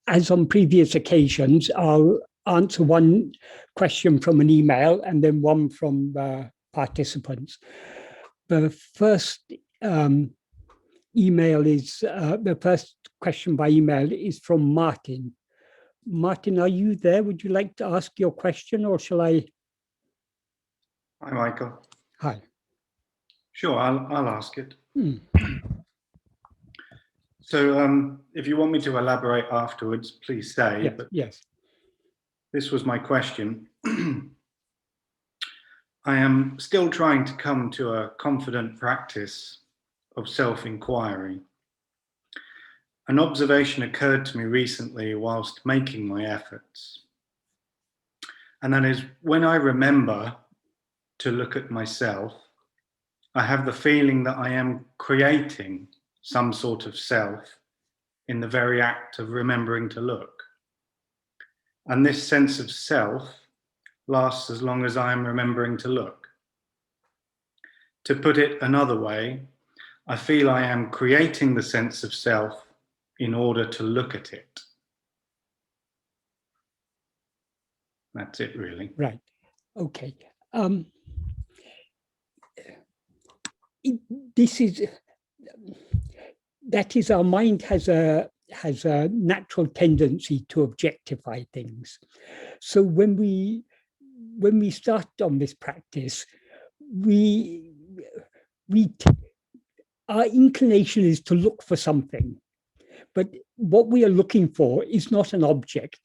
as on previous occasions, I'll answer one question from an email and then one from participants. The first email is, the first question by email is from Martin. Martin, are you there? Would you like to ask your question, or shall I? Hi, Michael. Hi. Sure, I'll ask it. So if you want me to elaborate afterwards, please say. Yes, but yes. This was my question. I am still trying to come to a confident practice of self-inquiry. An observation occurred to me recently whilst making my efforts. And that is, when I remember to look at myself, I have the feeling that I am creating some sort of self in the very act of remembering to look. And this sense of self lasts as long as I am remembering to look. To put it another way, I feel I am creating the sense of self in order to look at it. That's it, really. Right. Okay. That is, our mind has a natural tendency to objectify things. So when we start on this practice, our inclination is to look for something, but what we are looking for is not an object.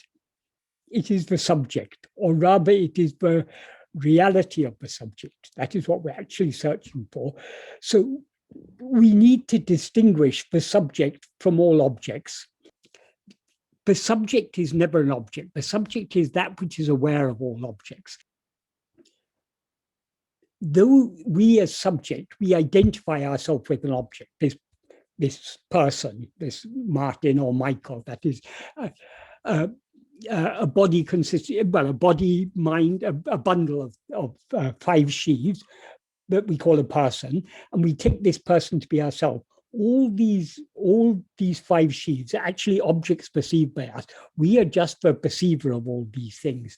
It is the subject, or rather it is the reality of the subject. That is what we're actually searching for. So we need to distinguish the subject from all objects. The subject is never an object. The subject is that which is aware of all objects. Though we as subject, we identify ourselves with an object, this person, this Martin or Michael, that is a body consisting, well, a body, mind, a bundle of 5 sheaves that we call a person, and we take this person to be ourselves. All these 5 sheaves are actually objects perceived by us. We are just the perceiver of all these things.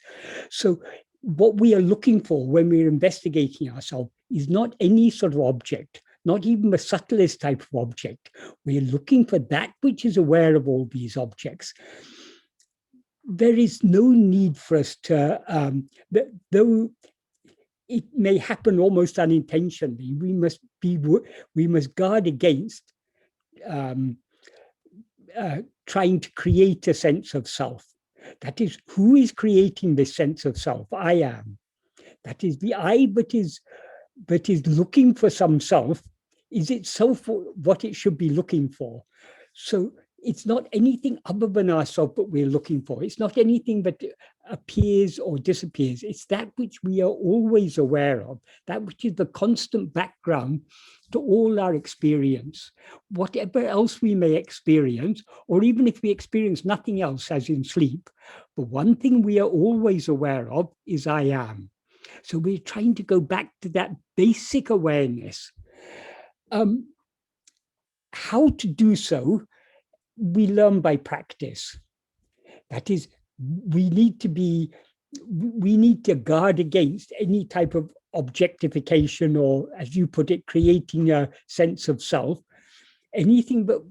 So what we are looking for when we're investigating ourselves is not any sort of object, not even the subtlest type of object. We're looking for that which is aware of all these objects. There is no need for us to, though it may happen almost unintentionally, we must guard against trying to create a sense of self. That is, who is creating this sense of self? I am. That is the I, but is looking for some self. Is itself what it should be looking for? So it's not anything other than ourselves that we're looking for. It's not anything that appears or disappears. It's that which we are always aware of, that which is the constant background to all our experience. Whatever else we may experience, or even if we experience nothing else, as in sleep, the one thing we are always aware of is I am. So we're trying to go back to that basic awareness. How to do so, we learn by practice. That is, we need to guard against any type of objectification, or, as you put it, creating a sense of self. Anything, but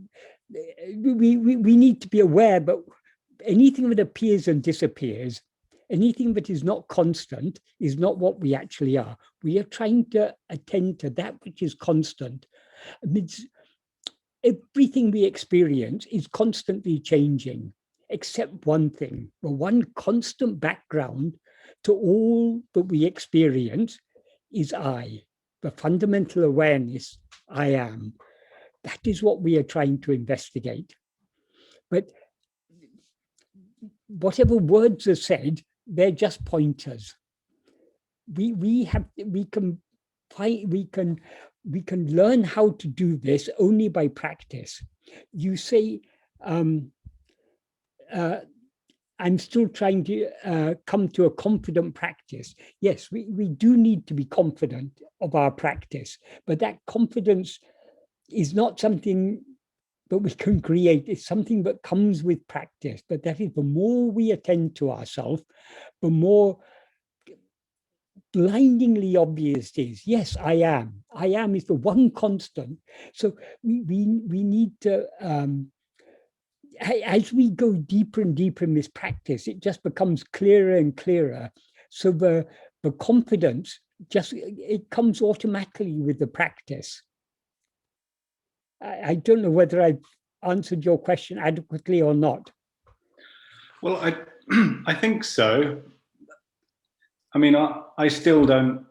we need to be aware, but anything that appears and disappears, anything that is not constant, is not what we actually are. We are trying to attend to that which is constant. Everything we experience is constantly changing, except one thing. The one constant background to all that we experience is I, the fundamental awareness, I am. That is what we are trying to investigate. But whatever words are said, they're just pointers. We can learn how to do this only by practice. You say, I'm still trying to come to a confident practice. Yes, we do need to be confident of our practice, but that confidence is not something but we can create. It's something that comes with practice. But that is, the more we attend to ourselves, the more blindingly obvious it is. Yes, I am. I am is the one constant. So we need to, as we go deeper and deeper in this practice, it just becomes clearer and clearer. So the confidence it comes automatically with the practice. I don't know whether I've answered your question adequately or not. Well, I think so. I mean, I still don't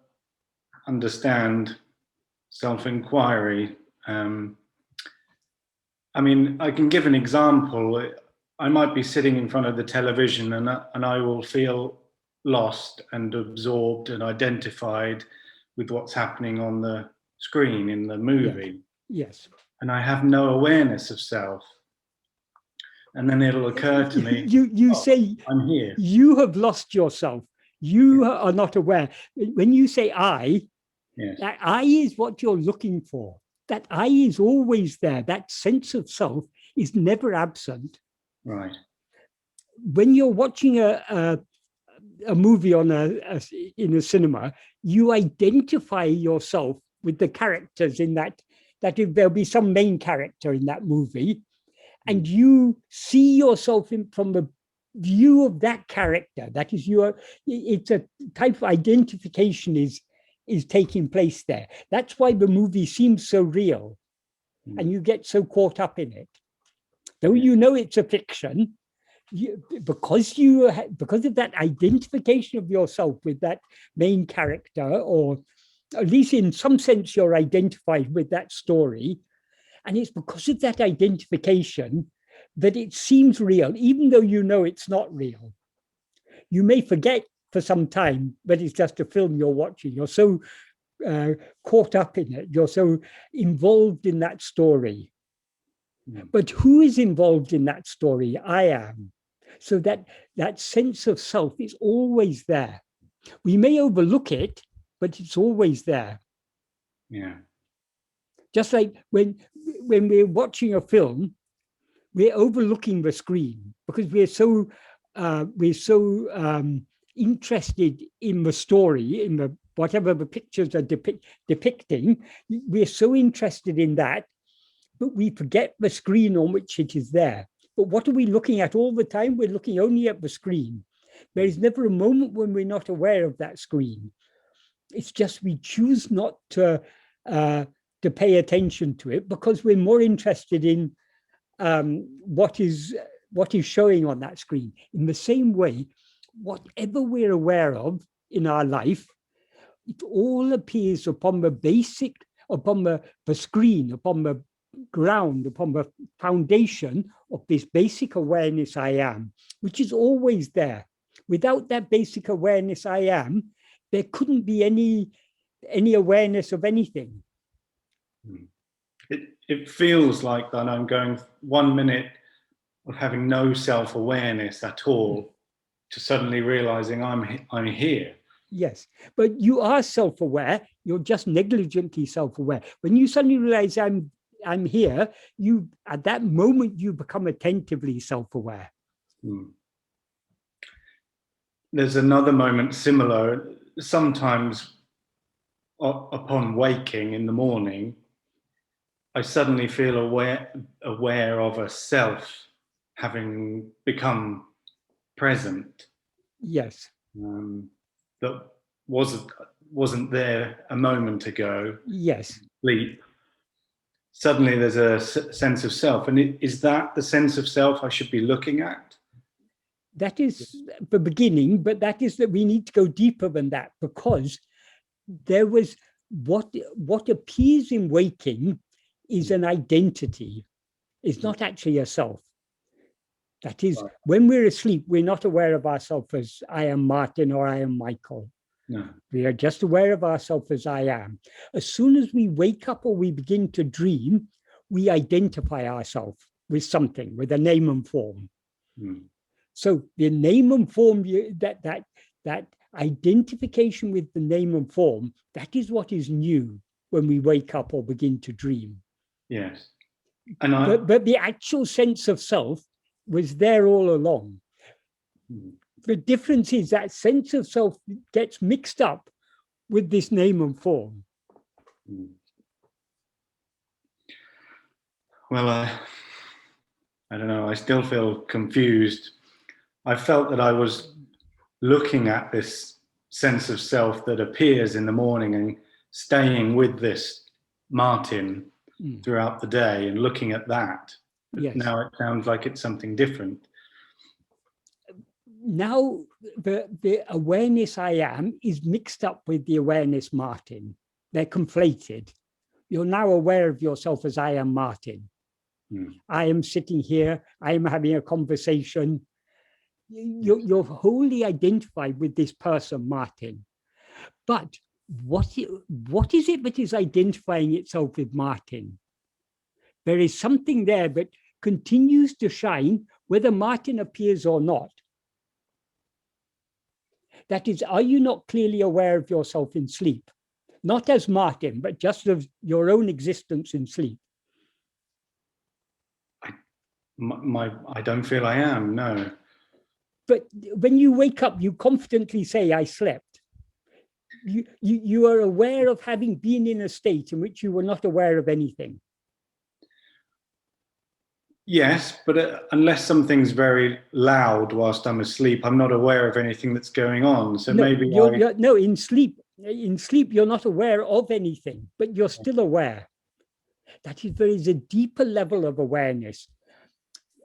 understand self-inquiry. I mean, I can give an example. I might be sitting in front of the television and I will feel lost and absorbed and identified with what's happening on the screen in the movie. Yes. And I have no awareness of self. And then it'll occur to me, you say, I'm here. You have lost yourself. You are not aware. When you say I, yes. That I is what you're looking for. That I is always there. That sense of self is never absent. Right. When you're watching a movie on in a cinema, you identify yourself with the characters in that if there'll be some main character in that movie, and you see yourself from the view of that character. That is it's a type of identification is taking place there. That's why the movie seems so real, and you get so caught up in it. Though you know it's a fiction, because of that identification of yourself with that main character, or at least in some sense you're identified with that story, and it's because of that identification that it seems real, even though you know it's not real. You may forget for some time, but it's just a film you're watching. You're so caught up in it. You're so involved in that story. But who is involved in that story? I am. So that sense of self is always there. We may overlook it, but it's always there. Yeah. Just like when we're watching a film, we're overlooking the screen because we're so interested in the story, in the whatever the pictures are depicting. We're so interested in that, but we forget the screen on which it is there. But what are we looking at all the time? We're looking only at the screen. There is never a moment when we're not aware of that screen. It's just we choose not to pay attention to it because we're more interested in what is showing on that screen. In the same way, whatever we're aware of in our life, it all appears upon the screen, upon the ground, upon the foundation of this basic awareness I am, which is always there. Without that basic awareness I am, there couldn't be any awareness of anything. It feels like that I'm going 1 minute of having no self-awareness at all to suddenly realizing I'm here. Yes, but you are self-aware. You're just negligently self-aware. When you suddenly realize I'm here, at that moment you become attentively self-aware. There's another moment similar. Sometimes upon waking in the morning, I suddenly feel aware of a self having become present. Yes. That wasn't there a moment ago. Yes. Sleep. Suddenly there's a sense of self. And is that the sense of self I should be looking at? That is the beginning, but that is that we need to go deeper than that, because there was what appears in waking is an identity. It's not actually a self. That is, right. When we're asleep, we're not aware of ourselves as I am Martin or I am Michael. No. We are just aware of ourselves as I am. As soon as we wake up or we begin to dream, we identify ourselves with something, with a name and form. So the name and form, that identification with the name and form, that is what is new when we wake up or begin to dream. Yes. And but the actual sense of self was there all along. The difference is that sense of self gets mixed up with this name and form. Well, I don't know, I still feel confused. I felt that I was looking at this sense of self that appears in the morning and staying with this Martin throughout the day and looking at that. Yes. Now it sounds like it's something different. Now the awareness I am is mixed up with the awareness Martin. They're conflated. You're now aware of yourself as I am Martin. I am sitting here, I am having a conversation. You're wholly identified with this person, Martin. But what is it that is identifying itself with Martin? There is something there that continues to shine whether Martin appears or not. That is, are you not clearly aware of yourself in sleep? Not as Martin, but just of your own existence in sleep. I don't feel I am, no. But when you wake up, you confidently say, I slept. You are aware of having been in a state in which you were not aware of anything. Yes, but unless something's very loud whilst I'm asleep, I'm not aware of anything that's going on. So No, maybe no, in sleep, you're not aware of anything, but you're still aware. That is, there is a deeper level of awareness.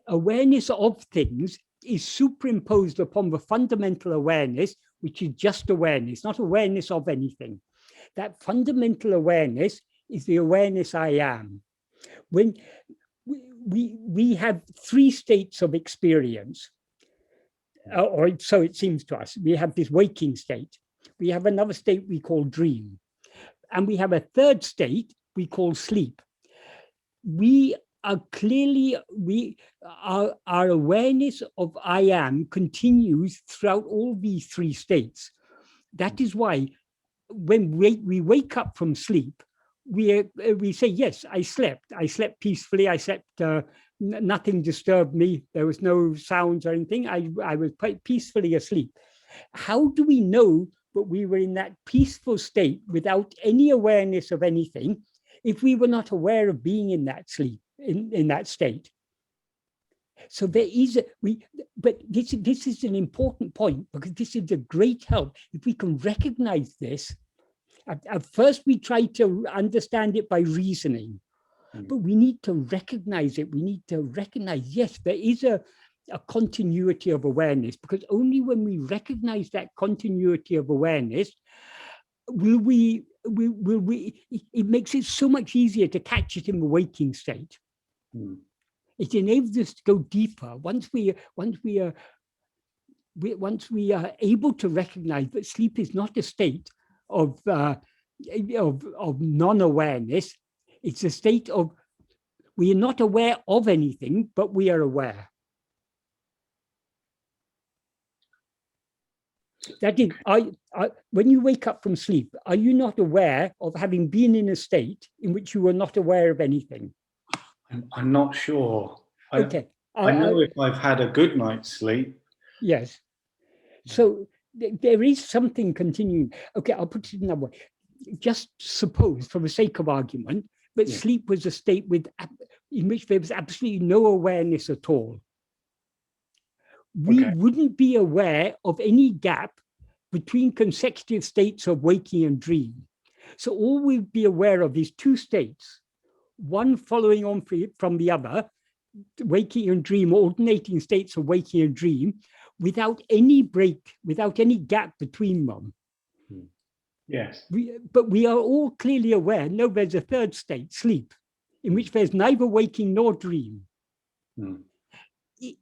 Awareness of things is superimposed upon the fundamental awareness, which is just awareness, not awareness of anything. That fundamental awareness is the awareness I am. When we have three states of experience, or so it seems to us. We have this waking state. We have another state we call dream. And we have a third state we call sleep. We are clearly, our awareness of I am continues throughout all these three states. That is why when we wake up from sleep, we say, yes, I slept peacefully, I slept, nothing disturbed me, there was no sounds or anything, I was peacefully asleep. How do we know that we were in that peaceful state without any awareness of anything if we were not aware of being in that sleep, in that state? So there is but this is an important point, because this is a great help. If we can recognize this, at first we try to understand it by reasoning, but we need to recognize it. We need to recognize, yes, there is a continuity of awareness, because only when we recognize that continuity of awareness will it makes it so much easier to catch it in the waking state. It enables us to go deeper once we are able to recognize that sleep is not a state of non-awareness. It's a state of, we are not aware of anything, but we are aware. That is, when you wake up from sleep, are you not aware of having been in a state in which you were not aware of anything? I'm not sure. Okay. I know if I've had a good night's sleep. Yes. So there is something continuing. Okay, I'll put it another way. Just suppose, for the sake of argument, that sleep was a state in which there was absolutely no awareness at all. We wouldn't be aware of any gap between consecutive states of waking and dream. So all we'd be aware of is two states, one following on from the other, waking and dream, alternating states of waking and dream, without any break, without any gap between them. Yes. But we are all clearly aware, no, there's a third state, sleep, in which there's neither waking nor dream.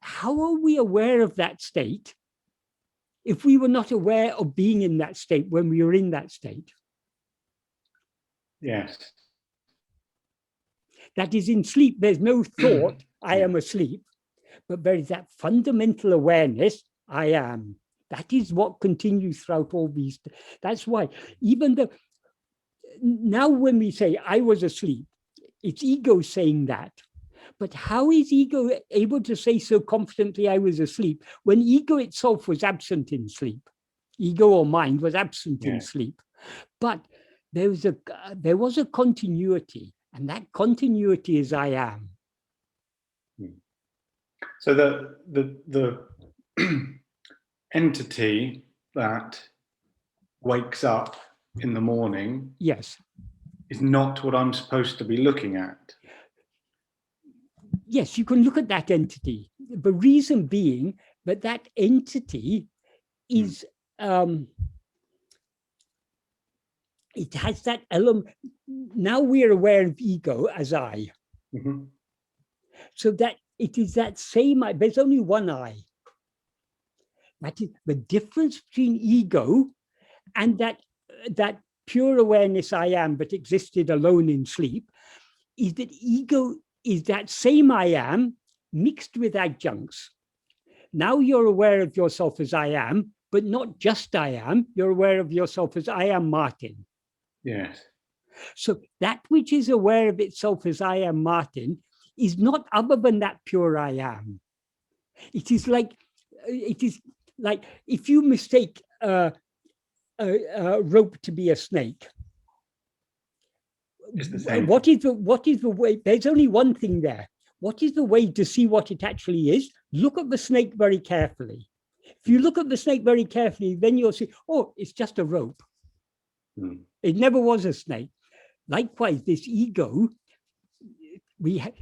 How are we aware of that state if we were not aware of being in that state when we were in that state? Yes. That is, in sleep, there's no thought, I am asleep, but there is that fundamental awareness, I am. That is what continues throughout all these. That's why, even though now when we say I was asleep, it's ego saying that. But how is ego able to say so confidently I was asleep when ego itself was absent in sleep? Ego or mind was absent in sleep. But there was a continuity, and that continuity is I am. So the entity that wakes up in the morning, yes, is not what I'm supposed to be looking at. Yes, you can look at that entity. The reason being that that entity is, it has that element. Now we are aware of ego as I. Mm-hmm. So that it is that same I. There's only one I. That is the difference between ego and that pure awareness I am, but existed alone in sleep, is that ego is that same I am mixed with adjuncts. Now you're aware of yourself as I am, but not just I am. You're aware of yourself as I am Martin. Yes. So that which is aware of itself as I am Martin is not other than that pure I am. It is like if you mistake a rope to be a snake. It's the same. What is the way? There's only one thing there. What is the way to see what it actually is? Look at the snake very carefully. If you look at the snake very carefully, then you'll see, oh, it's just a rope. It never was a snake. Likewise, this ego, the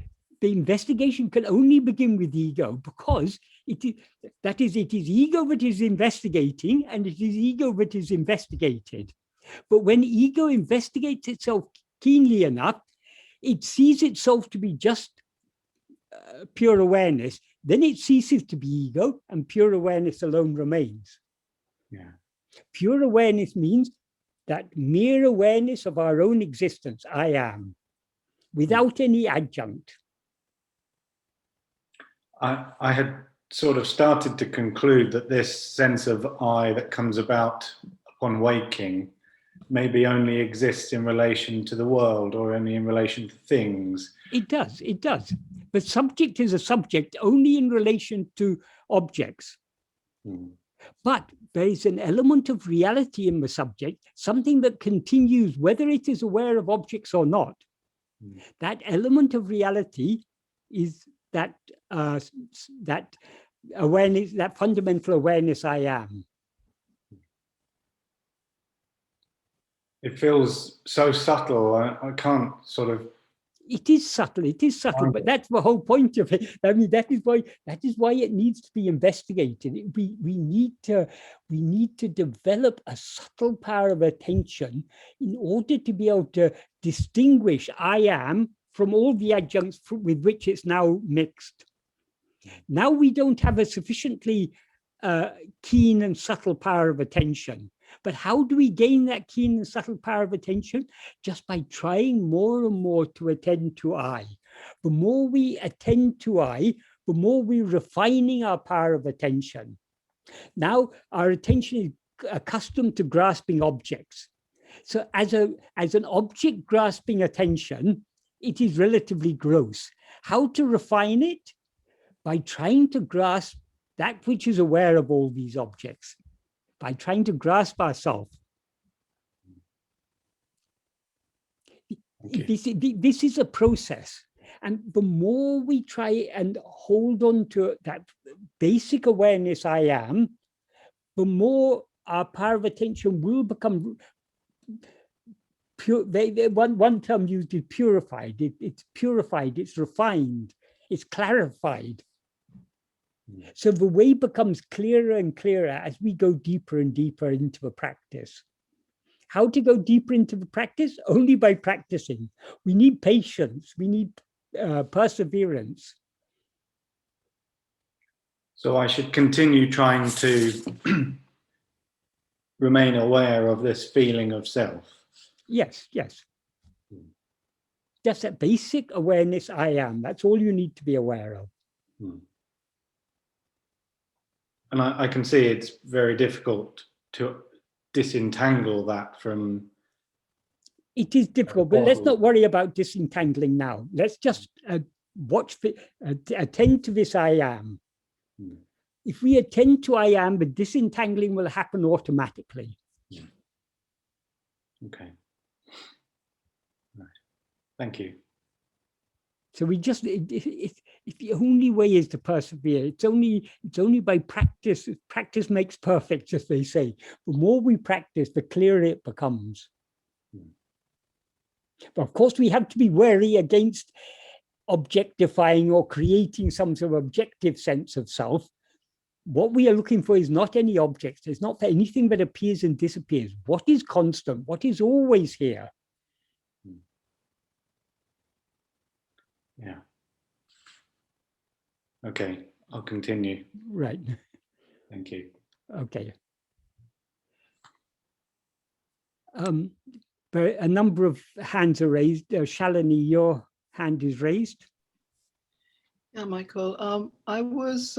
investigation can only begin with ego because it is ego that is investigating and it is ego that is investigated. But when ego investigates itself keenly enough, it sees itself to be just pure awareness, then it ceases to be ego and pure awareness alone remains. Yeah. Pure awareness means that mere awareness of our own existence, I am, without any adjunct. I had sort of started to conclude that this sense of I that comes about upon waking maybe only exists in relation to the world or only in relation to things. It does. The subject is a subject only in relation to objects. But there is an element of reality in the subject, something that continues whether it is aware of objects or not. That element of reality is that awareness, that fundamental awareness I am. It feels so subtle. I can't sort of. It is subtle, but that's the whole point of it. I mean, that is why it needs to be investigated. We need to develop a subtle power of attention in order to be able to distinguish I am from all the adjuncts with which it's now mixed. Now we don't have a sufficiently keen and subtle power of attention. But how do we gain that keen and subtle power of attention? Just by trying more and more to attend to I. The more we attend to I, the more we're refining our power of attention. Now our attention is accustomed to grasping objects. So as an object grasping attention, it is relatively gross. How to refine it? By trying to grasp that which is aware of all these objects. By trying to grasp ourselves. Okay. This is a process. And the more we try and hold on to that basic awareness I am, the more our power of attention will become pure. One term used is purified. It's purified, it's refined, it's clarified. So the way becomes clearer and clearer as we go deeper and deeper into the practice. How to go deeper into the practice? Only by practicing. We need patience. We need perseverance. So I should continue trying to remain aware of this feeling of self. Yes. Just that basic awareness I am. That's all you need to be aware of. And I can see it's very difficult to disentangle that from. It is difficult, but let's not worry about disentangling now. Let's just attend to this I am. If we attend to I am, the disentangling will happen automatically. Okay. Right. Thank you. So we just, if the only way is to persevere, it's only by practice. Practice makes perfect, as they say. The more we practice, the clearer it becomes. But of course, we have to be wary against objectifying or creating some sort of objective sense of self. What we are looking for is not any objects. It's not anything that appears and disappears. What is constant? What is always here? Yeah. Okay, I'll continue. Right. Thank you. Okay. But a number of hands are raised. Shalini, your hand is raised. Yeah, Michael, I was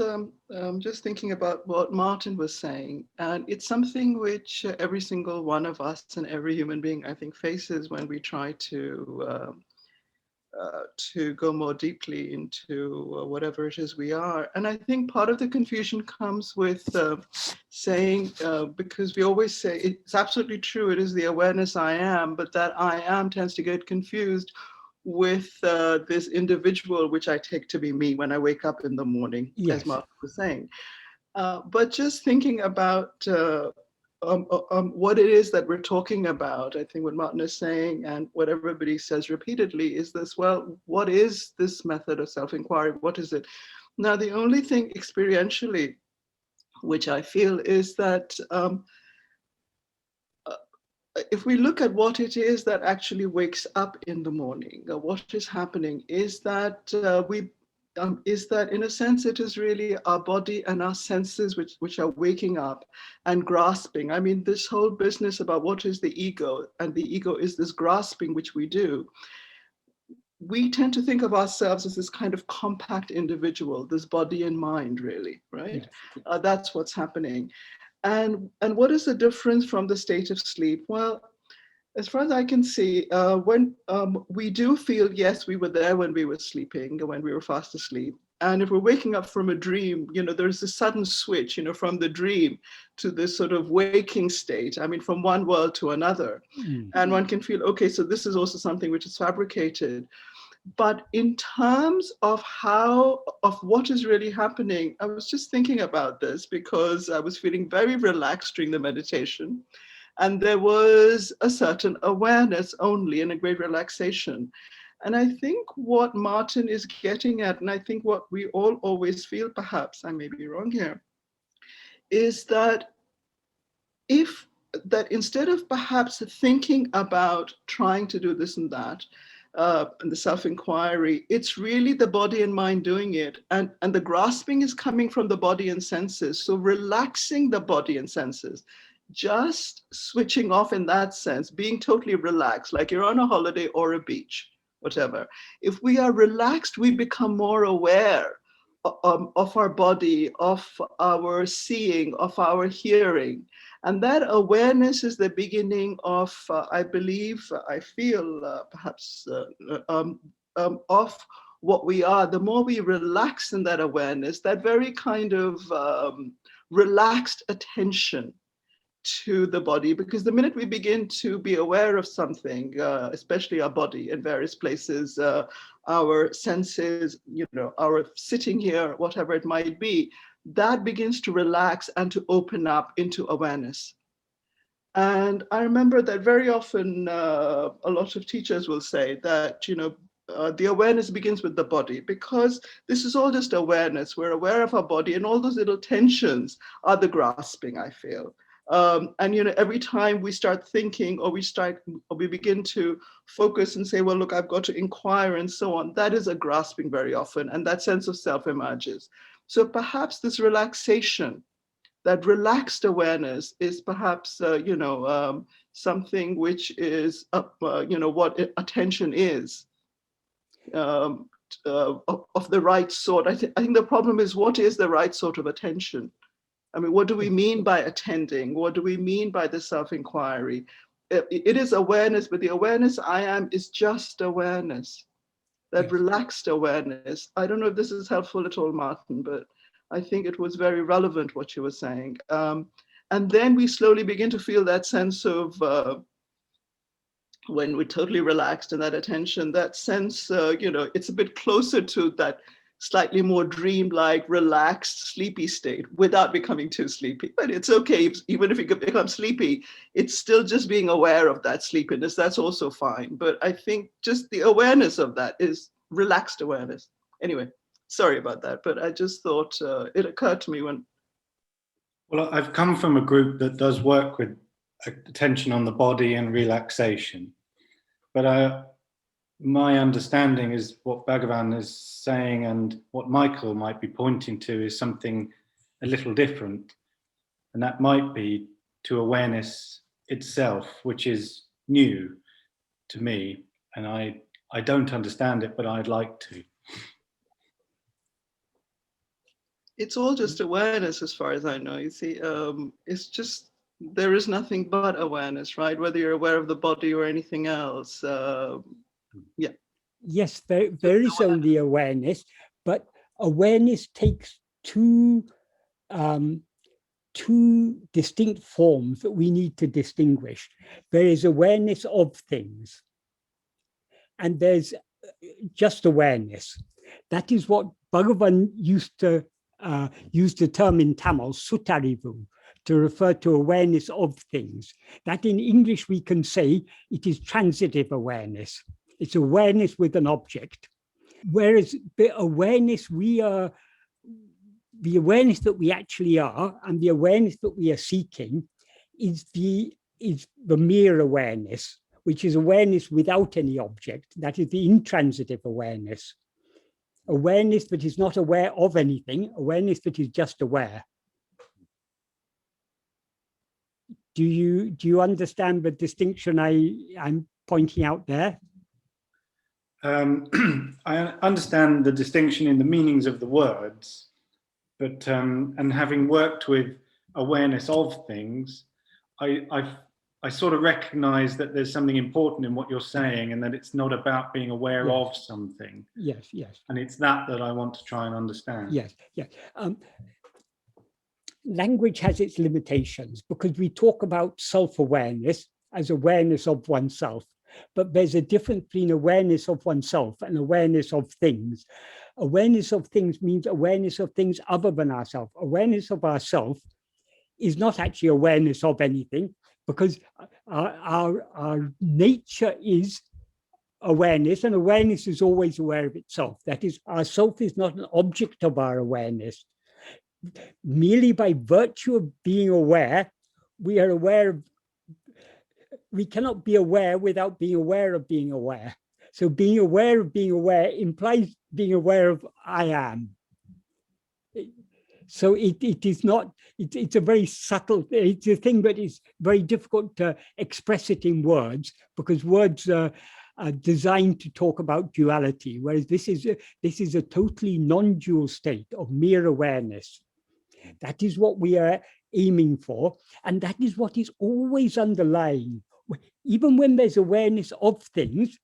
just thinking about what Martin was saying, and it's something which every single one of us and every human being, I think, faces when we try to go more deeply into whatever it is we are. And I think part of the confusion comes with saying, because we always say, it's absolutely true, it is the awareness I am, but that I am tends to get confused with this individual, which I take to be me when I wake up in the morning, Yes. as Martin was saying. But just thinking about what it is that we're talking about, I think what Martin is saying and what everybody says repeatedly is this, well, what is this method of self-inquiry? What is it? Now, the only thing experientially, which I feel is that if we look at what it is that actually wakes up in the morning, what is happening is that in a sense, it is really our body and our senses which are waking up and grasping. I mean, this whole business about what is the ego, and the ego is this grasping which we do. We tend to think of ourselves as this kind of compact individual, this body and mind, really, right? Yes. That's what's happening. And what is the difference from the state of sleep? Well, as far as I can see, when we do feel, yes, we were there when we were sleeping, when we were fast asleep. And if we're waking up from a dream, there's a sudden switch, from the dream to this sort of waking state. I mean, from one world to another. And one can feel, okay, so this is also something which is fabricated. But in terms of what is really happening, I was just thinking about this because I was feeling very relaxed during the meditation. And there was a certain awareness only and a great relaxation. And I think what Martin is getting at, and I think what we all always feel, perhaps I may be wrong here, is that instead of perhaps thinking about trying to do this and that, and the self-inquiry, it's really the body and mind doing it. And the grasping is coming from the body and senses. So relaxing the body and senses, just switching off in that sense, being totally relaxed, like you're on a holiday or a beach, whatever. If we are relaxed, we become more aware of our body, of our seeing, of our hearing. And that awareness is the beginning of, I feel perhaps, of what we are. The more we relax in that awareness, that very kind of relaxed attention to the body, because the minute we begin to be aware of something, especially our body in various places, our senses, our sitting here, whatever it might be, that begins to relax and to open up into awareness. And I remember that very often a lot of teachers will say that, the awareness begins with the body, because this is all just awareness. We're aware of our body, and all those little tensions are the grasping, I feel. And every time we start thinking, or we begin to focus and say, well, look, I've got to inquire and so on, that is a grasping very often, and that sense of self emerges. So perhaps this relaxation, that relaxed awareness, is perhaps something which is what attention is, of the right sort. I think the problem is, what is the right sort of attention? I mean, what do we mean by attending? What do we mean by the self-inquiry? It is awareness, but the awareness I am is just awareness. that relaxed awareness. I don't know if this is helpful at all, Martin, but I think it was very relevant what you were saying. And then we slowly begin to feel that sense of, when we're totally relaxed in that attention, that sense, it's a bit closer to that slightly more dreamlike, relaxed, sleepy state without becoming too sleepy. But it's okay, even if you become sleepy, it's still just being aware of that sleepiness. That's also fine. But I think just the awareness of that is relaxed awareness. Anyway, sorry about that, but I just thought it occurred to me when. Well, I've come from a group that does work with attention on the body and relaxation. But my understanding is what Bhagavan is saying and what Michael might be pointing to is something a little different. And that might be to awareness itself, which is new to me. And I don't understand it, but I'd like to. It's all just awareness as far as I know. You see, it's just, there is nothing but awareness, right? Whether you're aware of the body or anything else. Yeah. Yes, there is only awareness, but awareness takes two distinct forms that we need to distinguish. There is awareness of things, and there's just awareness. That is what Bhagavan used to use the term in Tamil, sutarivu, to refer to awareness of things. That in English we can say it is transitive awareness. It's awareness with an object. Whereas the awareness the awareness that we actually are and the awareness that we are seeking is the mere awareness, which is awareness without any object. That is the intransitive awareness. Awareness that is not aware of anything, awareness that is just aware. Do you understand the distinction I'm pointing out there? I understand the distinction in the meanings of the words, but and having worked with awareness of things, I sort of recognize that there's something important in what you're saying, and that it's not about being aware of something. Yes, yes. And it's that I want to try and understand. Yes, yes. Language has its limitations because we talk about self-awareness as awareness of oneself, but there's a difference between awareness of oneself and awareness of things. Awareness of things means awareness of things other than ourselves. Awareness of ourself is not actually awareness of anything, because our nature is awareness, and awareness is always aware of itself. That is, our self is not an object of our awareness. Merely by virtue of being aware, we are aware of, we cannot be aware without being aware of being aware. So being aware of being aware implies being aware of I am. So it is not, it's a very subtle, it's a thing that is very difficult to express it in words, because words are designed to talk about duality, whereas this is a totally non-dual state of mere awareness. That is what we are aiming for, and that is what is always underlying. Even when there's awareness of things,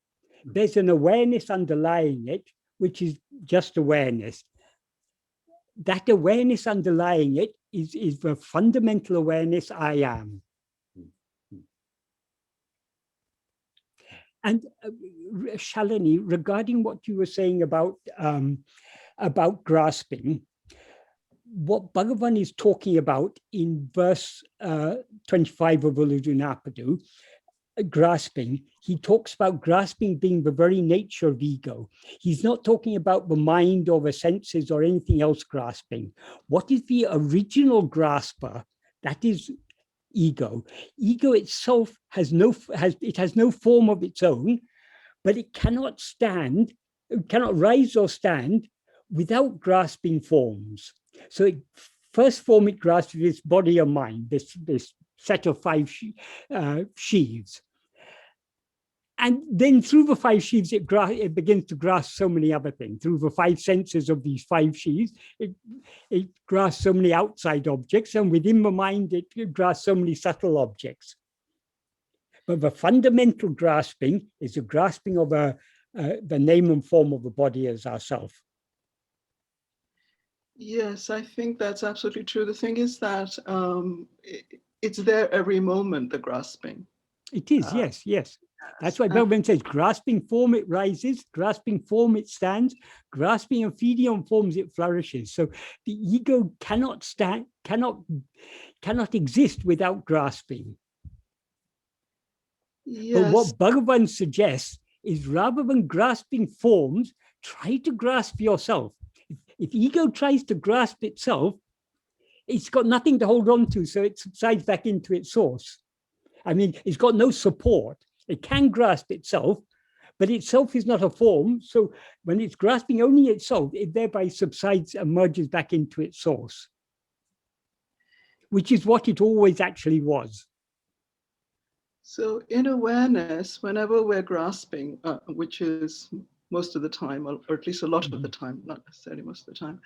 there's an awareness underlying it, which is just awareness. That awareness underlying it is the fundamental awareness I am. And Shalini, regarding what you were saying about grasping, what Bhagavan is talking about in verse 25 of Uḷḷadu Nāṛpadu, grasping, he talks about grasping being the very nature of ego. He's not talking about the mind or the senses or anything else grasping. What is the original grasper? That is ego. Ego itself has no form of its own, but it cannot stand, it cannot rise or stand without grasping forms. So first form it grasps is body or mind, this set of five sheaves. And then through the five sheaves, it begins to grasp so many other things. Through the five senses of these five sheaves, it grasps so many outside objects, and within the mind, it grasps so many subtle objects. But the fundamental grasping is the grasping of a the name and form of the body as ourself. Yes, I think that's absolutely true. The thing is that it's there every moment, the grasping. It is, yes, yes. That's why Bhagavan says, grasping form it rises, grasping form it stands, grasping and feeding on forms it flourishes. So the ego cannot stand, cannot exist without grasping. Yes. But what Bhagavan suggests is, rather than grasping forms, try to grasp yourself. If ego tries to grasp itself, it's got nothing to hold on to, so it subsides back into its source. I mean, it's got no support. It can grasp itself, but itself is not a form. So when it's grasping only itself, it thereby subsides and merges back into its source, which is what it always actually was. So in awareness, whenever we're grasping, which is most of the time, or at least a lot of the time, not necessarily most of the time,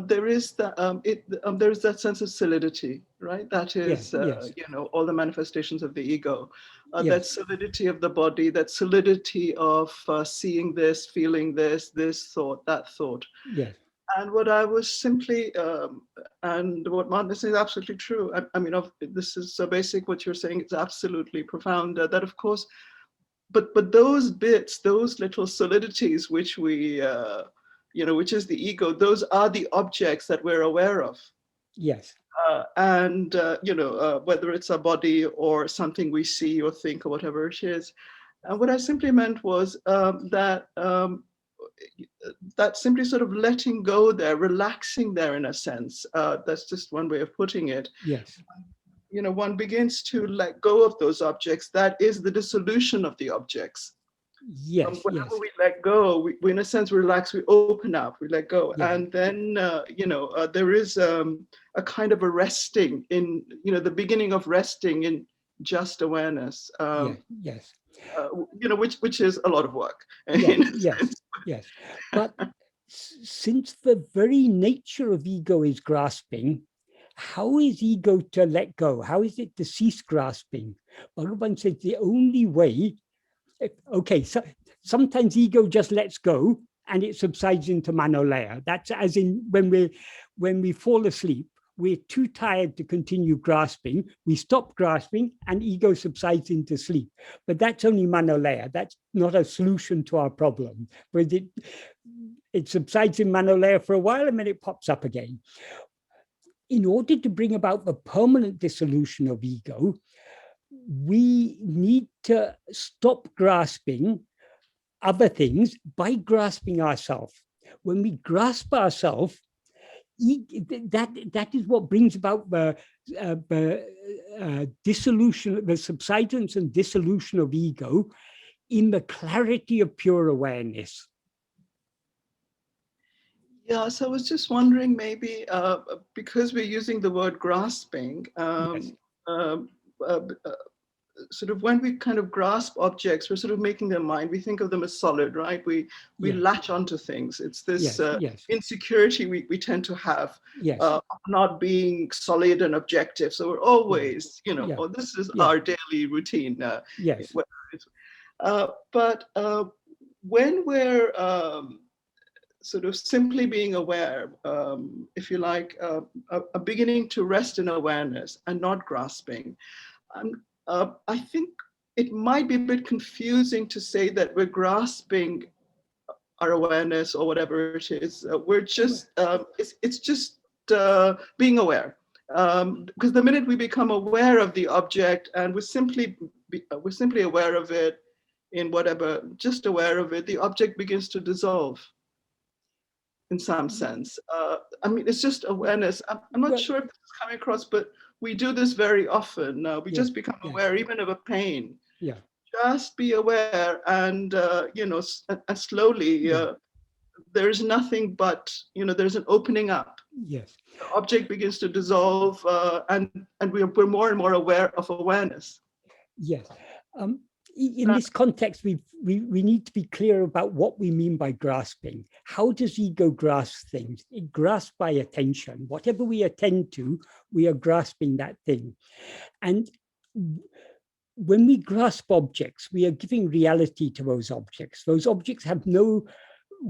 there is that sense of solidity, right? That is, yes. you know, all the manifestations of the ego, Yes. that solidity of the body, that solidity of seeing this, feeling this thought, that thought. Yes. And what I was simply, and what Martin is saying is absolutely true. I mean, this is so basic. What you're saying is absolutely profound. That of course, but those bits, those little solidities, which we, you know, which is the ego, those are the objects that we're aware of. Yes. And you know, whether it's a body or something we see or think or whatever it is. And what I simply meant was that simply sort of letting go there, relaxing there in a sense. That's just one way of putting it. Yes. You know, one begins to let go of those objects. That is the dissolution of the objects. Yes. Whenever we let go, we in a sense relax, we open up, we let go. Yeah. And then, you know, there is a kind of a resting in, you know, the beginning of resting in just awareness. Yes. You know, which is a lot of work. Yes. But since the very nature of ego is grasping, how is ego to let go? How is it to cease grasping? Bhagavan says the only way, okay, so sometimes ego just lets go and it subsides into manolaya. That's as in when we fall asleep, we're too tired to continue grasping. We stop grasping and ego subsides into sleep. But that's only manolaya. That's not a solution to our problem. Whereas it subsides in manolaya for a while and then it pops up again. In order to bring about the permanent dissolution of ego, we need to stop grasping other things by grasping ourselves. When we grasp ourselves, that is what brings about the dissolution, the subsidence and dissolution of ego in the clarity of pure awareness. Yeah, so I was just wondering, maybe because we're using the word grasping, Yes. Sort of when we kind of grasp objects, we're sort of making them mind. We think of them as solid, right? We latch onto things. It's this insecurity we tend to have, not being solid and objective. So we're always, you know, oh, this is our daily routine. But when we're sort of simply being aware, if you like, a beginning to rest in awareness and not grasping, I think it might be a bit confusing to say that we're grasping our awareness or whatever it is. We're just, it's just being aware. Because the minute we become aware of the object and we're simply aware of it in whatever, just aware of it, the object begins to dissolve in some sense. I mean, it's just awareness. I'm not sure if this is coming across, but we do this very often. We just become aware even of a pain. Just be aware and, you know, and slowly, there's nothing but, you know, there's an opening up. The object begins to dissolve and we're more and more aware of awareness. In this context, we need to be clear about what we mean by grasping. How does ego grasp things? It grasps by attention. Whatever we attend to, we are grasping that thing. And when we grasp objects, we are giving reality to those objects. Those objects have no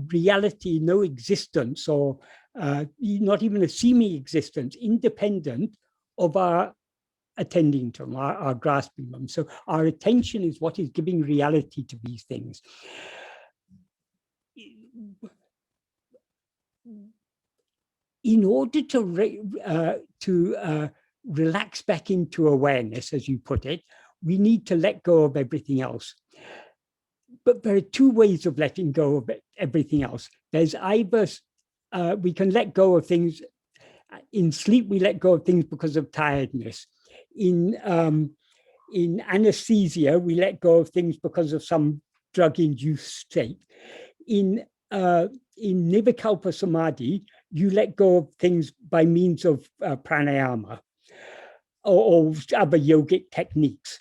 reality, no existence, or not even a seeming existence, independent of our attending to them, our grasping them. So our attention is what is giving reality to these things. In order to relax back into awareness, as you put it, we need to let go of everything else. But there are two ways of letting go of everything else. There's either we can let go of things. In sleep, we let go of things because of tiredness. In anesthesia, we let go of things because of some drug-induced state. In Nirvikalpa Samadhi, you let go of things by means of pranayama or other yogic techniques.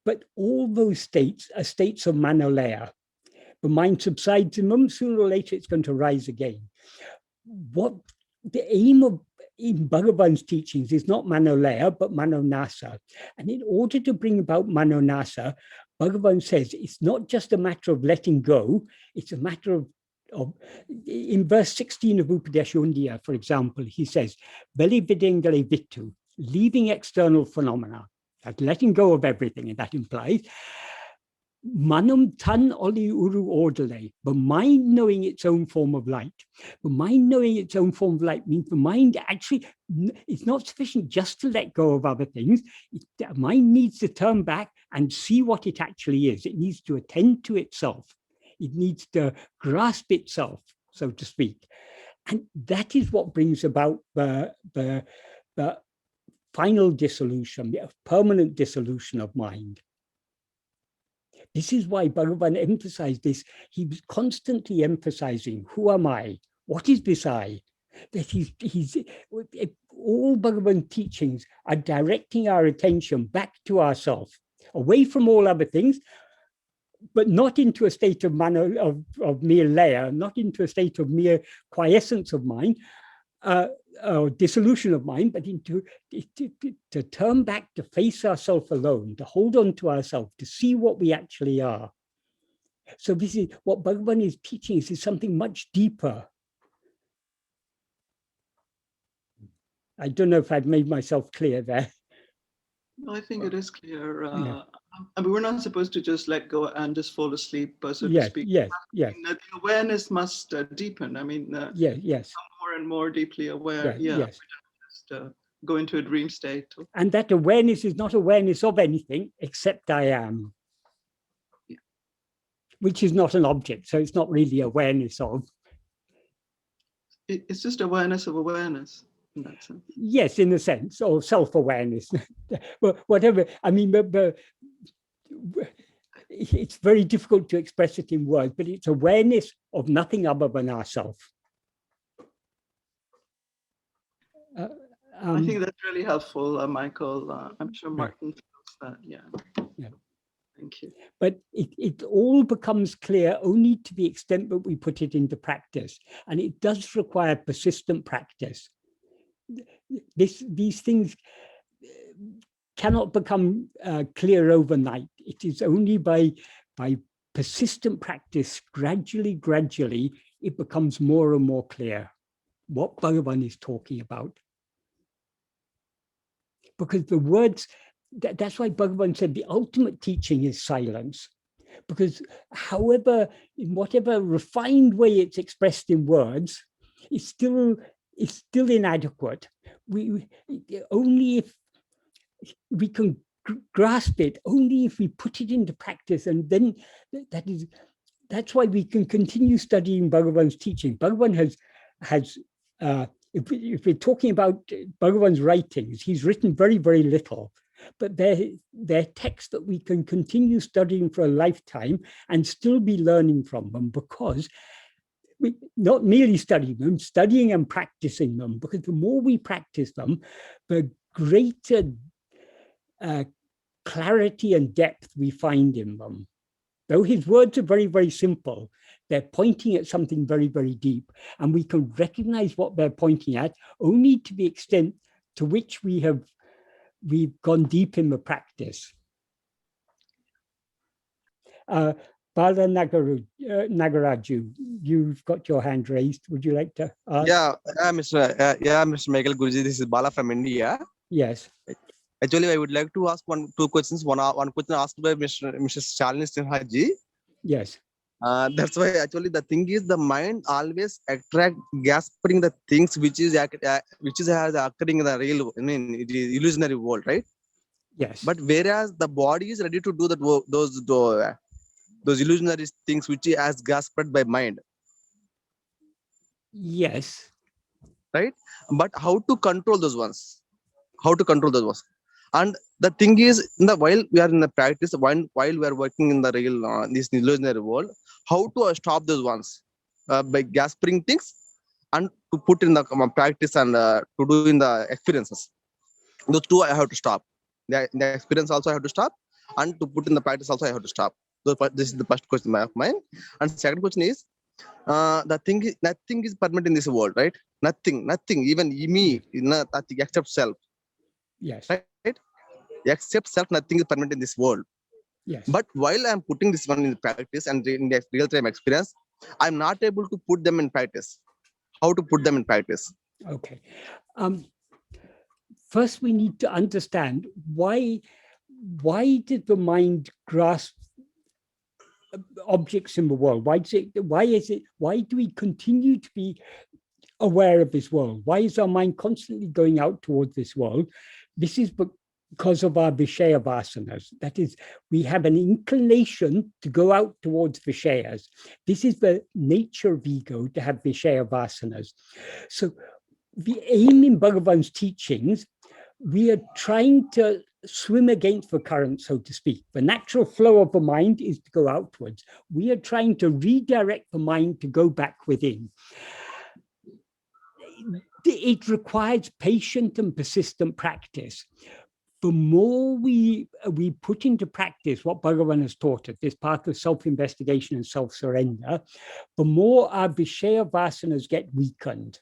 But all those states are states of manolaya. The mind subsides in them, sooner or later it's going to rise again. What the aim of in Bhagavan's teachings is not manolaya, but manonasa. And in order to bring about manonasa, Bhagavan says it's not just a matter of letting go, it's a matter of in verse 16 of Upadēśa Undiyār, for example, he says, Veli videngale vittu, leaving external phenomena, that's letting go of everything, and that implies manum tan oli uru ordale, the mind knowing its own form of light. The mind knowing its own form of light means the mind actually, it's not sufficient just to let go of other things. The mind needs to turn back and see what it actually is. It needs to attend to itself. It needs to grasp itself, so to speak. And that is what brings about the final dissolution, the permanent dissolution of mind. This is why Bhagavan emphasized this. He was constantly emphasizing, who am I? What is this I? That all Bhagavan teachings are directing our attention back to ourselves, away from all other things, but not into a state of mere laya, not into a state of mere quiescence of mind, or dissolution of mind, but to turn back, to face ourselves alone, to hold on to ourselves, to see what we actually are. So this is what Bhagavan is teaching us, is something much deeper. I don't know if I've made myself clear there. No, I think it is clear. Yeah. I mean, we're not supposed to just let go and just fall asleep, so to speak. Yes. The awareness must deepen. I mean, yes. More and more deeply aware. Yes. We don't just go into a dream state. And that awareness is not awareness of anything except I am, which is not an object. So it's not really awareness of. It's just awareness of awareness. In that sense. Yes, in a sense, or self-awareness. But whatever, I mean, but it's very difficult to express it in words, but it's awareness of nothing other than ourselves. I think that's really helpful, Michael. I'm sure Martin feels that. Yeah. Thank you. But it all becomes clear only to the extent that we put it into practice. And it does require persistent practice. These things cannot become clear overnight. It is only by persistent practice, gradually, it becomes more and more clear what Bhagavan is talking about. Because the words, that's why Bhagavan said the ultimate teaching is silence. Because however, in whatever refined way it's expressed in words, it's still inadequate. Only if we can grasp it, only if we put it into practice, and then that's why we can continue studying Bhagavan's teaching. Bhagavan has if we're talking about Bhagavan's writings, he's written very, very little, but they're texts that we can continue studying for a lifetime and still be learning from them, because we not merely studying them, studying and practicing them, because the more we practice them, the greater clarity and depth we find in them. Though his words are very, very simple, they're pointing at something very, very deep, and we can recognize what they're pointing at only to the extent to which we've gone deep in the practice. Bala Nagaraju, you've got your hand raised. Would you like to ask? Mr. Michael Guruji, this is Bala from India. Yes. Actually, I would like to ask two questions. One question asked by Mr. Shalini Sinhaji. Yes. That's why actually the thing is the mind always grasping the things which is occurring in the real, it is illusionary world, right? Yes. But whereas the body is ready to do those illusionary things which is as grasped by mind. Yes. Right? But how to control those ones? How to control those ones? And the thing is, while we are in the practice, while we are working in the real, this illusionary world, how to stop those ones? By grasping things and to put in the practice and to do in the experiences. Those two I have to stop. The experience also I have to stop, and to put in the practice also I have to stop. So this is the first question of mine. And second question is, nothing is permanent in this world, right? Nothing, even me, nothing except self. Yes. Right? Except self, nothing is permanent in this world. Yes. But while I'm putting this one in practice and in the real-time experience, I'm not able to put them in practice. How to put them in practice? Okay. First, we need to understand why did the mind grasp objects in the world? Why do we continue to be aware of this world? Why is our mind constantly going out towards this world? This is because of our Vishaya vasanas. That is, we have an inclination to go out towards Vishayas. This is the nature of ego, to have Vishaya vasanas. So the aim in Bhagavan's teachings, we are trying to swim against the current, so to speak. The natural flow of the mind is to go outwards. We are trying to redirect the mind to go back within. It requires patient and persistent practice. The more we put into practice what Bhagavan has taught us, this path of self-investigation and self-surrender, the more our Vishaya vasanas get weakened.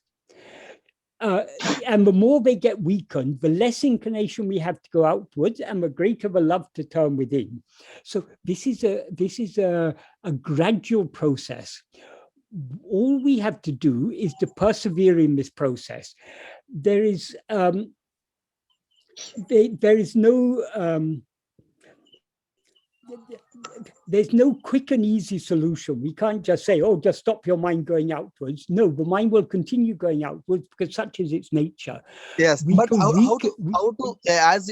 And the more they get weakened, the less inclination we have to go outwards, and the greater the love to turn within. So this is a gradual process. All we have to do is to persevere in this process. There is there's no quick and easy solution. We can't just say, oh, just stop your mind going outwards. No, the mind will continue going outwards because such is its nature. Yes, but how to as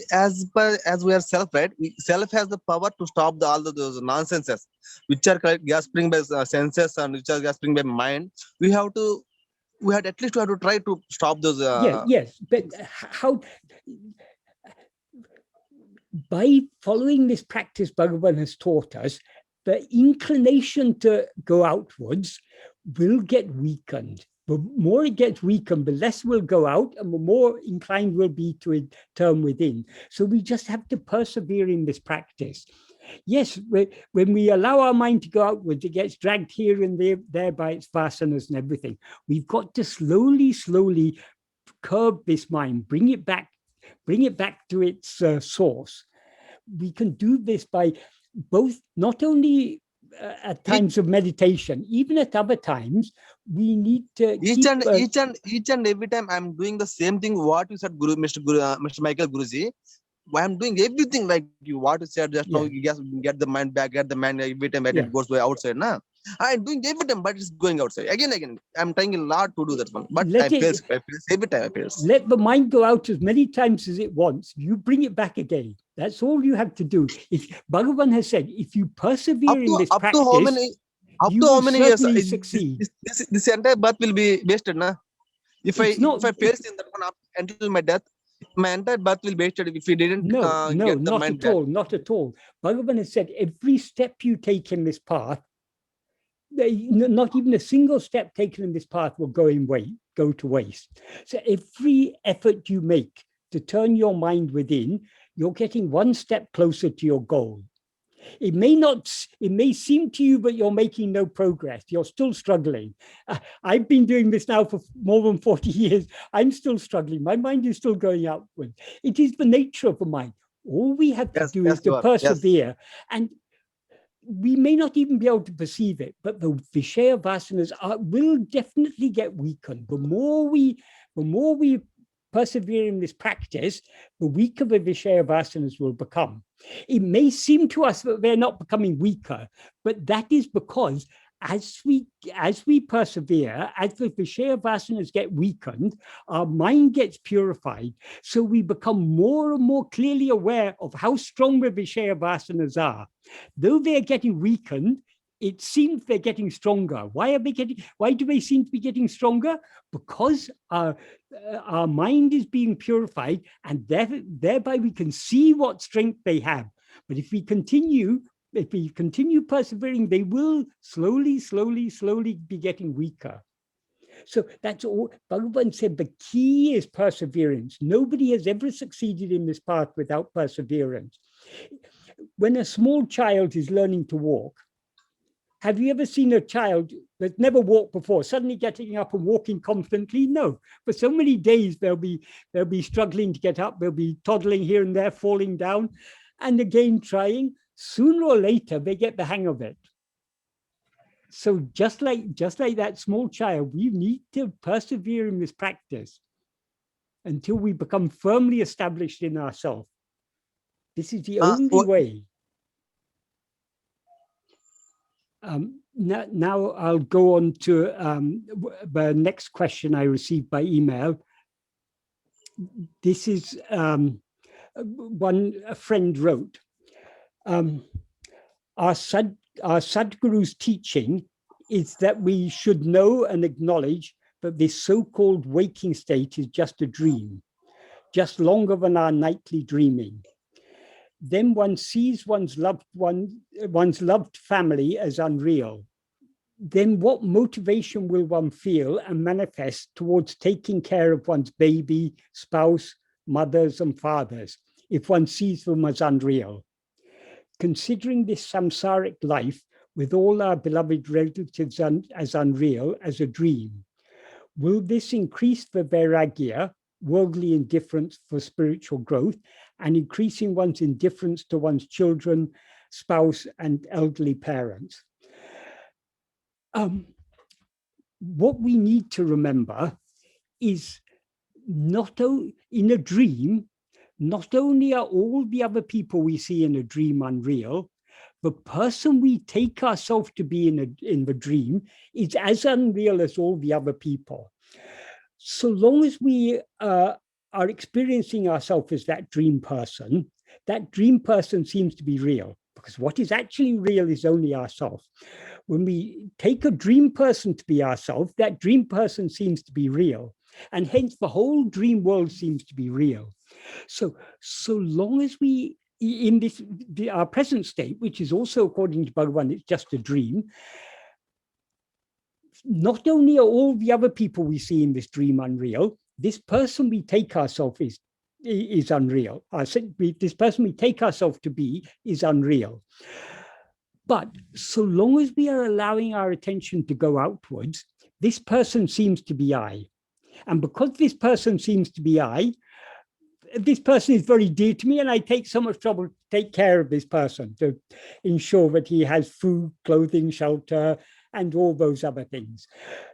we are self, right? Self has the power to stop all those nonsenses which are grasping by senses and which are grasping by mind. We have to try to stop those. Yes, but how? By following this practice Bhagavan has taught us, the inclination to go outwards will get weakened. The more it gets weakened, the less will go out and the more inclined we'll be to turn within. So we just have to persevere in this practice. Yes, when we allow our mind to go outwards, it gets dragged here and there by its vasanas and everything. We've got to slowly curb this mind, bring it back to its source. We can do this by both, not only at times of meditation, even at other times, we need to each and every time I'm doing the same thing. What you said, Mr. Michael Guruji, I'm doing everything like you. What you said just now, you just get the mind back, get the mind every time it goes by outside. Nah, I'm doing every time, but it's going outside again. I'm trying a lot to do that one, but I fail every time. I fail. Let the mind go out as many times as it wants. You bring it back again. That's all you have to do. If Bhagavan has said, if you persevere in this practice, you will certainly succeed. This entire birth will be wasted, na? If I fail in that one until my death, my entire birth will be wasted if we didn't get the mind back. Not at all. Bhagavan has said, every step you take in this path, not even a single step taken in this path will go to waste. So every effort you make to turn your mind within, you're getting one step closer to your goal. It may seem to you that you're making no progress. You're still struggling. I've been doing this now for more than 40 years. I'm still struggling. My mind is still going outward. It is the nature of the mind. All we have to do is to persevere. And we may not even be able to perceive it, but the Vishaya vasanas will definitely get weakened. The more we persevere in this practice, the weaker the Vishaya vasanas will become. It may seem to us that they're not becoming weaker, but that is because as we persevere, as the Vishaya vasanas get weakened, our mind gets purified. So we become more and more clearly aware of how strong the Vishaya vasanas are. Though they're getting weakened, it seems they're getting stronger. Why do they seem to be getting stronger? Because our mind is being purified, and thereby we can see what strength they have. But if we continue persevering, they will slowly be getting weaker. So that's all. Bhagavan said the key is perseverance. Nobody has ever succeeded in this path without perseverance. When a small child is learning to walk, have you ever seen a child that's never walked before suddenly getting up and walking confidently? No. For so many days, they'll be struggling to get up. They'll be toddling here and there, falling down, and again trying. Sooner or later, they get the hang of it. So just like that small child, we need to persevere in this practice until we become firmly established in ourselves. This is the only way. Now I'll go on to the next question I received by email. This is a friend wrote, our Sadhguru's teaching is that we should know and acknowledge that this so-called waking state is just a dream, just longer than our nightly dreaming. Then one sees one's loved family as unreal. Then what motivation will one feel and manifest towards taking care of one's baby, spouse, mothers, and fathers if one sees them as unreal? Considering this samsaric life with all our beloved relatives as unreal, as a dream, will this increase the vairagya, worldly indifference for spiritual growth, and increasing one's indifference to one's children, spouse, and elderly parents? What we need to remember is in a dream, not only are all the other people we see in a dream unreal, the person we take ourselves to be in the dream is as unreal as all the other people. So long as we are experiencing ourselves as that dream person seems to be real, because what is actually real is only ourselves. When we take a dream person to be ourselves, that dream person seems to be real, and hence the whole dream world seems to be real. So long as we, in our present state, which is also according to Bhagavan, it's just a dream, not only are all the other people we see in this dream unreal, this person we take ourselves is unreal. This person we take ourselves to be is unreal. But so long as we are allowing our attention to go outwards, this person seems to be I. And because this person seems to be I, this person is very dear to me, and I take so much trouble to take care of this person, to ensure that he has food, clothing, shelter, and all those other things.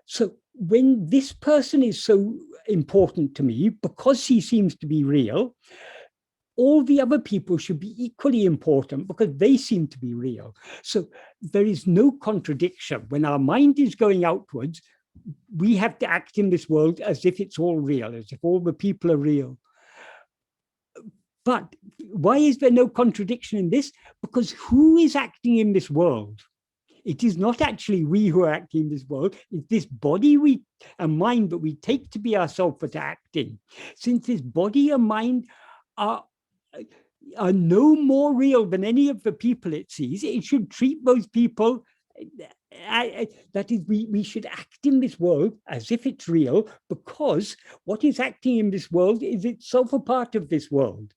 So when this person is so important to me, because he seems to be real, all the other people should be equally important because they seem to be real. So there is no contradiction. When our mind is going outwards, we have to act in this world as if it's all real, as if all the people are real. But why is there no contradiction in this? Because who is acting in this world? It is not actually we who are acting in this world. It's this body and mind that we take to be ourselves that are acting. Since this body and mind are no more real than any of the people it sees, it should treat those people, that is, we should act in this world as if it's real, because what is acting in this world is itself a part of this world.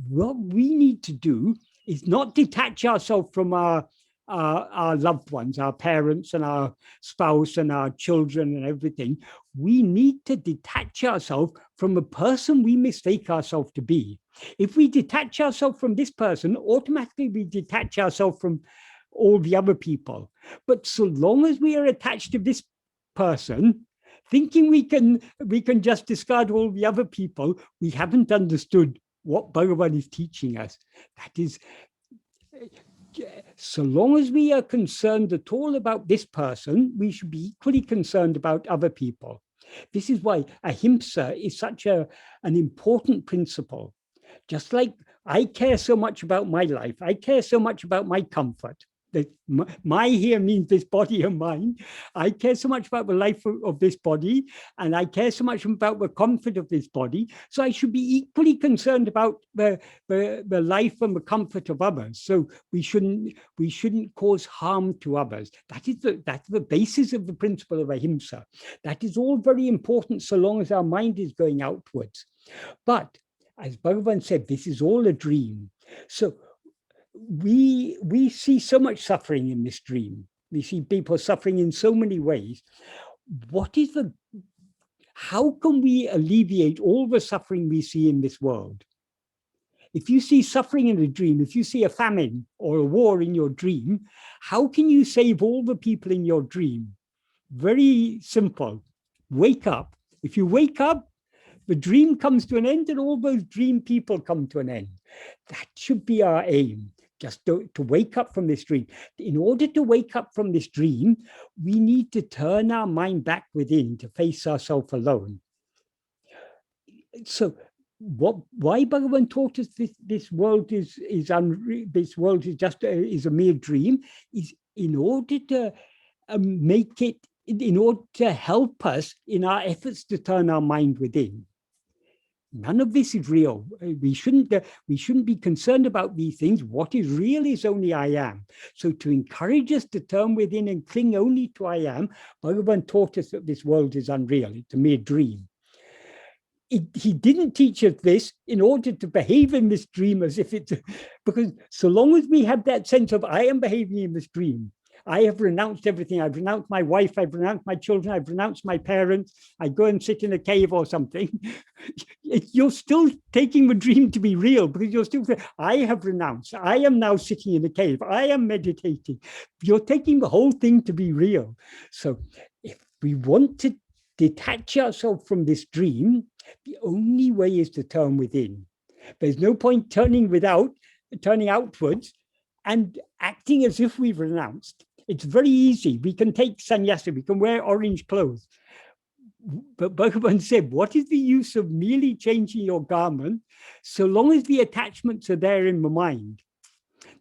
What we need to do is not detach ourselves from our loved ones, our parents and our spouse and our children and everything. We need to detach ourselves from the person we mistake ourselves to be. If we detach ourselves from this person, automatically we detach ourselves from all the other people. But so long as we are attached to this person, thinking we can just discard all the other people, we haven't understood what Bhagavan is teaching us. That is, so long as we are concerned at all about this person, we should be equally concerned about other people. This is why ahimsa is such an important principle. Just like I care so much about my life, I care so much about my comfort. That my here means this body and mind. I care so much about the life of this body, and I care so much about the comfort of this body. So I should be equally concerned about the life and the comfort of others. So we shouldn't cause harm to others. That's the basis of the principle of ahimsa. That is all very important so long as our mind is going outwards. But as Bhagavan said, this is all a dream. So we see so much suffering in this dream. We see people suffering in so many ways. How can we alleviate all the suffering we see in this world? If you see suffering in a dream, if you see a famine or a war in your dream, how can you save all the people in your dream? Very simple. Wake up. If you wake up, the dream comes to an end and all those dream people come to an end. That should be our aim. Just to wake up from this dream. In order to wake up from this dream, we need to turn our mind back within to face ourselves alone. So, why Bhagavan taught us this world is just a mere dream, is in order to make it, in order to help us in our efforts to turn our mind within. None of this is real. We shouldn't be concerned about these things. What is real is only I am. So to encourage us to turn within and cling only to I am, Bhagavan taught us that this world is unreal. It's a mere dream. He didn't teach us this in order to behave in this dream as if it's, because so long as we have that sense of I am behaving in this dream, I have renounced everything. I've renounced my wife. I've renounced my children. I've renounced my parents. I go and sit in a cave or something. You're still taking the dream to be real because you're still saying, I have renounced. I am now sitting in a cave. I am meditating. You're taking the whole thing to be real. So if we want to detach ourselves from this dream, the only way is to turn within. There's no point turning outwards and acting as if we've renounced. It's very easy. We can take sannyasa, we can wear orange clothes. But Bhagavan said, what is the use of merely changing your garment so long as the attachments are there in the mind?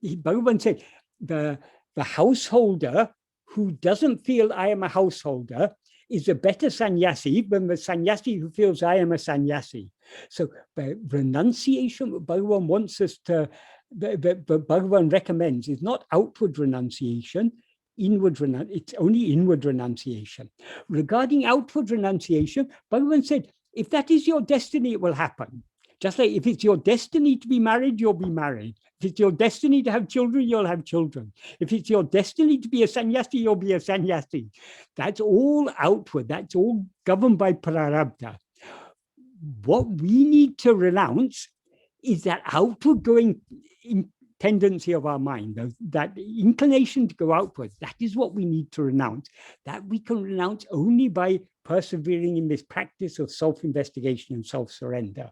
Bhagavan said, the householder who doesn't feel I am a householder is a better sannyasi than the sannyasi who feels I am a sannyasi. So the renunciation that Bhagavan wants us to, Bhagavan recommends is not outward renunciation, it's only inward renunciation. Regarding outward renunciation, Bhagavan said, if that is your destiny, it will happen. Just like if it's your destiny to be married, you'll be married. If it's your destiny to have children, you'll have children. If it's your destiny to be a sannyasi, you'll be a sannyasi. That's all outward. That's all governed by prarabdha. What we need to renounce is that outward going tendency of our mind, that inclination to go outwards. That is what we need to renounce. That we can renounce only by persevering in this practice of self-investigation and self-surrender.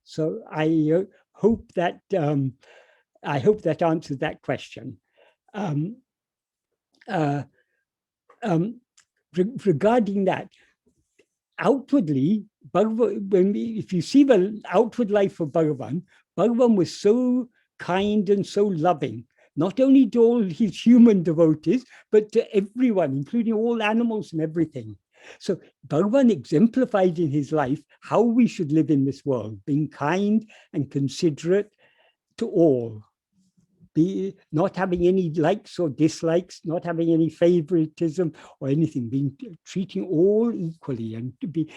So I hope that answers that question. Regarding that, outwardly, if you see the outward life of Bhagavan, Bhagavan was so kind and so loving, not only to all his human devotees, but to everyone, including all animals and everything. So Bhagavan exemplified in his life how we should live in this world, being kind and considerate to all, not having any likes or dislikes, not having any favoritism or anything, treating all equally, and to be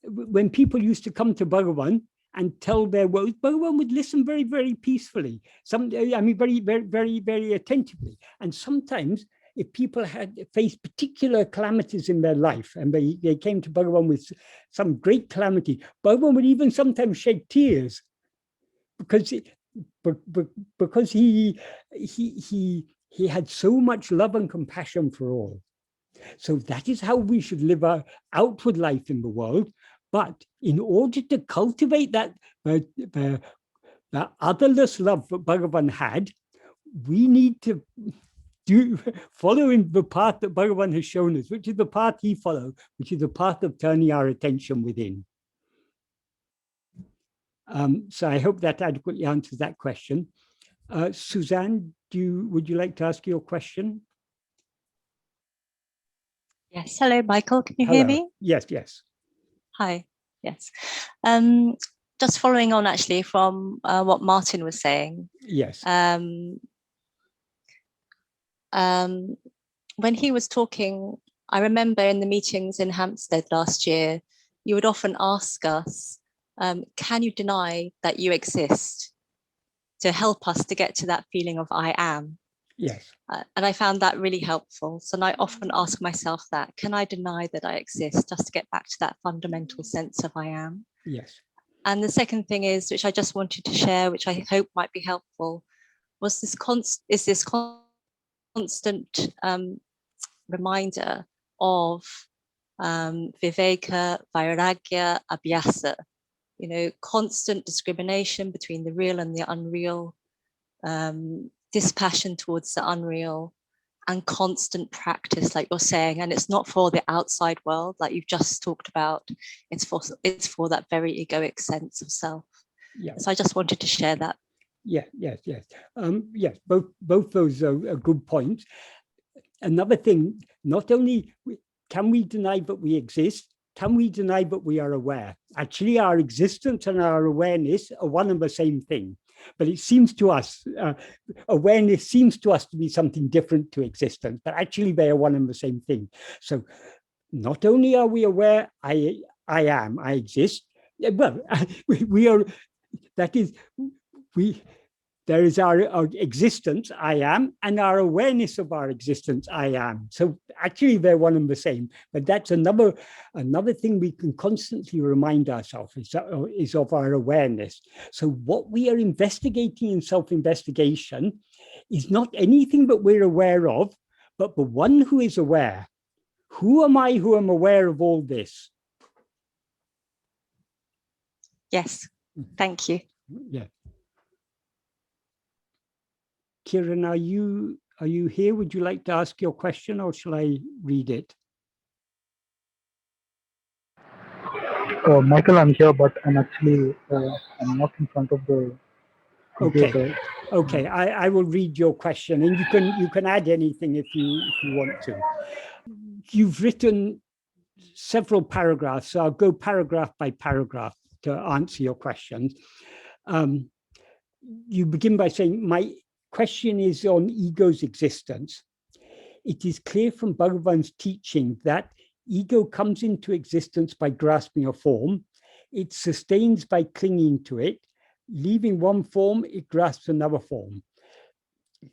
when people used to come to Bhagavan and tell their woes, Bhagavan would listen very, very peacefully. Very, very, very, very attentively. And sometimes, if people had faced particular calamities in their life and they came to Bhagavan with some great calamity, Bhagavan would even sometimes shed tears because because he had so much love and compassion for all. So that is how we should live our outward life in the world. But in order to cultivate that the otherless love that Bhagavan had, we need to follow in the path that Bhagavan has shown us, which is the path he followed, which is the path of turning our attention within. So I hope that adequately answers that question. Suzanne, would you like to ask your question? Yes. Hello, Michael. Can you Hello. hear me? Yes, yes. Hi. Yes. Just following on actually from what Martin was saying. Yes. When he was talking, I remember in the meetings in Hampstead last year, you would often ask us, can you deny that you exist, to help us to get to that feeling of I am? Yes. And I found that really helpful. So I often ask myself that, can I deny that I exist, just to get back to that fundamental sense of I am? Yes. And the second thing is, which I just wanted to share, which I hope might be helpful, was this constant reminder of viveka, vairagya, abhyasa, constant discrimination between the real and the unreal, dispassion towards the unreal, and constant practice, like you're saying. And it's not for the outside world, like you've just talked about. It's for that very egoic sense of self. Yeah. So I just wanted to share that. Yeah. Yes. Yes. Yes. Both those are good points. Another thing, not only can we deny that we exist, can we deny that we are aware? Actually, our existence and our awareness are one and the same thing. But it seems to us, awareness seems to us to be something different to existence, but actually they are one and the same thing. So not only are we aware, I am, I exist, well, we are, that is, there is our existence, I am, and our awareness of our existence, I am. So actually they're one and the same, but that's another thing we can constantly remind ourselves is of our awareness. So what we are investigating in self-investigation is not anything that we're aware of, but the one who is aware. Who am I who am aware of all this? Yes, thank you. Yeah. Kiran, are you here? Would you like to ask your question, or shall I read it? Michael, I'm here, but I'm actually I'm not in front of the computer. Okay. I will read your question, and you can add anything if you want to. You've written several paragraphs, so I'll go paragraph by paragraph to answer your questions. You begin by saying, my question is on ego's existence. It is clear from Bhagavan's teaching that ego comes into existence by grasping a form. It sustains by clinging to it. Leaving one form, it grasps another form,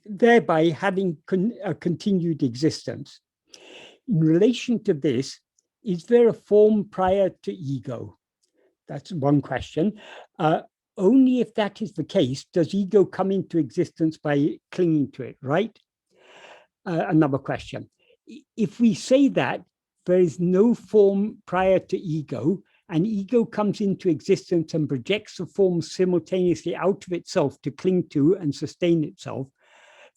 thereby having a continued existence. In relation to this, is there a form prior to ego? That's one question. Only if that is the case, does ego come into existence by clinging to it, right? Another question. If we say that there is no form prior to ego, and ego comes into existence and projects the form simultaneously out of itself to cling to and sustain itself,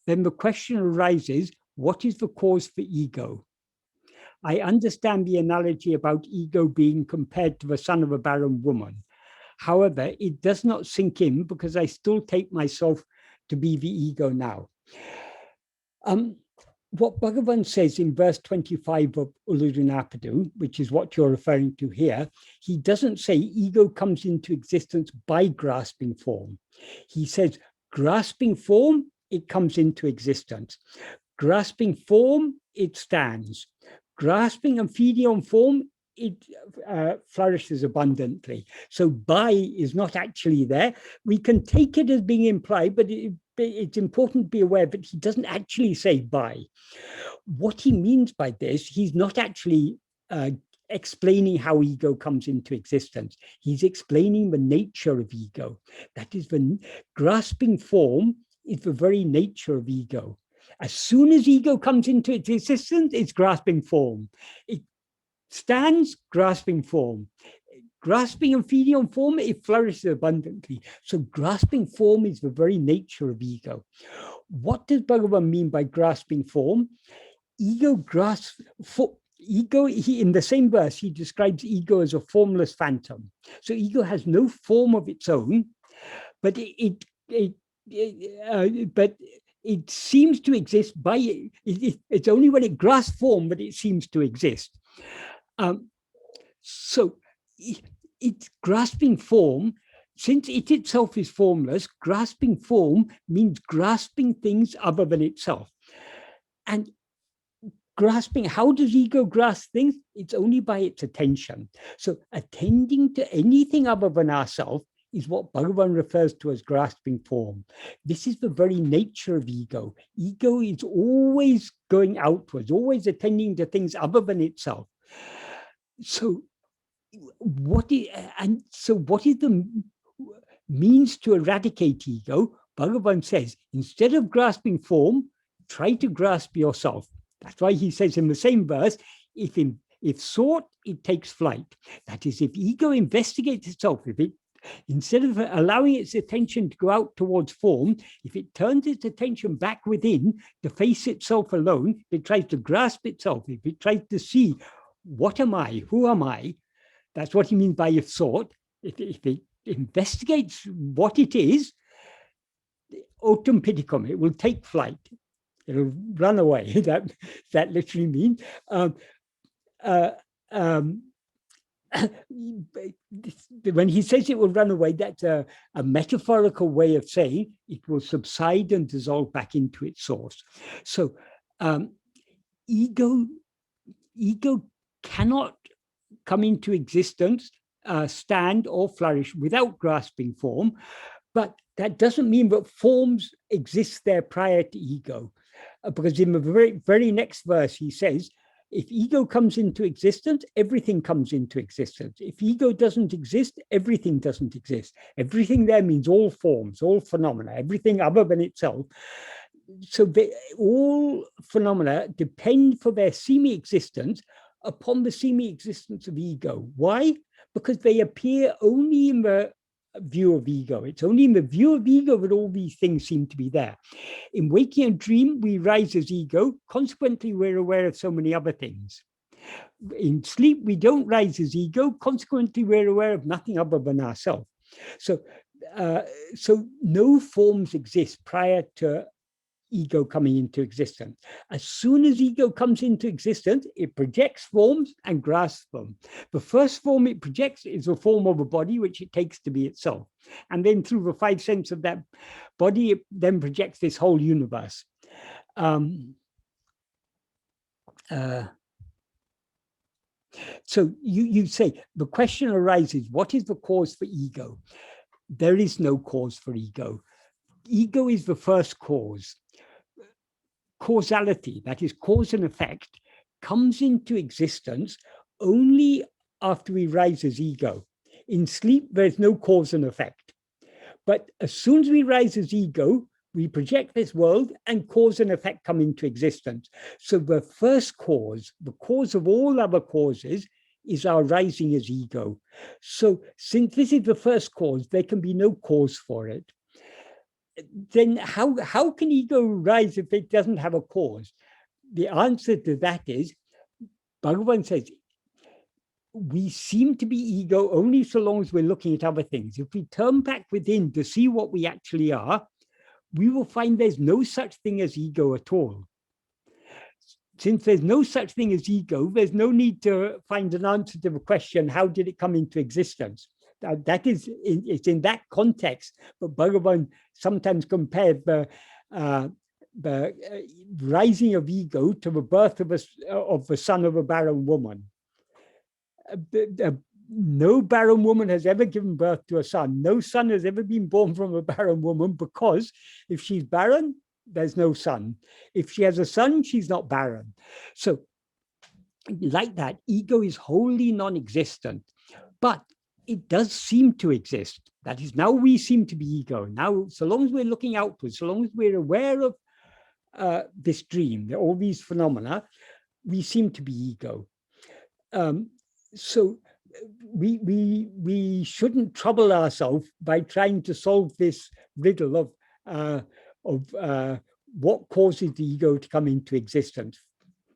then the question arises, what is the cause for ego? I understand the analogy about ego being compared to the son of a barren woman. However, it does not sink in because I still take myself to be the ego now. What Bhagavan says in verse 25 of Uḷḷadu Nāṛpadu, which is what you're referring to here, he doesn't say ego comes into existence by grasping form. He says, grasping form, it comes into existence. Grasping form, it stands. Grasping and feeding on form, it flourishes abundantly. So by is not actually there. We can take it as being implied, but it's important to be aware that he doesn't actually say by. What he means by this, he's not actually explaining how ego comes into existence. He's explaining the nature of ego. That is, the grasping form is the very nature of ego. As soon as ego comes into its existence, it's grasping form. It stands grasping form. Grasping and feeding on form, it flourishes abundantly. So grasping form is the very nature of ego. What does Bhagavan mean by grasping form? Ego grasps for ego. In the same verse, he describes ego as a formless phantom. So ego has no form of its own, but it seems to exist by it's only when it grasps form that it seems to exist. So it's grasping form. Since it itself is formless, grasping form means grasping things other than itself. And grasping, how does ego grasp things? It's only by its attention. So attending to anything other than ourselves is what Bhagavan refers to as grasping form. This is the very nature of ego. Ego is always going outwards, always attending to things other than itself. So what is the means to eradicate ego? Bhagavan says, instead of grasping form, try to grasp yourself. That's why he says in the same verse, if sought, it takes flight. That is, if ego investigates itself, if it, instead of allowing its attention to go out towards form, if it turns its attention back within to face itself alone, if it tries to grasp itself, if it tries to see, what am I, who am I? That's what he means by if sought. If it investigates what it is, autem piticum, it will take flight. It'll run away. That literally means. When he says it will run away, that's a metaphorical way of saying it will subside and dissolve back into its source. So ego cannot come into existence, stand or flourish without grasping form, but that doesn't mean that forms exist there prior to ego. Because in the very next verse, he says, if ego comes into existence, everything comes into existence. If ego doesn't exist, everything doesn't exist. Everything there means all forms, all phenomena, everything other than itself. So all phenomena depend for their semi-existence upon the semi-existence of ego. Why? Because they appear only in the view of ego. It's only in the view of ego that all these things seem to be there. In waking and dream, we rise as ego. Consequently, we're aware of so many other things. In sleep, we don't rise as ego. Consequently, we're aware of nothing other than ourselves. So no forms exist prior to ego coming into existence. As soon as ego comes into existence, it projects forms and grasps them. The first form it projects is the form of a body, which it takes to be itself. And then through the five senses of that body, it then projects this whole universe. So you say, the question arises, what is the cause for ego? There is no cause for ego. Ego is the first cause. Causality, that is cause and effect, comes into existence only after we rise as ego. In sleep, there's no cause and effect. But as soon as we rise as ego, we project this world and cause and effect come into existence. So the first cause, the cause of all other causes, is our rising as ego. So since this is the first cause, there can be no cause for it. Then how can ego rise if it doesn't have a cause? The answer to that is, Bhagavan says, we seem to be ego only so long as we're looking at other things. If we turn back within to see what we actually are, we will find there's no such thing as ego at all. Since there's no such thing as ego, there's no need to find an answer to the question, how did it come into existence? That is, it's in that context, but Bhagavan sometimes compared the rising of ego to the birth of the son of a barren woman. No barren woman has ever given birth to a son. No son has ever been born from a barren woman, because if she's barren, there's no son. If she has a son, she's not barren. So like that, ego is wholly non-existent, but it does seem to exist. That is, now we seem to be ego. Now, so long as we're looking outwards, so long as we're aware of this dream, all these phenomena, we seem to be ego. So we shouldn't trouble ourselves by trying to solve this riddle of what causes the ego to come into existence.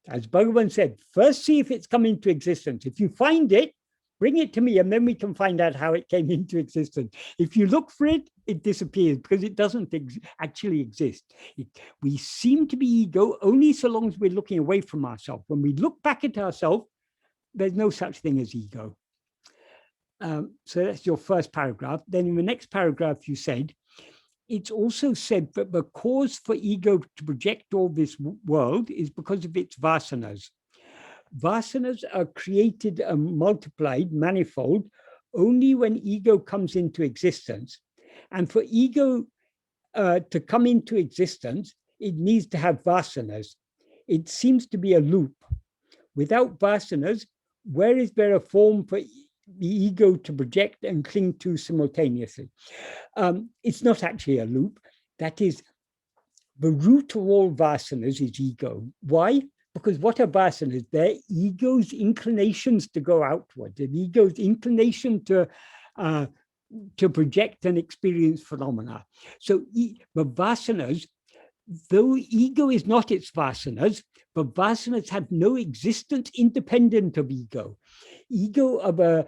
As Bhagavan said, first see if it's come into existence. If you find it, bring it to me, and then we can find out how it came into existence. If you look for it, it disappears because it doesn't actually exist. We seem to be ego only so long as we're looking away from ourselves. When we look back at ourselves, there's no such thing as ego. So that's your first paragraph. Then in the next paragraph, you said, it's also said that the cause for ego to project all this world is because of its vasanas. Vasanas are created and multiplied, manifold, only when ego comes into existence. And for ego to come into existence, it needs to have vasanas. It seems to be a loop. Without vasanas, where is there a form for the ego to project and cling to simultaneously? It's not actually a loop. That is, the root of all vasanas is ego. Why? Because what are vasanas? They're ego's inclinations to go outward, and ego's inclination to project and experience phenomena. So the vasanas, though ego is not its vasanas, but vasanas have no existence independent of ego. Ego of vasanas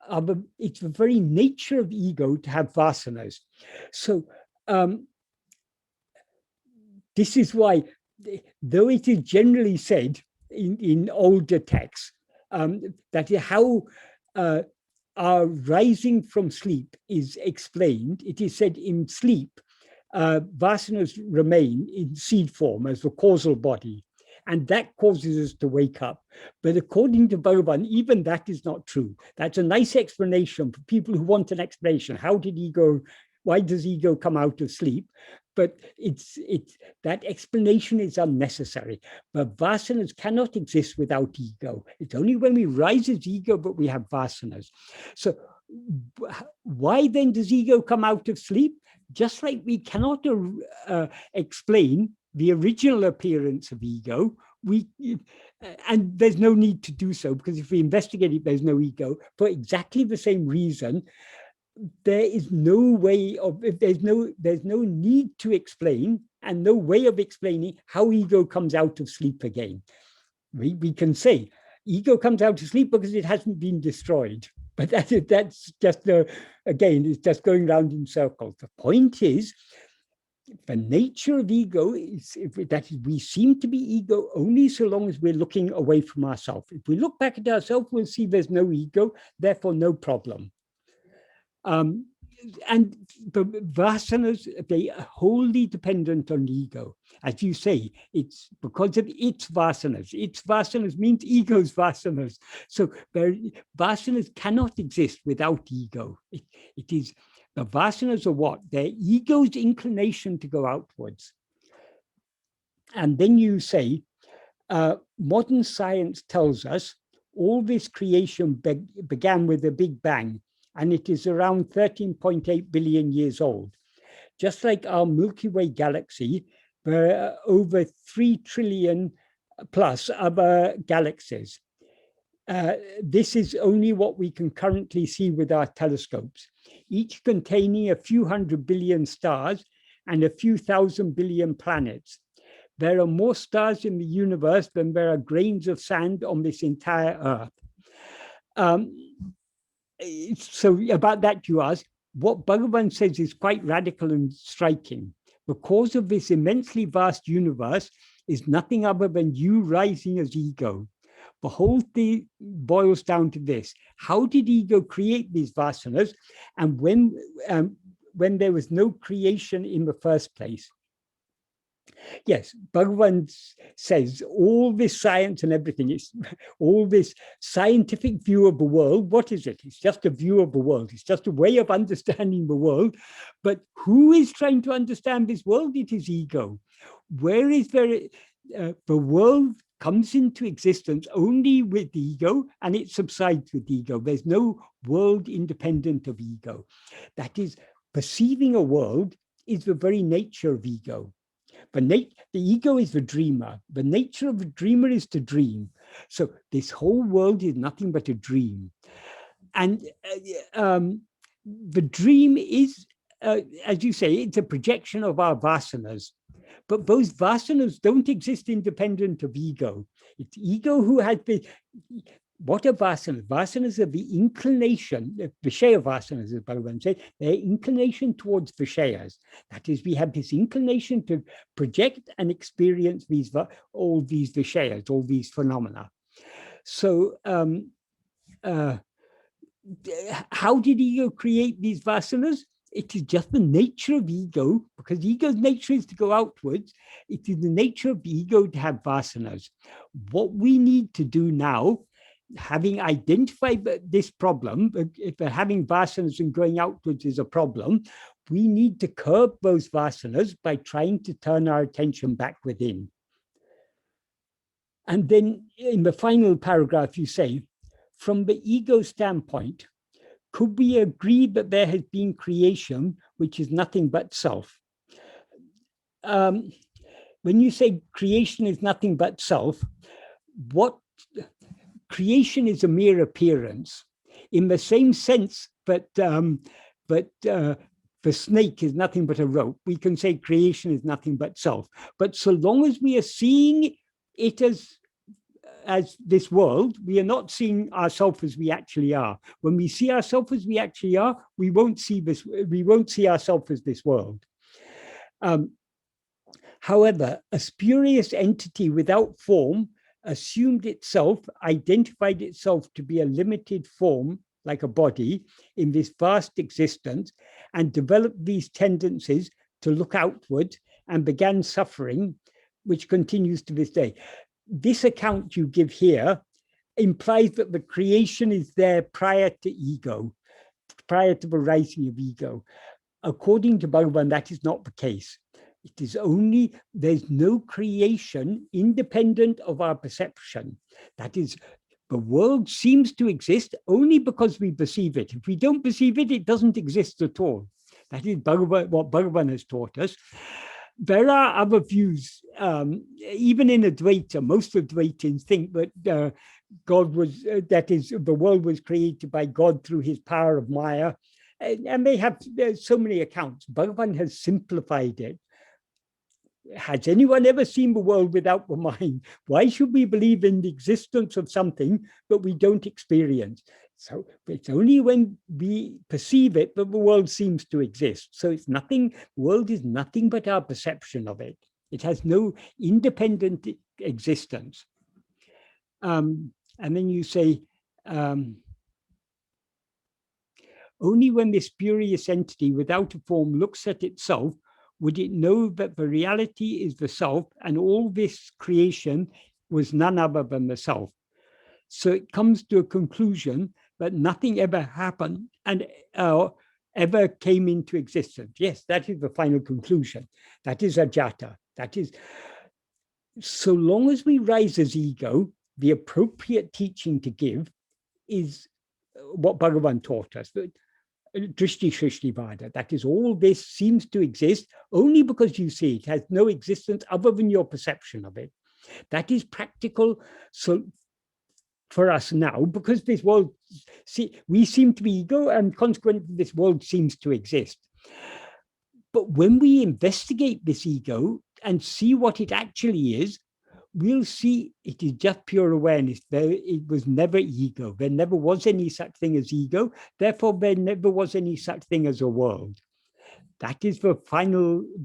are it's the very nature of ego to have vasanas. So this is why, though it is generally said in older texts that how our rising from sleep is explained, it is said in sleep, vasanas remain in seed form as the causal body, and that causes us to wake up. But according to Bhagavan, even that is not true. That's a nice explanation for people who want an explanation. Why does ego come out of sleep? But that explanation is unnecessary. But vasanas cannot exist without ego. It's only when we rise as ego that we have vasanas. So why then does ego come out of sleep? Just like we cannot explain the original appearance of ego, and there's no need to do so, because if we investigate it, there's no ego. For exactly the same reason, there is no way of, there's no need to explain and no way of explaining how ego comes out of sleep again. We can say ego comes out of sleep because it hasn't been destroyed, but that's just again, it's just going round in circles. The point is, the nature of ego is that we seem to be ego only so long as we're looking away from ourselves. If we look back at ourselves, we'll see there's no ego, therefore no problem. And the vasanas, they are wholly dependent on ego. As you say, it's because of its vasanas. Its vasanas means ego's vasanas. So vasanas cannot exist without ego. It is, the vasanas are what? They're ego's inclination to go outwards. And then you say, modern science tells us all this creation began with a big bang, and it is around 13.8 billion years old. Just like our Milky Way galaxy, there are over 3 trillion plus other galaxies. This is only what we can currently see with our telescopes, each containing a few hundred billion stars and a few thousand billion planets. There are more stars in the universe than there are grains of sand on this entire Earth. So about that you ask, what Bhagavan says is quite radical and striking. The cause of this immensely vast universe is nothing other than you rising as ego. The whole thing boils down to this: how did ego create these vasanas, and when there was no creation in the first place? Yes, Bhagavan says all this science and everything, all this scientific view of the world, what is it? It's just a view of the world. It's just a way of understanding the world. But who is trying to understand this world? It is ego. Where is there? the world comes into existence only with ego, and it subsides with ego. There's no world independent of ego. That is, perceiving a world is the very nature of ego. The ego is the dreamer. The nature of the dreamer is to dream. So this whole world is nothing but a dream. And the dream is, as you say, it's a projection of our vasanas. But those vasanas don't exist independent of ego. It's ego who has the... What are vasanas? Vasanas are the inclination, Vishaya vasanas, as Bhagavan said, their inclination towards Vishayas. That is, we have this inclination to project and experience all these Vishayas, all these phenomena. So how did ego create these vasanas? It is just the nature of ego, because ego's nature is to go outwards. It is the nature of ego to have vasanas. What we need to do now, having identified this problem, if having vasanas and going outwards is a problem, we need to curb those vasanas by trying to turn our attention back within. And then in the final paragraph, you say, from the ego standpoint, could we agree that there has been creation, which is nothing but self? When you say creation is nothing but self, what creation is a mere appearance, in the same sense that the snake is nothing but a rope. We can say creation is nothing but self. But so long as we are seeing it as this world, we are not seeing ourselves as we actually are. When we see ourselves as we actually are, we won't see ourselves as this world. However, a spurious entity without form assumed itself, identified itself to be a limited form, like a body, in this vast existence, and developed these tendencies to look outward and began suffering, which continues to this day. This account you give here implies that the creation is there prior to ego, prior to the rising of ego. According to Bhagavan, that is not the case. It is only, there's no creation independent of our perception. That is, the world seems to exist only because we perceive it. If we don't perceive it, it doesn't exist at all. That is what Bhagavan has taught us. There are other views, even in Advaita. Most Advaitins think that God was, that is, the world was created by God through his power of Maya. And they have so many accounts. Bhagavan has simplified it. Has anyone ever seen the world without the mind? Why should we believe in the existence of something that we don't experience? So it's only when we perceive it that the world seems to exist. So it's nothing, the world is nothing but our perception of it. It has no independent existence. And then you say, only when this spurious entity without a form looks at itself would it know that the reality is the self, and all this creation was none other than the self. So it comes to a conclusion that nothing ever happened and ever came into existence. Yes, that is the final conclusion. That is ajata. That is, so long as we rise as ego, the appropriate teaching to give is what Bhagavan taught us. Drishti Shrishti Vada, that is, all this seems to exist only because you see it, has no existence other than your perception of it. That is practical so for us now, because this world, we seem to be ego, and consequently this world seems to exist. But when we investigate this ego and see what it actually is, we'll see it is just pure awareness. It was never ego. There never was any such thing as ego. Therefore, there never was any such thing as a world. That is the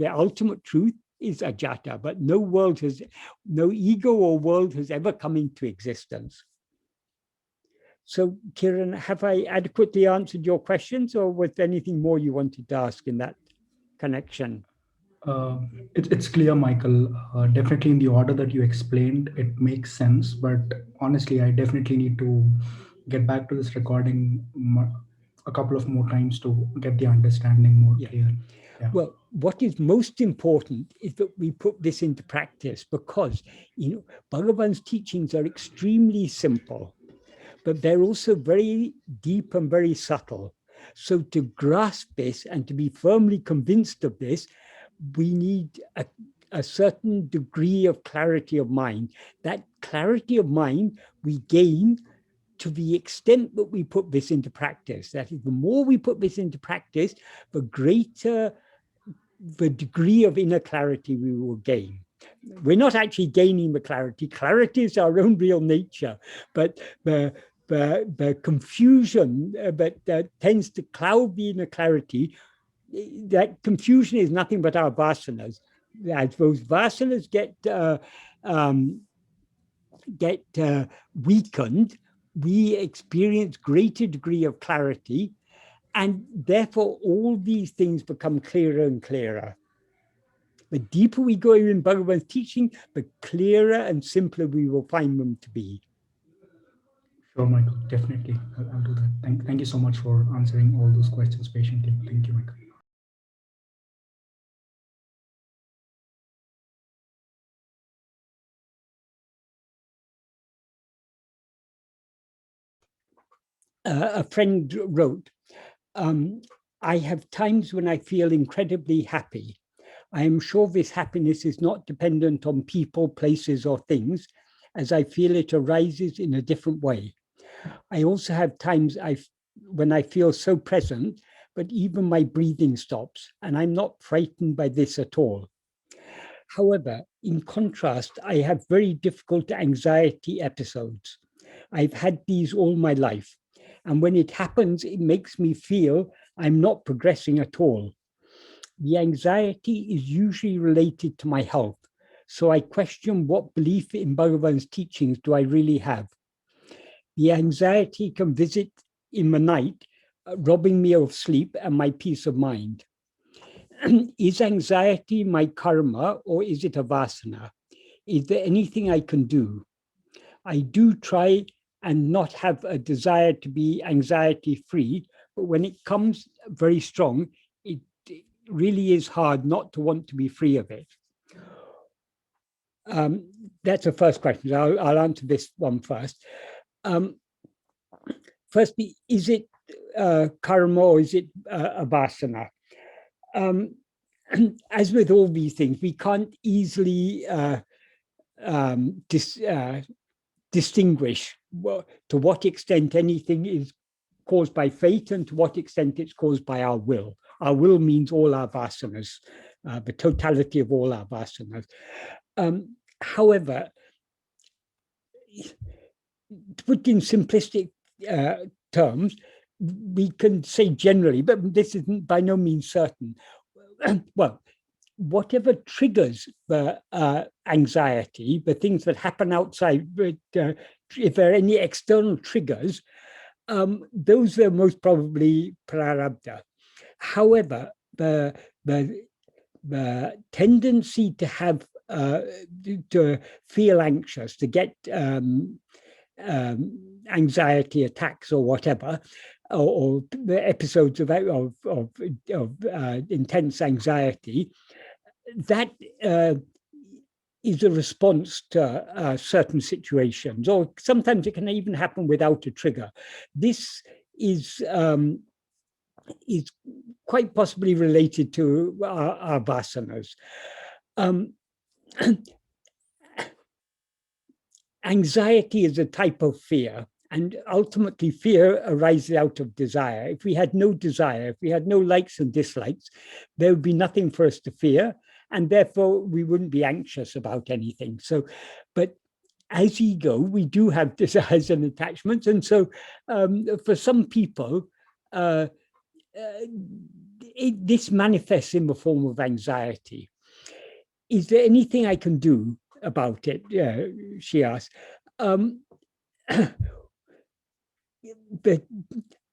ultimate truth is ajata, but no ego or world has ever come into existence. So, Kiran, have I adequately answered your questions, or was there anything more you wanted to ask in that connection? It's clear, Michael. Definitely in the order that you explained, it makes sense. But honestly, I definitely need to get back to this recording a couple of more times to get the understanding more clear. Yeah. Well, what is most important is that we put this into practice, because, you know, Bhagavan's teachings are extremely simple, but they're also very deep and very subtle. So to grasp this and to be firmly convinced of this, we need a certain degree of clarity of mind. That clarity of mind we gain to the extent that we put this into practice. That is, the more we put this into practice, the greater the degree of inner clarity we will gain. We're not actually gaining the clarity. Clarity is our own real nature, but the confusion that tends to cloud the inner clarity, that confusion is nothing but our vasanas. As those vasanas get weakened, we experience greater degree of clarity, and therefore all these things become clearer and clearer. The deeper we go in Bhagavan's teaching, the clearer and simpler we will find them to be. Sure, Michael, definitely. I'll do that. Thank you so much for answering all those questions patiently. Thank you, Michael. A friend wrote, I have times when I feel incredibly happy. I am sure this happiness is not dependent on people, places, or things, as I feel it arises in a different way. I also have times when I feel so present, but even my breathing stops, and I'm not frightened by this at all. However, in contrast, I have very difficult anxiety episodes. I've had these all my life. And when it happens, it makes me feel I'm not progressing at all. The anxiety is usually related to my health. So I question what belief in Bhagavan's teachings do I really have. The anxiety can visit in the night, robbing me of sleep and my peace of mind. Is anxiety my karma, or is it a vasana? Is there anything I can do? I do try and not have a desire to be anxiety-free, but when it comes very strong, it really is hard not to want to be free of it. That's the first question. I'll answer this one first. Firstly, is it karma, or is it a vasana? As with all these things, we can't easily distinguish to what extent anything is caused by fate and to what extent it's caused by our will. Our will means all our vasanas, the totality of all our vasanas. However, to put in simplistic terms, we can say generally, but this isn't by no means certain. Well, whatever triggers the anxiety, the things that happen outside, if there are any external triggers, those are most probably prarabdha. However, the tendency to have to feel anxious, to get anxiety attacks or whatever, or the episodes of intense anxiety, that is a response to certain situations, or sometimes it can even happen without a trigger. This is quite possibly related to our vasanas. Anxiety is a type of fear, and ultimately fear arises out of desire. If we had no desire, if we had no likes and dislikes, there would be nothing for us to fear, and therefore we wouldn't be anxious about anything. So, but as ego, we do have desires and attachments, and so for some people, this manifests in the form of anxiety. Is there anything I can do about it? She asked. But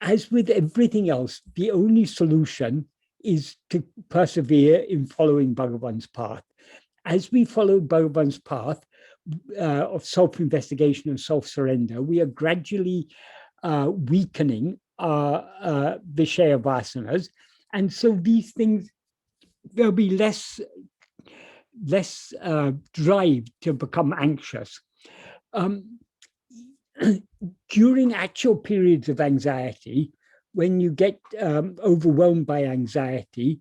as with everything else, the only solution is to persevere in following Bhagavan's path. As we follow Bhagavan's path of self-investigation and self-surrender, we are gradually weakening our Vishaya vasanas. And so these things there'll be less drive to become anxious. During actual periods of anxiety, when you get overwhelmed by anxiety,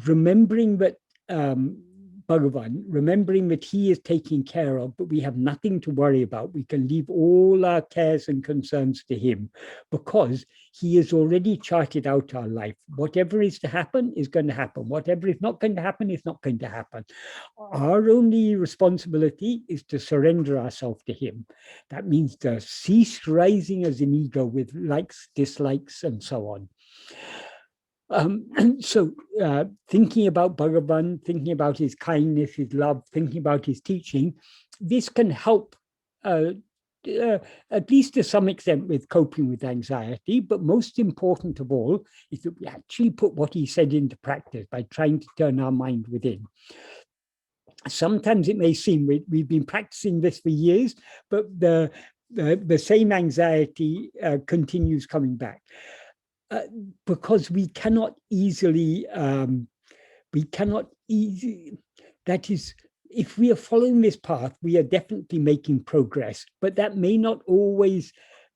remembering that Bhagavan, remembering that he is taken care of, but we have nothing to worry about. We can leave all our cares and concerns to him, because he has already charted out our life. Whatever is to happen is going to happen. Whatever is not going to happen is not going to happen. Our only responsibility is to surrender ourselves to him. That means to cease rising as an ego with likes, dislikes, and so on. So thinking about Bhagavan, thinking about his kindness, his love, thinking about his teaching, this can help at least to some extent with coping with anxiety. But most important of all is that we actually put what he said into practice by trying to turn our mind within. Sometimes it may seem we've been practicing this for years, but the same anxiety continues coming back. Because we cannot easily, that is, if we are following this path, we are definitely making progress, but that may not always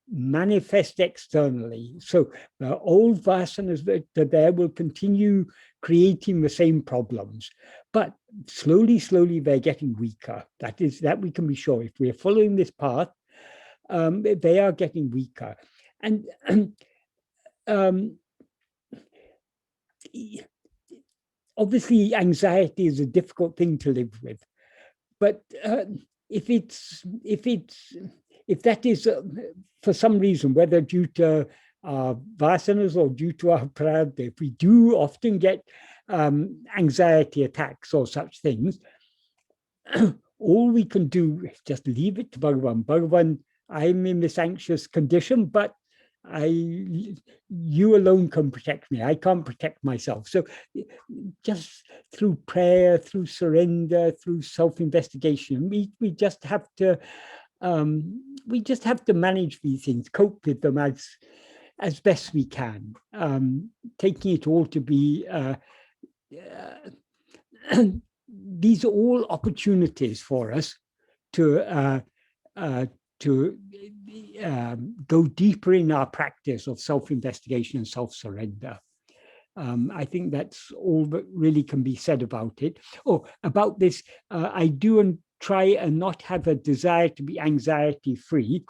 manifest externally. So the old vasanas that are there will continue creating the same problems, but slowly, slowly they're getting weaker. That we can be sure. If we are following this path, they are getting weaker. And obviously, anxiety is a difficult thing to live with, but if that is for some reason, whether due to our vasanas or due to our prarabdha, if we do often get anxiety attacks or such things, all we can do is just leave it to Bhagavan. Bhagavan, I'm in this anxious condition, but you alone can protect me. I can't protect myself. So just through prayer, through surrender, through self-investigation, we just have to manage these things, cope with them as best we can, taking it all to be these are all opportunities for us to go deeper in our practice of self-investigation and self-surrender. I think that's all that really can be said about it. Oh, about this, I do try and not have a desire to be anxiety-free,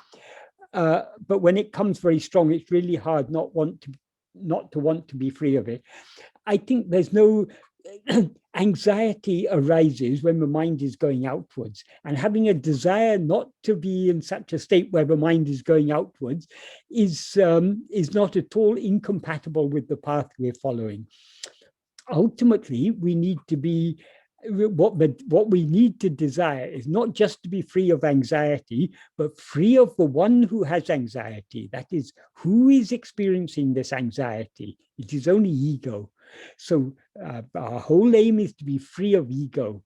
but when it comes very strong, it's really hard not to want to be free of it. I think there's no anxiety arises when the mind is going outwards, and having a desire not to be in such a state where the mind is going outwards is not at all incompatible with the path we're following. Ultimately, we need to be what we need to desire is not just to be free of anxiety, but free of the one who has anxiety. That is, who is experiencing this anxiety? It is only ego. So our whole aim is to be free of ego.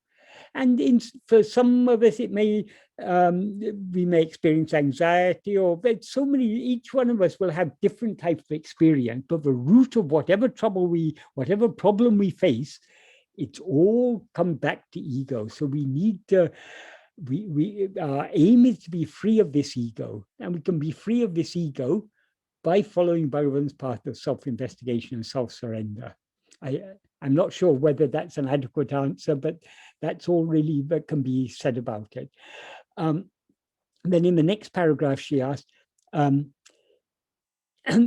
And for some of us, it may we may experience anxiety, or so many. Each one of us will have different types of experience. But the root of whatever problem we face, it's all come back to ego. So we need to. Our aim is to be free of this ego, and we can be free of this ego by following Bhagavan's path of self-investigation and self-surrender. I'm not sure whether that's an adequate answer, but that's all really that can be said about it. Then in the next paragraph, she asked, and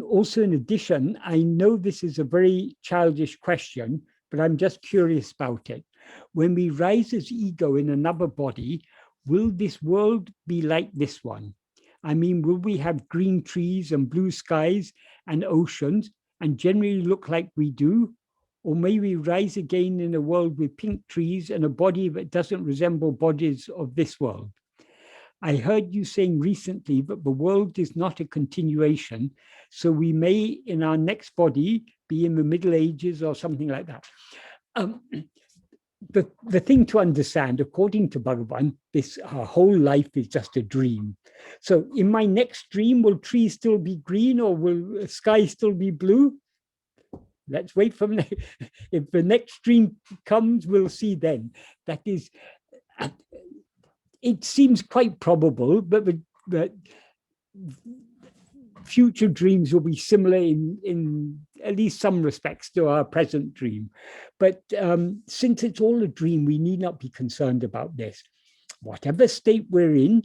also in addition, I know this is a very childish question, but I'm just curious about it. When we rise as ego in another body, will this world be like this one? I mean, will we have green trees and blue skies and oceans and generally look like we do? Or may we rise again in a world with pink trees and a body that doesn't resemble bodies of this world? I heard you saying recently that the world is not a continuation, so we may in our next body be in the Middle Ages or something like that. The thing to understand, according to Bhagavan, our whole life is just a dream. So in my next dream, will trees still be green or will sky still be blue? Let's wait for if the next dream comes, we'll see then. That is, it seems quite probable that future dreams will be similar in at least some respects to our present dream. But since it's all a dream, we need not be concerned about this. Whatever state we're in,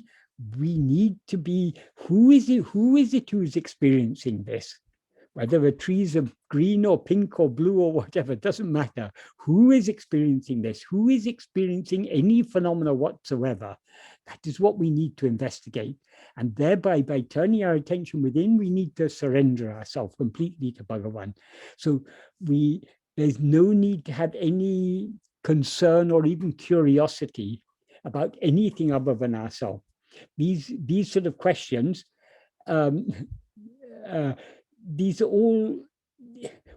we need to be, who is it who's experiencing this? Whether the trees are green or pink or blue or whatever, doesn't matter. Who is experiencing this? Who is experiencing any phenomena whatsoever? That is what we need to investigate. And thereby, by turning our attention within, we need to surrender ourselves completely to Bhagavan. So there's no need to have any concern or even curiosity about anything other than ourselves. These sort of questions, these are all,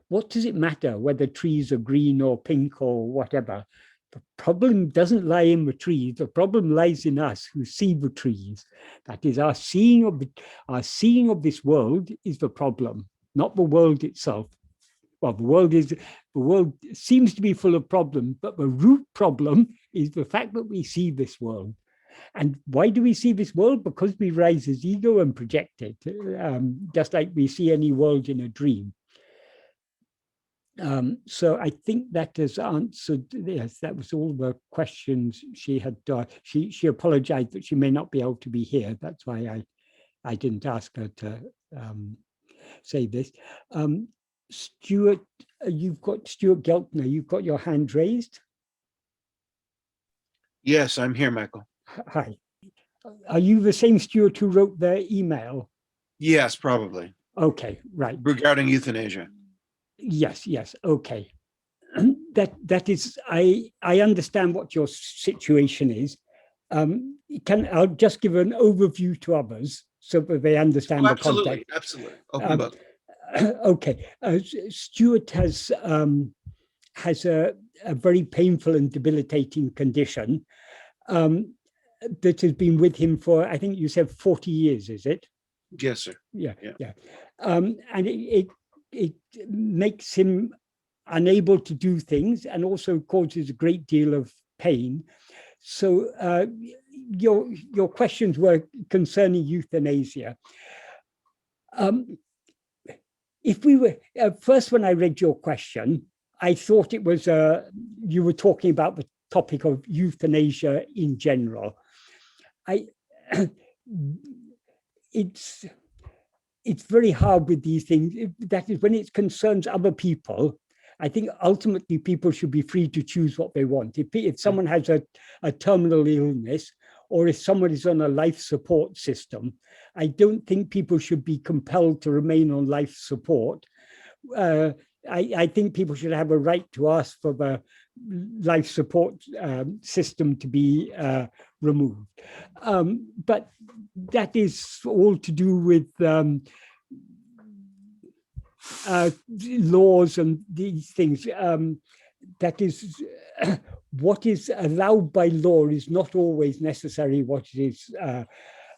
what does it matter whether trees are green or pink or whatever? The problem doesn't lie in the trees. The problem lies in us who see the trees. That is, our seeing of this world is the problem, not the world itself. Well, the world seems to be full of problems, but the root problem is the fact that we see this world. And why do we see this world? Because we rise as ego and project it, just like we see any world in a dream. So I think that has answered, yes, that was all the questions she had. She apologized that she may not be able to be here. That's why I didn't ask her to say this. Stuart, you've got Stuart Geltner, you've got your hand raised. Yes, I'm here, Michael. Hi. Are you the same Stuart who wrote the email? Yes, probably. Okay, right. Regarding euthanasia. Yes, okay. That is, I understand what your situation is. I'll just give an overview to others so that they understand the context. Absolutely. Open book. Okay. Stuart has a very painful and debilitating condition that has been with him for, I think you said 40 years, is it? Yes, sir. Yeah. And it makes him unable to do things and also causes a great deal of pain. So your questions were concerning euthanasia. If we were first, when I read your question, I thought it was you were talking about the topic of euthanasia in general. It's very hard with these things. That is, when it concerns other people, I think ultimately people should be free to choose what they want. If someone has a terminal illness, or if someone is on a life support system, I don't think people should be compelled to remain on life support. I think people should have a right to ask for the life support system to be removed. But that is all to do with laws and these things. That is, what is allowed by law is not always necessarily what is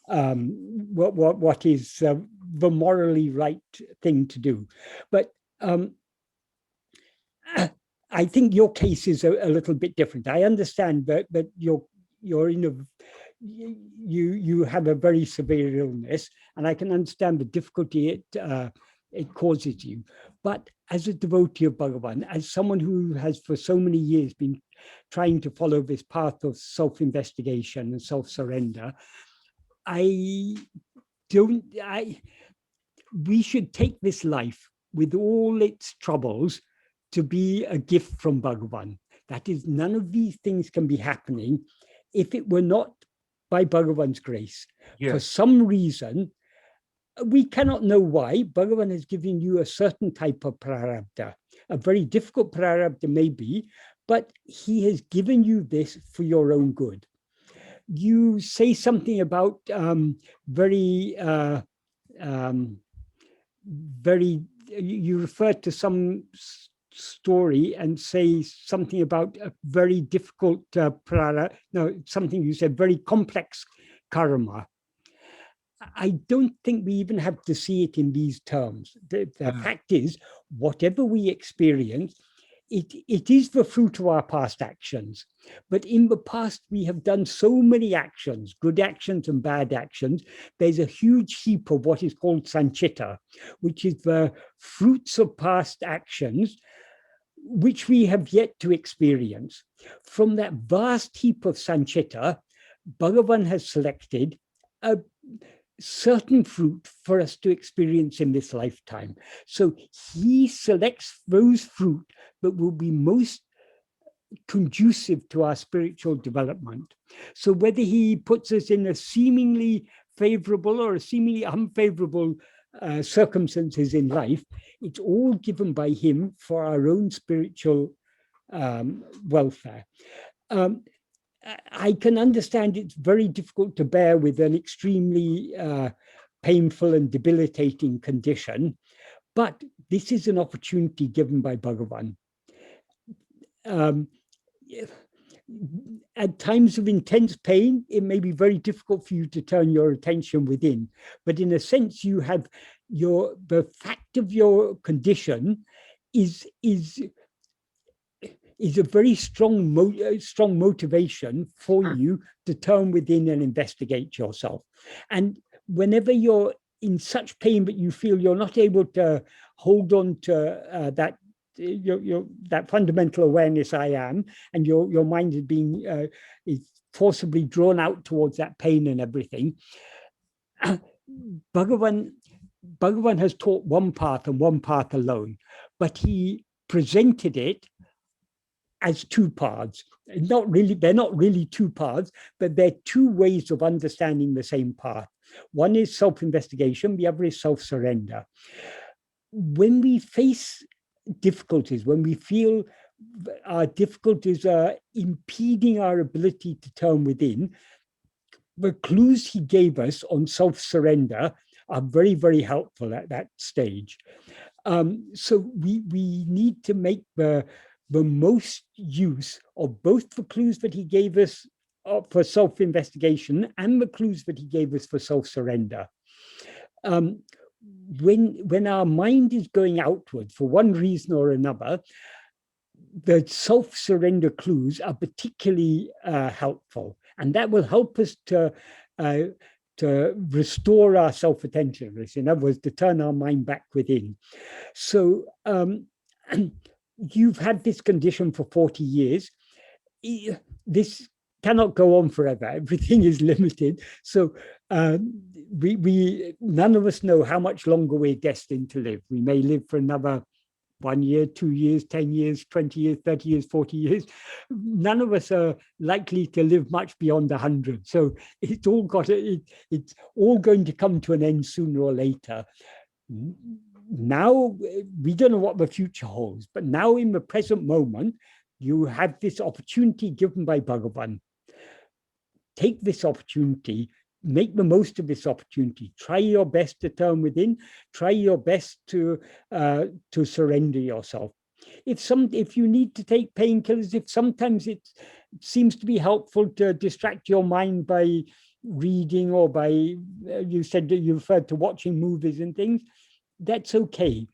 what is the morally right thing to do. But I think your case is a little bit different. I understand that you're in a you have a very severe illness, and I can understand the difficulty it causes you. But as a devotee of Bhagavan, as someone who has for so many years been trying to follow this path of self-investigation and self-surrender, we should take this life with all its troubles to be a gift from Bhagavan. That is, none of these things can be happening if it were not by Bhagavan's grace. Yes. For some reason, we cannot know why, Bhagavan has given you a certain type of prarabdha, a very difficult prarabdha maybe, but he has given you this for your own good. You say something about you refer to some story and say something about a very difficult something you said, very complex karma. I don't think we even have to see it in these terms. The fact is, whatever we experience, it is the fruit of our past actions. But in the past, we have done so many actions, good actions and bad actions. There's a huge heap of what is called sanchita, which is the fruits of past actions, which we have yet to experience. From that vast heap of sanchita, Bhagavan has selected a certain fruit for us to experience in this lifetime. So he selects those fruit that will be most conducive to our spiritual development. So whether he puts us in a seemingly favorable or a seemingly unfavorable circumstances in life, it's all given by him for our own spiritual welfare. I can understand it's very difficult to bear with an extremely painful and debilitating condition, but this is an opportunity given by Bhagavan. At times of intense pain, it may be very difficult for you to turn your attention within, but in a sense, you have the fact of your condition is a very strong motivation for you to turn within and investigate yourself. And whenever you're in such pain that you feel you're not able to hold on to that fundamental awareness I am, and your mind is being is forcibly drawn out towards that pain and everything, Bhagavan has taught one path and one path alone, but he presented it as two paths. They're not really two paths, but they're two ways of understanding the same path. One is self-investigation, the other is self-surrender. When we face difficulties, when we feel our difficulties are impeding our ability to turn within, the clues he gave us on self-surrender are very, very helpful at that stage. So we need to make the most use of both the clues that he gave us for self-investigation and the clues that he gave us for self-surrender. When our mind is going outward for one reason or another, the self-surrender clues are particularly helpful, and that will help us to restore our self-attentiveness. In other words, to turn our mind back within. So you've had this condition for 40 years. This cannot go on forever. Everything is limited. So we none of us know how much longer we're destined to live. We may live for another 1 year, 2 years, 10 years, 20 years, 30 years, 40 years. None of us are likely to live much beyond 100. So it's all going to come to an end sooner or later. Now, we don't know what the future holds, but now in the present moment, you have this opportunity given by Bhagavan. Take this opportunity, make the most of this opportunity. Try your best to turn within. Try your best to surrender yourself. If you need to take painkillers, if sometimes it seems to be helpful to distract your mind by reading or by, you said that you referred to watching movies and things, that's okay,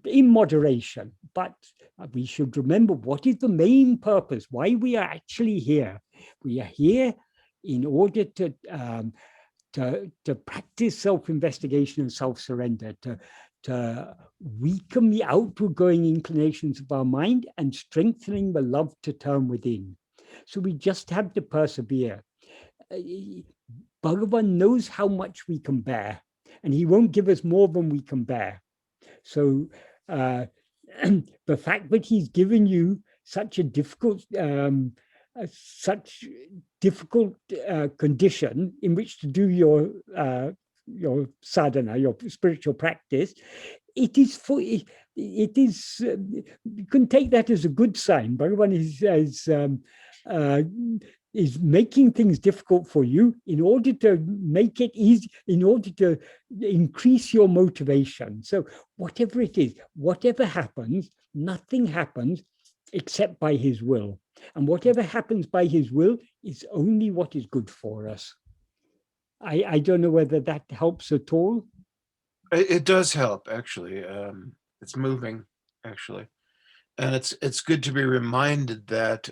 in moderation. But we should remember what is the main purpose, why we are actually here. We are here in order to practice self-investigation and self-surrender, to weaken the outward going inclinations of our mind and strengthening the love to turn within. So we just have to persevere. Bhagavan knows how much we can bear, and he won't give us more than we can bear. So the fact that he's given you such a difficult condition in which to do your sadhana, your spiritual practice, you can take that as a good sign. Bhagavan is making things difficult for you in order to make it easy, in order to increase your motivation. So whatever it is, whatever happens, nothing happens except by his will. And whatever happens by his will is only what is good for us. I don't know whether that helps at all. It does help, actually. It's moving, actually. And it's good to be reminded that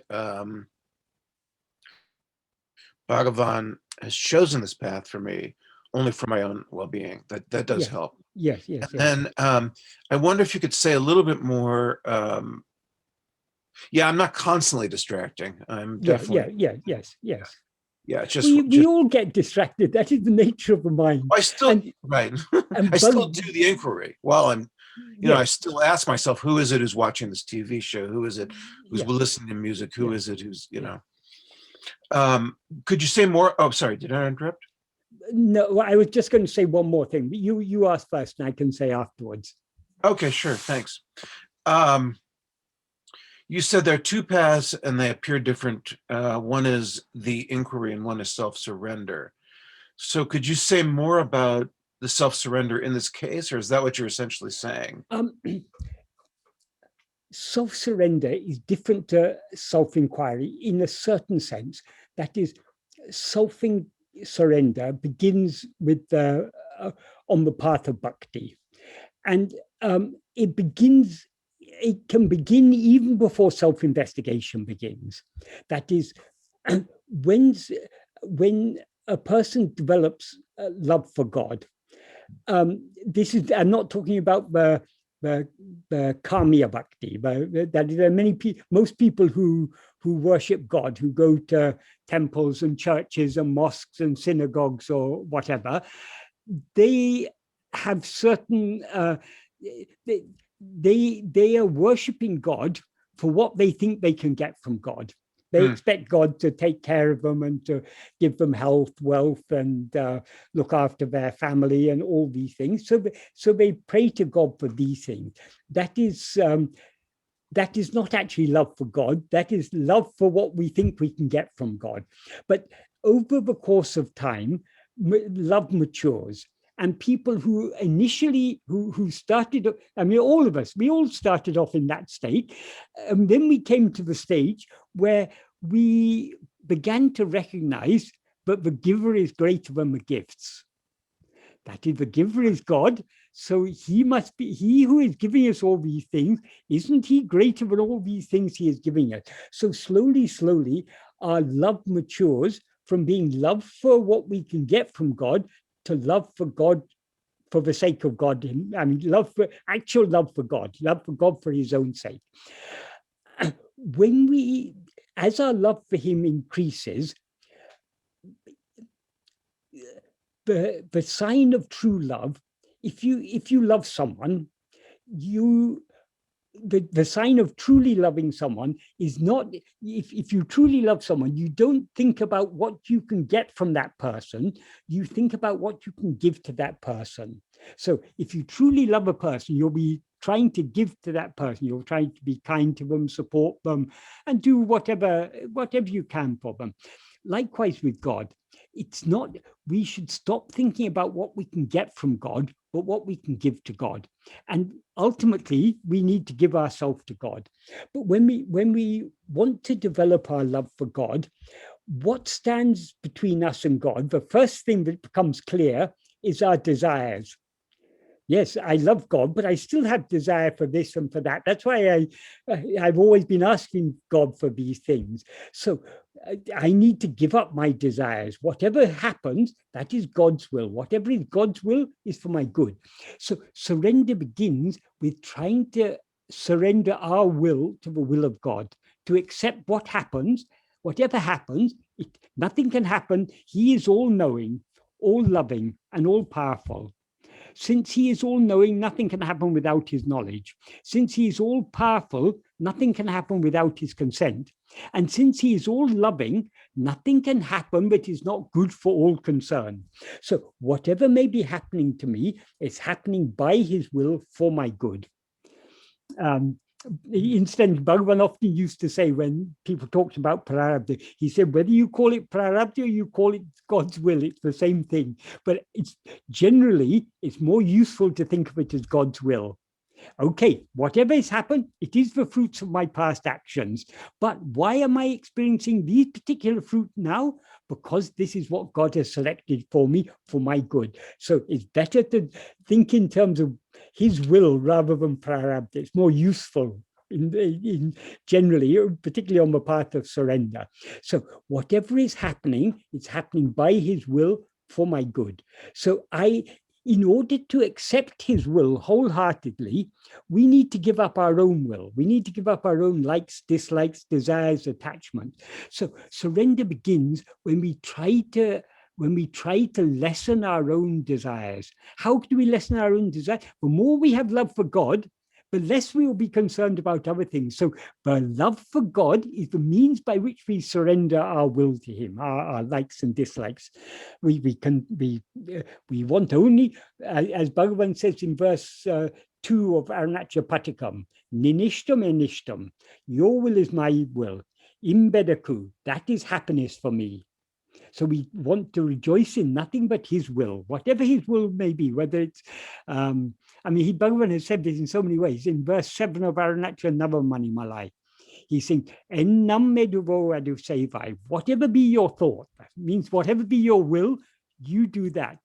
Bhagavan has chosen this path for me only for my own well-being. That does help. Yes. And then I wonder if you could say a little bit more. Yeah, I'm not constantly distracting. I'm definitely. Yes. Yeah, it's just we all get distracted. That is the nature of the mind. I still right. I still do the inquiry while I'm, I still ask myself, who is it who's watching this TV show? Who is it who's listening to music? Who is it who's, could you say more? Oh, sorry, did I interrupt? No, I was just going to say one more thing. You ask first and I can say afterwards. Okay, sure, thanks. You said there are two paths and they appear different. One is the inquiry and one is self-surrender. So could you say more about the self-surrender in this case, or is that what you're essentially saying? Self-surrender is different to self-inquiry in a certain sense. That is, self-surrender begins with on the path of bhakti. And it can begin even before self-investigation begins. That is, when a person develops love for God, I'm not talking about the Kamiya Bhakti, but that there are most people who worship God, who go to temples and churches and mosques and synagogues or whatever. They have certain, they are worshipping God for what they think they can get from God. They expect God to take care of them and to give them health, wealth, and look after their family and all these things. So they pray to God for these things. That is not actually love for God. That is love for what we think we can get from God. But over the course of time, love matures. And people who initially, who started, I mean, all of us, we all started off in that state. And then we came to the stage where we began to recognize that the giver is greater than the gifts. That is, the giver is God. So he must be, he who is giving us all these things, isn't he greater than all these things he is giving us? So slowly, our love matures from being love for what we can get from God to love for God for the sake of God. I mean, actual love for God for his own sake. As our love for him increases, the sign of true love, if you love someone, the sign of truly loving someone is not, if you truly love someone, you don't think about what you can get from that person, you think about what you can give to that person. So if you truly love a person, you'll be trying to give to that person, you're trying to be kind to them, support them, and do whatever you can for them. Likewise with God, it's not, we should stop thinking about what we can get from God, but what we can give to God. And ultimately, we need to give ourselves to God. But when we want to develop our love for God, what stands between us and God, the first thing that becomes clear is our desires. Yes, I love God, but I still have desire for this and for that. That's why I've always been asking God for these things. So I need to give up my desires. Whatever happens, that is God's will. Whatever is God's will is for my good. So surrender begins with trying to surrender our will to the will of God, to accept what happens. Whatever happens, nothing can happen. He is all-knowing, all-loving, and all-powerful. Since he is all-knowing, nothing can happen without his knowledge. Since he is all-powerful, nothing can happen without his consent. And since he is all-loving, nothing can happen that is not good for all concerned. So whatever may be happening to me is happening by his will for my good. Instead, Bhagavan often used to say, when people talked about prarabdha, he said, whether you call it prarabdha or you call it God's will, it's the same thing. But it's more useful to think of it as God's will. Okay, whatever has happened, it is the fruits of my past actions. But why am I experiencing these particular fruit now? Because this is what God has selected for me for my good. So it's better to think in terms of his will rather than prarabdha. It's more useful in generally, particularly on the path of surrender. So whatever is happening, it's happening by his will for my good. So in order to accept his will wholeheartedly, we need to give up our own will. We need to give up our own likes, dislikes, desires, attachments. So surrender begins when we try to lessen our own desires. How do we lessen our own desires? The more we have love for God, the less we will be concerned about other things. So the love for God is the means by which we surrender our will to him, our likes and dislikes. We want only, as Bhagavan says in verse 2 of Aruṇācala Padigam, Ninishtam enishtam, your will is my will. Imbedaku, that is happiness for me. So we want to rejoice in nothing but his will, whatever his will may be, whether it's, Bhagavan has said this in so many ways. In verse 7 of Aruṇācala Navamaṇimālai, he's saying, Ennam meduvo adu sevai, whatever be your thought, that means whatever be your will, you do that.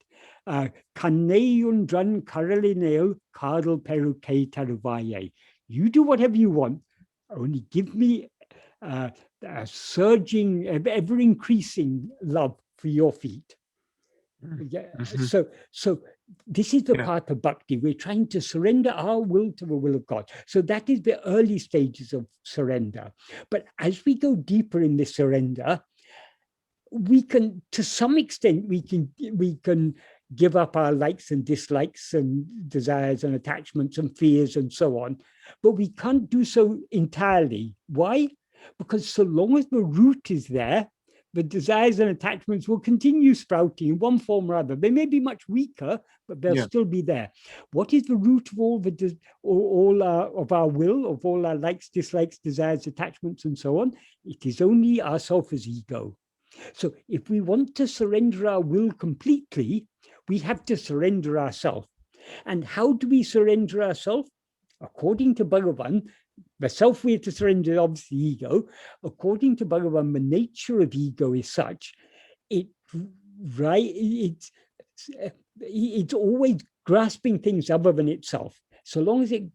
Kanneyundran karalineo kadal peruke taruvaye. You do whatever you want, only give me a surging, ever-increasing love for your feet. So this is the path of bhakti. We're trying to surrender our will to the will of God. So that is the early stages of surrender. But as we go deeper in this surrender, we can, to some extent, we can give up our likes and dislikes and desires and attachments and fears and so on. But we can't do so entirely. Why? Because so long as the root is there, the desires and attachments will continue sprouting in one form or other. They may be much weaker, but they'll still be there. What is the root of all of our will, of all our likes, dislikes, desires, attachments, and so on? It is only ourself as ego. So if we want to surrender our will completely, we have to surrender ourselves. And how do we surrender ourselves? According to Bhagavan, the self we have to surrender, obviously ego. According to Bhagavan, the nature of ego is such, it's always grasping things other than itself. So long as it's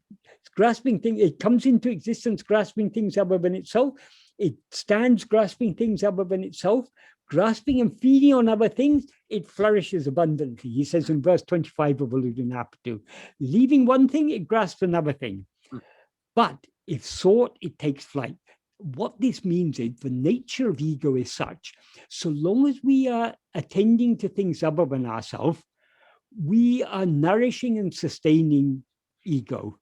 grasping things, it comes into existence grasping things other than itself. It stands grasping things other than itself, grasping and feeding on other things, it flourishes abundantly. He says in verse 25 of Uḷḷadu Nāṛpadu, leaving one thing, it grasps another thing. But if sought, it takes flight. What this means is the nature of ego is such, so long as we are attending to things other than ourselves, we are nourishing and sustaining ego.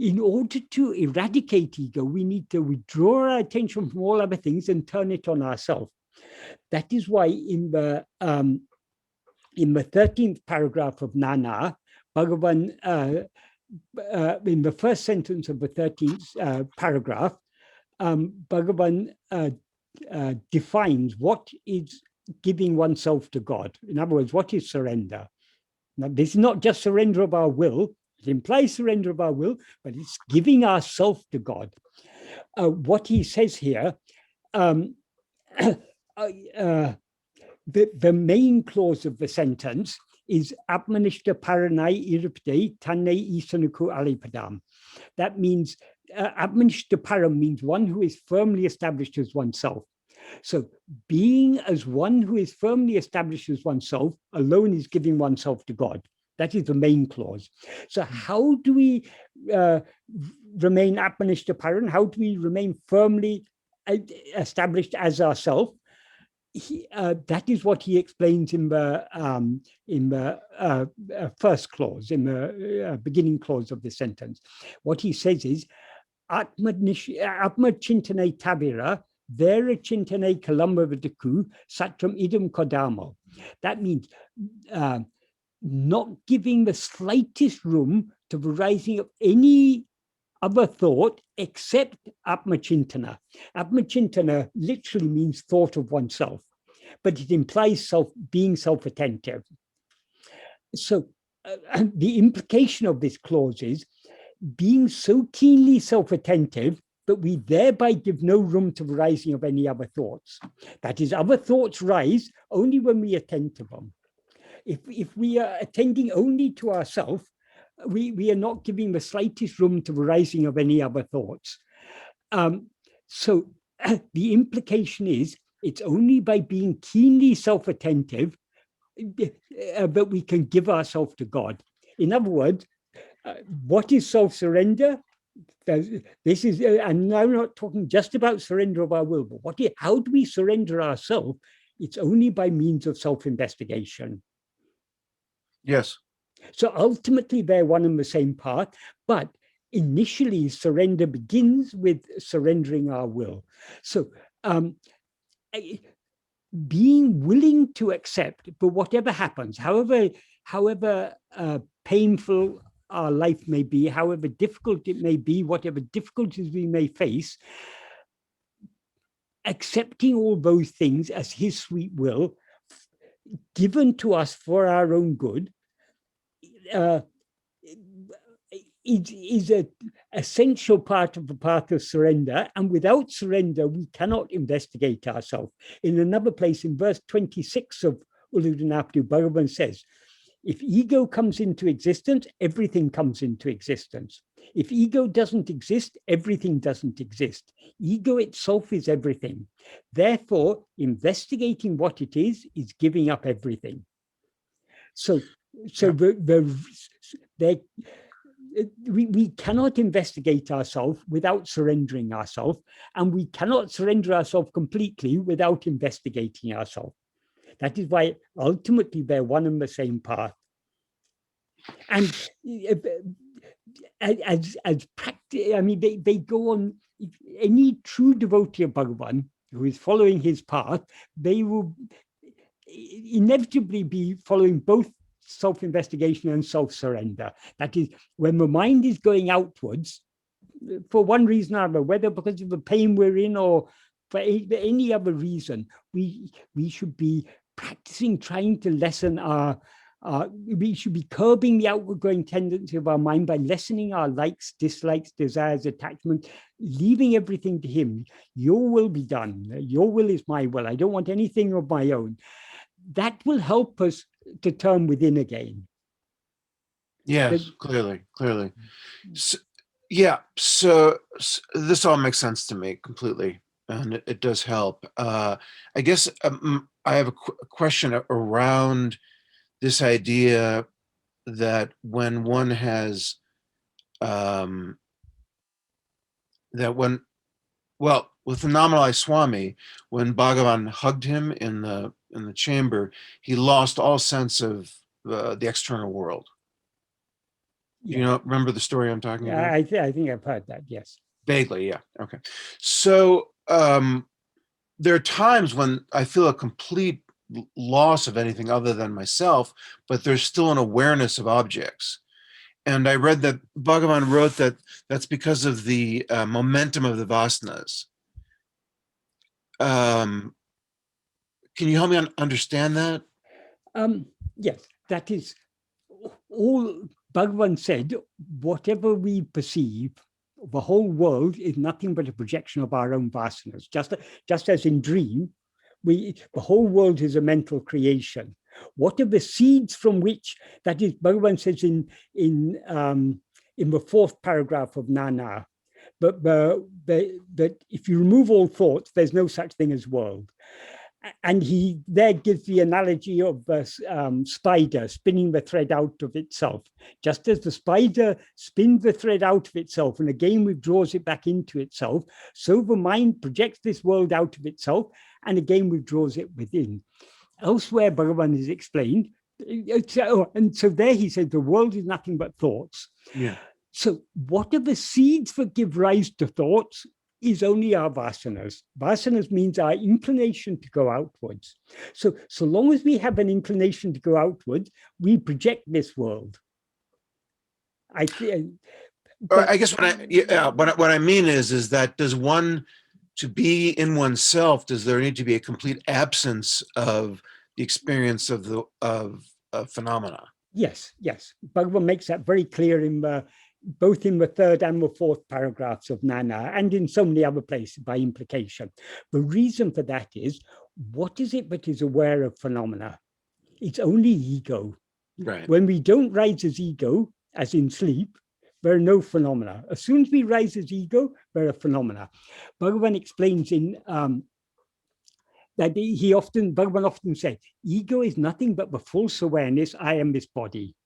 In order to eradicate ego, we need to withdraw our attention from all other things and turn it on ourselves. That is why in the 13th paragraph of Nāṉ Ār, Bhagavan, in the first sentence of the 13th paragraph, Bhagavan defines what is giving oneself to God. In other words, what is surrender? Now, this is not just surrender of our will. It implies surrender of our will, but it's giving ourself to God. What he says here, the main clause of the sentence is Atmanishta Paranai Irupde Tane Isanuku Alipadam. That means Atmanishta Param means one who is firmly established as oneself. So being as one who is firmly established as oneself alone is giving oneself to God. That is the main clause. So how do we remain Atmanishta Paran? How do we remain firmly established as ourself? That is what he explains in the first clause, in the beginning clause of the sentence. What he says is, Atma chintane tabira, vera chintane kalambavadaku, satram idam kodamo. That means not giving the slightest room to the rising of any other thought except Atma-chintana. Atma-chintana literally means thought of oneself, but it implies being self-attentive. So and the implication of this clause is being so keenly self-attentive that we thereby give no room to the rising of any other thoughts. That is, other thoughts rise only when we attend to them. If we are attending only to ourselves, we are not giving the slightest room to the rising of any other thoughts. So the implication is it's only by being keenly self-attentive that we can give ourselves to God. In other words, what is self-surrender? This is, and I'm not talking just about surrender of our will, but how do we surrender ourselves? It's only by means of self-investigation. Yes. So ultimately, they're one and the same path, but initially, surrender begins with surrendering our will. So being willing to accept, but whatever happens, however painful our life may be, however difficult it may be, whatever difficulties we may face, accepting all those things as his sweet will, given to us for our own good, is an essential part of the path of surrender. And without surrender, we cannot investigate ourselves. In another place, in verse 26 of Uḷḷadu Nāṛpadu, Bhagavan says, if ego comes into existence, everything comes into existence. If ego doesn't exist, everything doesn't exist. Ego itself is everything. Therefore, investigating what it is giving up everything. So we cannot investigate ourselves without surrendering ourselves, and we cannot surrender ourselves completely without investigating ourselves. That is why ultimately they're one and the same path. And as practice, I mean, they go on. Any true devotee of Bhagavan who is following his path, they will inevitably be following both self-investigation and self-surrender. That is, when the mind is going outwards, for one reason or other, whether because of the pain we're in or for any other reason, we should be practicing, trying to lessen we should be curbing the outward going tendency of our mind by lessening our likes, dislikes, desires, attachment, leaving everything to him. Your will be done. Your will is my will. I don't want anything of my own. That will help us to turn within again. Yes, clearly. So, yeah, so this all makes sense to me completely, and it does help. I guess I have a question around this idea that when one has, with the Nāmanalai Swami, when Bhagavan hugged him in the chamber, he lost all sense of the external world. Yeah. You know, remember the story I'm talking about? I think I've heard that, yes. Vaguely, yeah, okay. So there are times when I feel a complete loss of anything other than myself, but there's still an awareness of objects. And I read that Bhagavan wrote that that's because of the momentum of the vasanas. Can you help me understand that? Yes, that is all Bhagavan said. Whatever we perceive, the whole world is nothing but a projection of our own vasanas. Just as in dream, the whole world is a mental creation. What are the seeds from which, that is, Bhagavan says in the fourth paragraph of Nāṉ Ār, but if you remove all thoughts, there's no such thing as world. And he there gives the analogy of the spider spinning the thread out of itself. Just as the spider spins the thread out of itself and again withdraws it back into itself, so the mind projects this world out of itself and again withdraws it within. Elsewhere, Bhagavan is explained, and so there he said the world is nothing but thoughts. Yeah. So what are the seeds that give rise to thoughts is only our vasanas. Vasanas means our inclination to go outwards. So long as we have an inclination to go outwards, we project this world. I guess what I mean is that does one, to be in oneself, does there need to be a complete absence of the experience of phenomena? Yes, yes. Bhagavan makes that very clear in both in the third and the fourth paragraphs of Nāṇ Ār, and in so many other places by implication. The reason for that is, what is it that is aware of phenomena? It's only ego. Right. When we don't rise as ego, as in sleep, there are no phenomena. As soon as we rise as ego, there are phenomena. Bhagavan explains in that Bhagavan often said, ego is nothing but the false awareness, I am this body.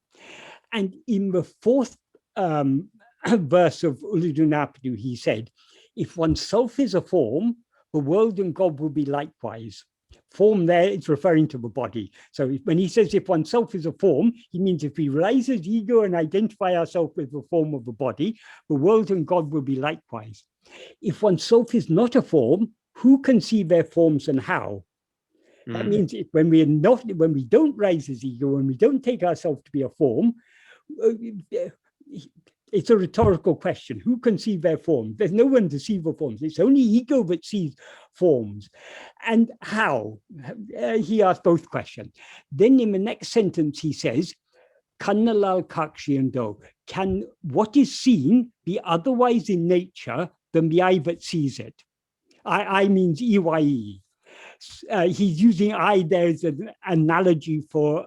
And in the fourth verse of Uḷḷadu Nāṛpadu, he said, if oneself is a form, the world and God will be likewise. Form there, it's referring to the body. So when he says if oneself is a form, he means if we rise as ego and identify ourselves with the form of the body, the world and God will be likewise. If oneself is not a form, who can see their forms and how? That means when we don't rise as ego, when we don't take ourselves to be a form, it's a rhetorical question. Who can see their forms? There's no one to see the forms. It's only ego that sees forms. And how? He asked both questions. Then in the next sentence, he says, Kannalal Kakshiyando, can what is seen be otherwise in nature than the eye that sees it? I means EYE. He's using I there as an analogy for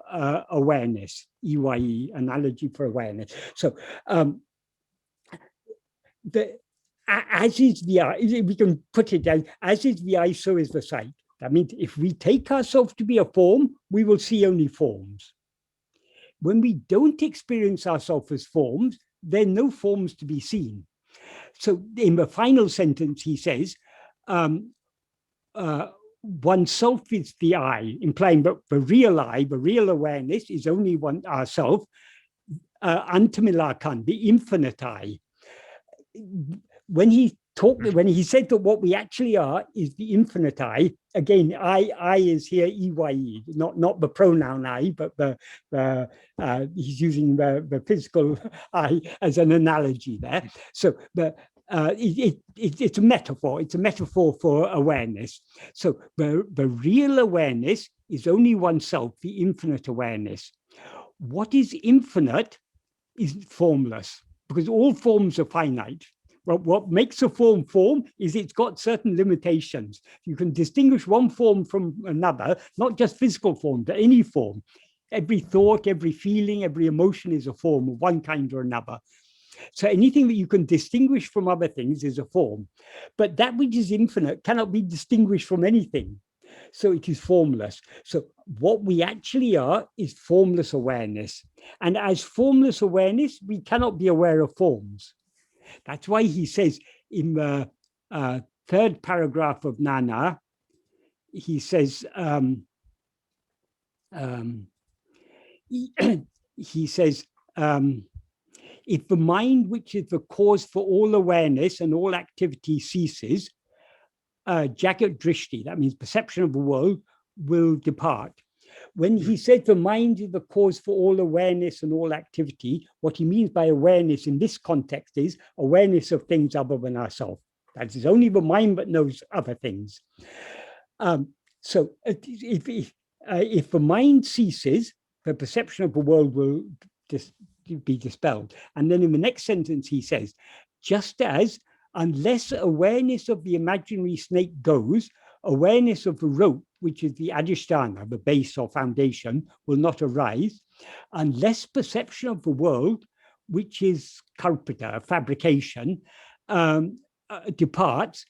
awareness, EYE, analogy for awareness. So as is the eye, we can put it down, as is the eye, so is the sight. That means if we take ourselves to be a form, we will see only forms. When we don't experience ourselves as forms, there are no forms to be seen. So in the final sentence, he says, oneself is the I, implying that the real I, the real awareness is only one ourself, antamilakan, the infinite I. When he said that what we actually are is the infinite I, again, I is here EYE, not the pronoun I, but he's using the physical I as an analogy there. So it's a metaphor. It's a metaphor for awareness. So the real awareness is only oneself, the infinite awareness. What is infinite is formless, because all forms are finite. Well, what makes a form is it's got certain limitations. You can distinguish one form from another, not just physical form, but any form. Every thought, every feeling, every emotion is a form of one kind or another. So anything that you can distinguish from other things is a form. But that which is infinite cannot be distinguished from anything. So it is formless. So what we actually are is formless awareness. And as formless awareness, we cannot be aware of forms. That's why he says in the third paragraph of Nāṇ Ār, he says, if the mind, which is the cause for all awareness and all activity, ceases, jagat drishti, that means perception of the world, will depart. When he said the mind is the cause for all awareness and all activity, what he means by awareness in this context is awareness of things other than ourselves. That is only the mind that knows other things. So if the mind ceases, the perception of the world will be dispelled. And then in the next sentence, he says, just as unless awareness of the imaginary snake goes, awareness of the rope, which is the adhisthana, the base or foundation, will not arise, unless perception of the world, which is kalpita, fabrication, departs,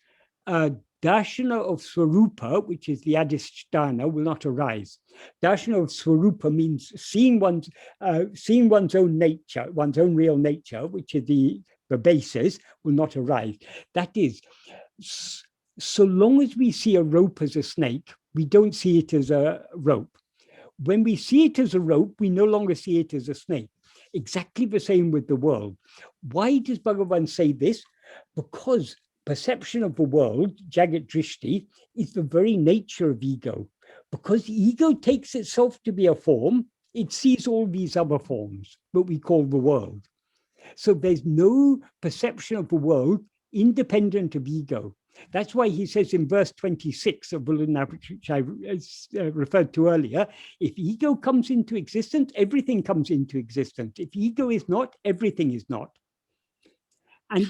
darshana of swarupa, which is the adhisthana, will not arise. Darshana of swarupa means seeing one's own nature, one's own real nature, which is the basis, will not arise. That is, so long as we see a rope as a snake, we don't see it as a rope. When we see it as a rope, we no longer see it as a snake. Exactly the same with the world. Why does Bhagavan say this? Because perception of the world, jagat drishti, is the very nature of ego. Because ego takes itself to be a form, it sees all these other forms, that we call the world. So there's no perception of the world independent of ego. That's why he says in verse 26 of Uḷḷadu Nāṛpadu, which I referred to earlier, if ego comes into existence, everything comes into existence. If ego is not, everything is not. And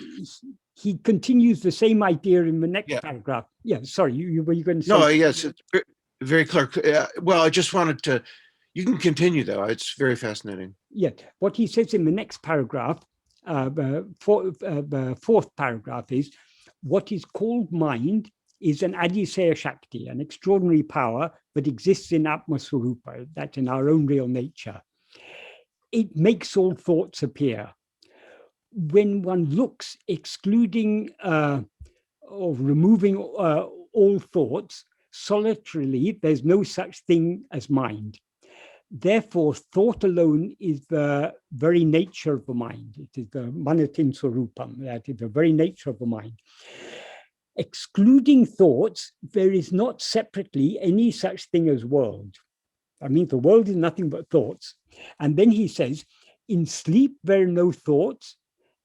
he continues the same idea in the next paragraph. Yeah, sorry, you were you going to say? No, yes, it's very clear. Well, I just wanted to, you can continue though. It's very fascinating. Yeah, what he says in the next paragraph, the fourth paragraph is, what is called mind is an adjuncts Shakti, an extraordinary power that exists in Atma-swarupa, that's in our own real nature. It makes all thoughts appear. When one looks, excluding or removing all thoughts, solitarily, there's no such thing as mind. Therefore, thought alone is the very nature of the mind. It is the manatin swarupam, that is the very nature of the mind. Excluding thoughts, there is not separately any such thing as world. I mean, the world is nothing but thoughts. And then he says, in sleep, there are no thoughts,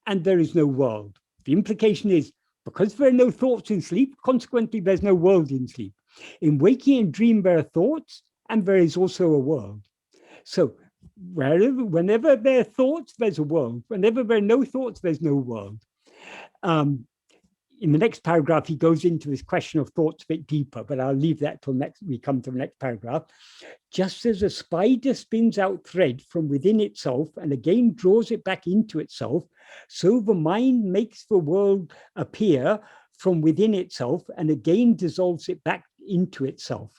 and there is no world. The implication is, because there are no thoughts in sleep, consequently, there's no world in sleep. In waking and dream, there are thoughts, and there is also a world. So whenever there are thoughts, there's a world. Whenever there are no thoughts, there's no world. In the next paragraph, he goes into this question of thoughts a bit deeper, but I'll leave that till we come to the next paragraph. Just as a spider spins out thread from within itself and again draws it back into itself, so the mind makes the world appear from within itself and again dissolves it back into itself.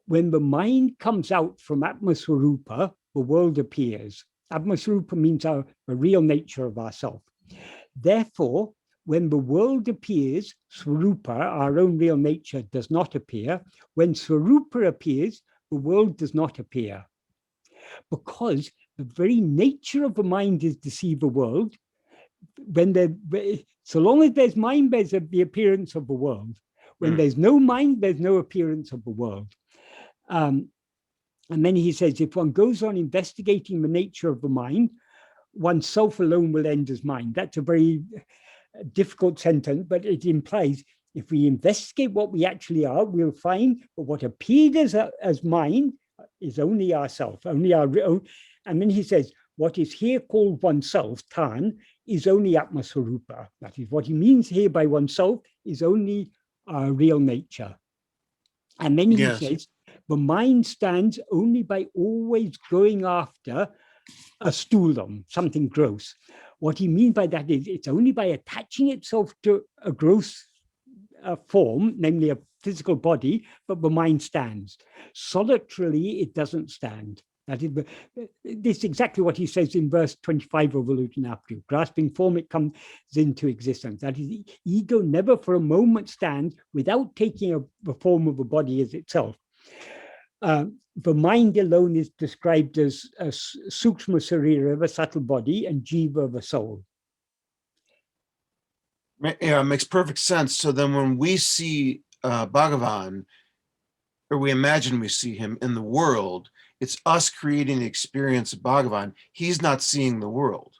When the mind comes out from Atma-swarupa, the world appears. Atma-swarupa means the real nature of ourself. Therefore, when the world appears, Swarupa, our own real nature, does not appear. When Swarupa appears, the world does not appear. Because the very nature of the mind is to see the world. So long as there's mind, there's the appearance of the world. When there's no mind, there's no appearance of the world. And then he says, if one goes on investigating the nature of the mind, oneself alone will end as mind. That's a very difficult sentence, but it implies if we investigate what we actually are, we'll find that what appeared as mind is only ourself, only our own. And then he says, what is here called oneself, Nāṉ, is only Atma-swarupa. That is what he means here by oneself is only our real nature. And then he says, the mind stands only by always going after a stūlam, something gross. What he means by that is it's only by attaching itself to a gross form, namely a physical body, but the mind stands. Solitarily, it doesn't stand. That is, this is exactly what he says in verse 25 of Uḷḷadu Nāṛpadu. Grasping form, it comes into existence. That is, ego never for a moment stands without taking the form of a body as itself. The mind alone is described as a sukshma sarira, the subtle body, and jiva, the soul. Yeah, it makes perfect sense. So then when we see Bhagavan, or we imagine we see him in the world, it's us creating the experience of Bhagavan. He's not seeing the world.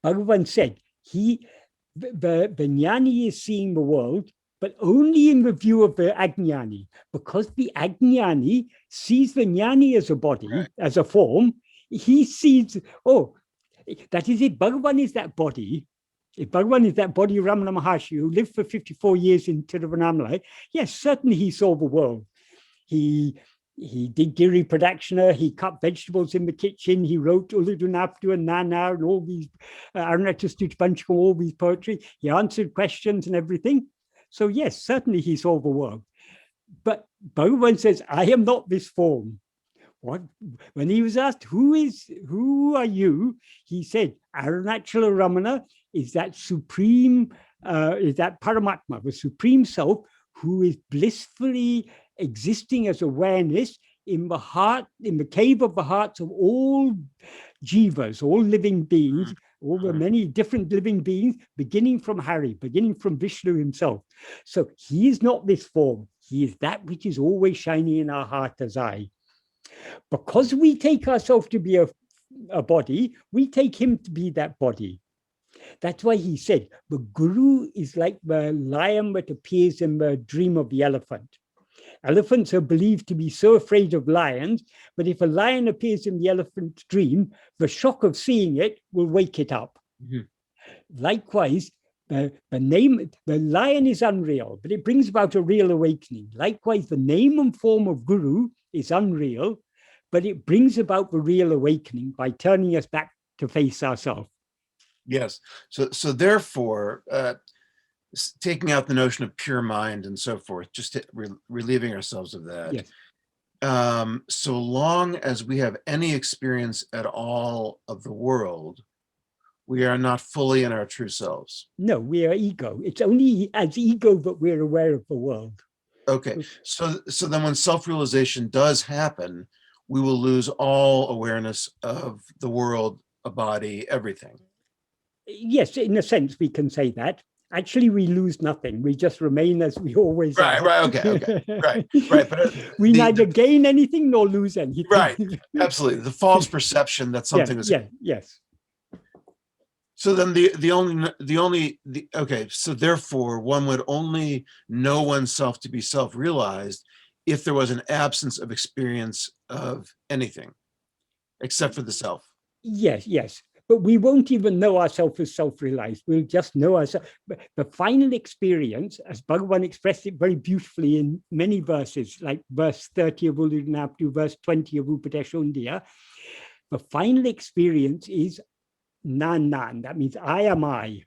Bhagavan said, the jnani is seeing the world, but only in the view of the ajnani, because the ajnani sees the jnani as a body, as a form. He sees, that is it, Bhagavan is that body. If Bhagavan is that body, Ramana Maharshi, who lived for 54 years in Tiruvannāmalai, yes, certainly he saw the world. He did giri pradakshina, he cut vegetables in the kitchen, he wrote Uḷḷadu Nāṛpadu and Nāṉ Ār and all these, Arunachastutpanchakam, all these poetry. He answered questions and everything. So yes, certainly he saw the world. But Bhagavan says, I am not this form. What? When he was asked, who are you? He said, Aruṇācala Ramana is that supreme, is that Paramatma, the supreme self, who is blissfully existing as awareness in the heart, in the cave of the hearts of all jivas, all living beings, all the many different living beings, beginning from Hari, beginning from Vishnu himself. So he is not this form. He is that which is always shining in our heart as I. Because we take ourselves to be a body, we take him to be that body. That's why he said, the guru is like the lion that appears in the dream of the elephant. Elephants are believed to be so afraid of lions, but if a lion appears in the elephant's dream, the shock of seeing it will wake it up. Likewise, the lion is unreal, but it brings about a real awakening. Likewise, the name and form of guru is unreal, but it brings about the real awakening by turning us back to face ourselves. Yes. So therefore, taking out the notion of pure mind and so forth, just relieving ourselves of that. Yes. So long as we have any experience at all of the world, we are not fully in our true selves. No, we are ego. It's only as ego that we're aware of the world. Okay. So then when self-realization does happen, we will lose all awareness of the world, a body, everything. Yes, in a sense, we can say that. Actually, we lose nothing. We just remain as we always are. Right, okay, right. But we neither gain anything nor lose anything. Right, absolutely. The false perception that something is. Yes. So then okay, so therefore one would only know oneself to be self-realized if there was an absence of experience of anything except for the self. Yes. But we won't even know ourselves as self-realized. We'll just know ourselves. The final experience, as Bhagavan expressed it very beautifully in many verses, like verse 30 of Uḷḷadu Nāṛpadu, verse 20 of Upadēśa Undiyār, the final experience is Nāṉ Ār. That means I am I.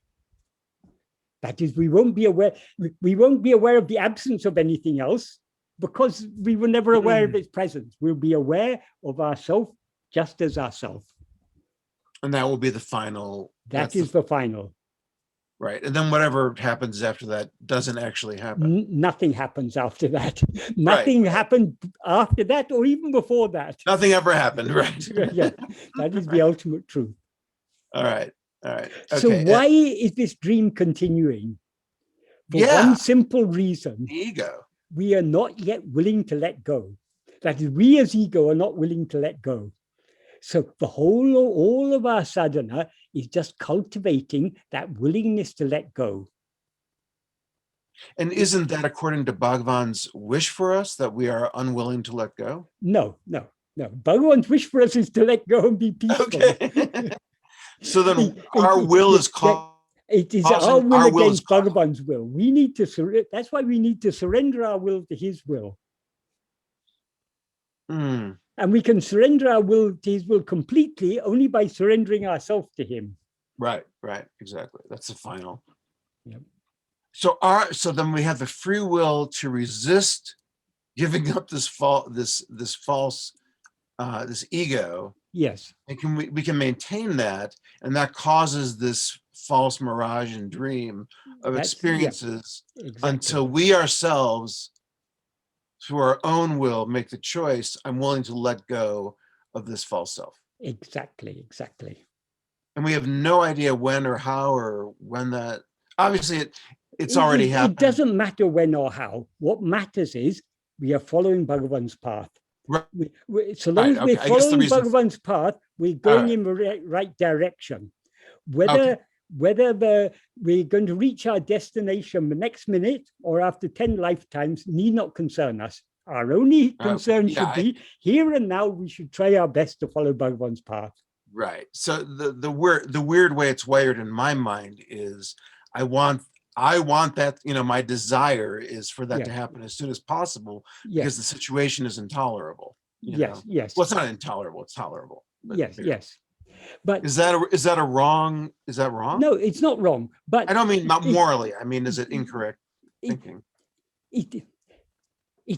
That is, we won't be aware of the absence of anything else because we were never aware of its presence. We'll be aware of ourself just as ourself. And that will be the final. That is the final. Right. And then whatever happens after that doesn't actually happen. Nothing happens after that. Nothing happened after that or even before that. Nothing ever happened. Right. Yeah, that is the ultimate truth. All right. Okay. So why is this dream continuing? For one simple reason. The ego. We are not yet willing to let go. That is, we as ego are not willing to let go. So all of our sadhana is just cultivating that willingness to let go. And isn't that according to Bhagavan's wish for us, that we are unwilling to let go? No. Bhagavan's wish for us is to let go and be peaceful. Okay. So then our will is called. It is our will against Bhagavan's will. We need to that's why we need to surrender our will to his will. And we can surrender our will to his will completely only by surrendering ourselves to him. Right, exactly. That's the final. Yep. So then we have the free will to resist giving up this false ego. Yes. And we can maintain that, and that causes this false mirage and dream of experiences exactly. Until we ourselves, through our own will, make the choice, I'm willing to let go of this false self. Exactly. And we have no idea when or how or when that, obviously it's already happened. It doesn't matter when or how. What matters is we are following Bhagavan's path. Right. So long as we're following Bhagavan's path, we're going in the right direction. Whether we're going to reach our destination the next minute or after 10 lifetimes need not concern us. Our only concern should be here and now. We should try our best to follow Bhagavan's path. Right. So the weird way it's wired in my mind is I want that, my desire is for that to happen as soon as possible because the situation is intolerable. Yes. Well, it's not intolerable, it's tolerable. Yes. But is that wrong? Is that wrong? No, it's not wrong. But I don't mean not morally. I mean, is it incorrect thinking? It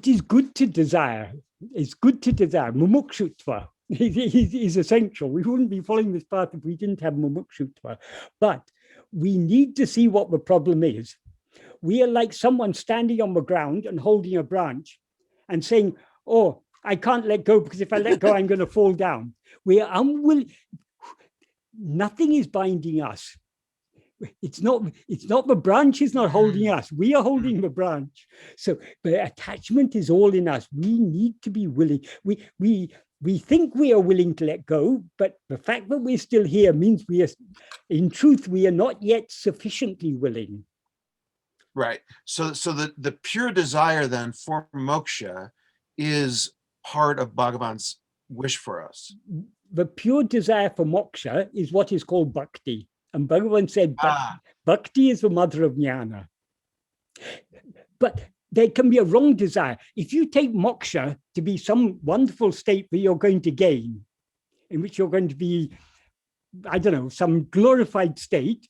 is good to desire. It's good to desire. Mumukshutva is essential. We wouldn't be following this path if we didn't have mumukshutva. But we need to see what the problem is. We are like someone standing on the ground and holding a branch and saying, oh, I can't let go because if I let go, I'm going to fall down. We are unwilling. Nothing is binding us. It's not the branch is not holding us. We are holding the branch. So the attachment is all in us. We need to be willing. we think we are willing to let go, but the fact that we're still here means we are, in truth, we are not yet sufficiently willing. Right. So the pure desire then for moksha is part of Bhagavan's wish for us. The pure desire for moksha is what is called bhakti. And Bhagavan said, bhakti is the mother of jnana. But there can be a wrong desire. If you take moksha to be some wonderful state that you're going to gain, in which you're going to be, I don't know, some glorified state,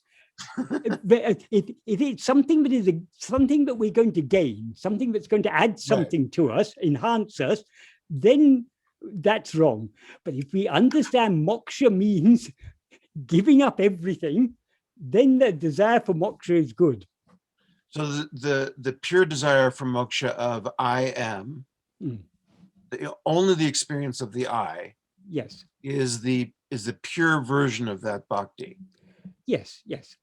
if it's something that is something that we're going to gain, something that's going to add something to us, enhance us, then that's wrong. But if we understand moksha means giving up everything, then the desire for moksha is good. So the pure desire for moksha of I am, only the experience of the I, yes, is the pure version of that bhakti. Yes, yes.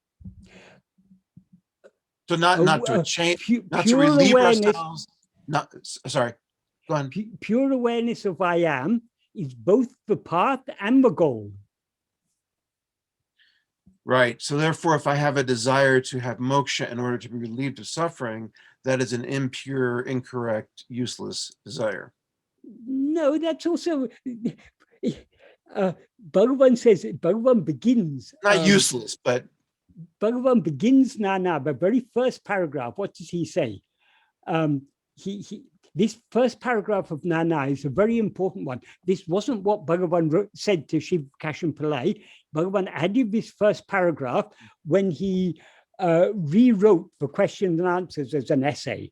So not to change, not to pure relieve awareness, ourselves. Not sorry. Go on. Pure awareness of I am is both the path and the goal. Right. So therefore, if I have a desire to have moksha in order to be relieved of suffering, that is an impure, incorrect, useless desire. No, that's also Bhagavan says it. Bhagavan begins. Not useless, but Bhagavan begins Nāṇ Ār, the very first paragraph. What does he say? This first paragraph of Nāṇ Ār is a very important one. This wasn't what Bhagavan said to Shiv Kashan Pillai. Bhagavan added this first paragraph when he rewrote the questions and answers as an essay.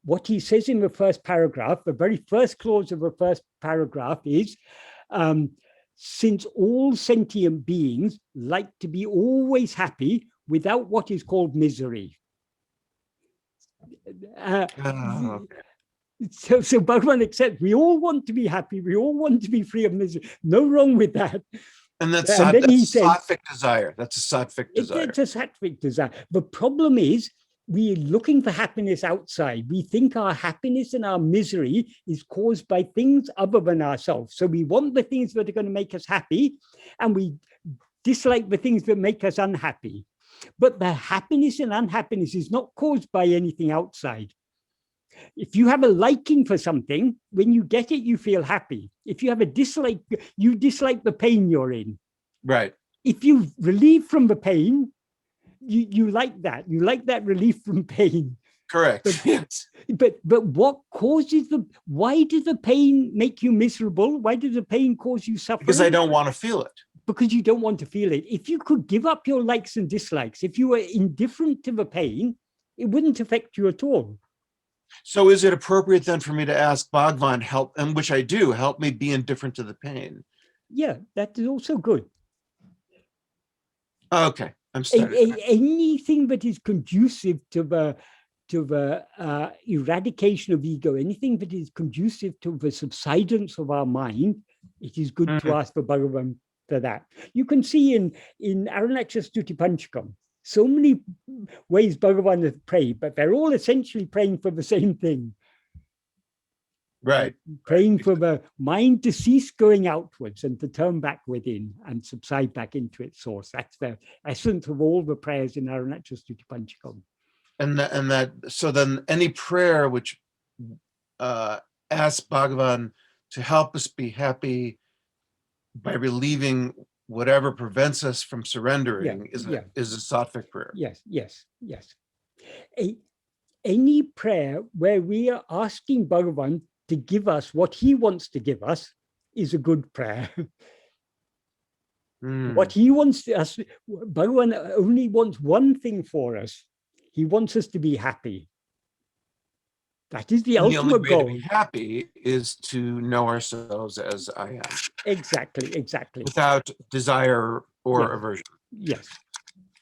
What he says in the first paragraph, the very first clause of the first paragraph is, since all sentient beings like to be always happy without what is called misery. So Bhagavan accepts, we all want to be happy, we all want to be free of misery. No wrong with that. And that's a sattvic desire. That's a sattvic desire. It's a sattvic desire. The problem is, we're looking for happiness outside. We think our happiness and our misery is caused by things other than ourselves. So we want the things that are going to make us happy, and we dislike the things that make us unhappy. But the happiness and unhappiness is not caused by anything outside. If you have a liking for something, when you get it, you feel happy. If you have a dislike, you dislike the pain you're in. Right. If you relieve from the pain, you like that. You like that relief from pain. Correct. But, yes. But what causes why does the pain make you miserable? Why does the pain cause you suffering? Because I don't want to feel it. Because you don't want to feel it. If you could give up your likes and dislikes, if you were indifferent to the pain, it wouldn't affect you at all. So is it appropriate then for me to ask Bhagavan help, and which I do, help me be indifferent to the pain? Yeah, that is also good. Okay, I'm starting. Anything that is conducive to the eradication of ego, anything that is conducive to the subsidence of our mind, it is good to ask for Bhagavan for that. You can see in Aruṇācala Stuti Panchakam, so many ways Bhagavan has prayed, but they're all essentially praying for the same thing. Right. Praying for the mind to cease going outwards and to turn back within and subside back into its source. That's the essence of all the prayers in Aruṇācala Stuti Panchakam. So then any prayer which asks Bhagavan to help us be happy by relieving whatever prevents us from surrendering is a sattvic prayer. Yes. Any prayer where we are asking Bhagavan to give us what he wants to give us is a good prayer. What he wants us, Bhagavan only wants one thing for us. He wants us to be happy. That is the ultimate only way goal. to be happy is to know ourselves as I am. Exactly. Without desire or aversion. Yes.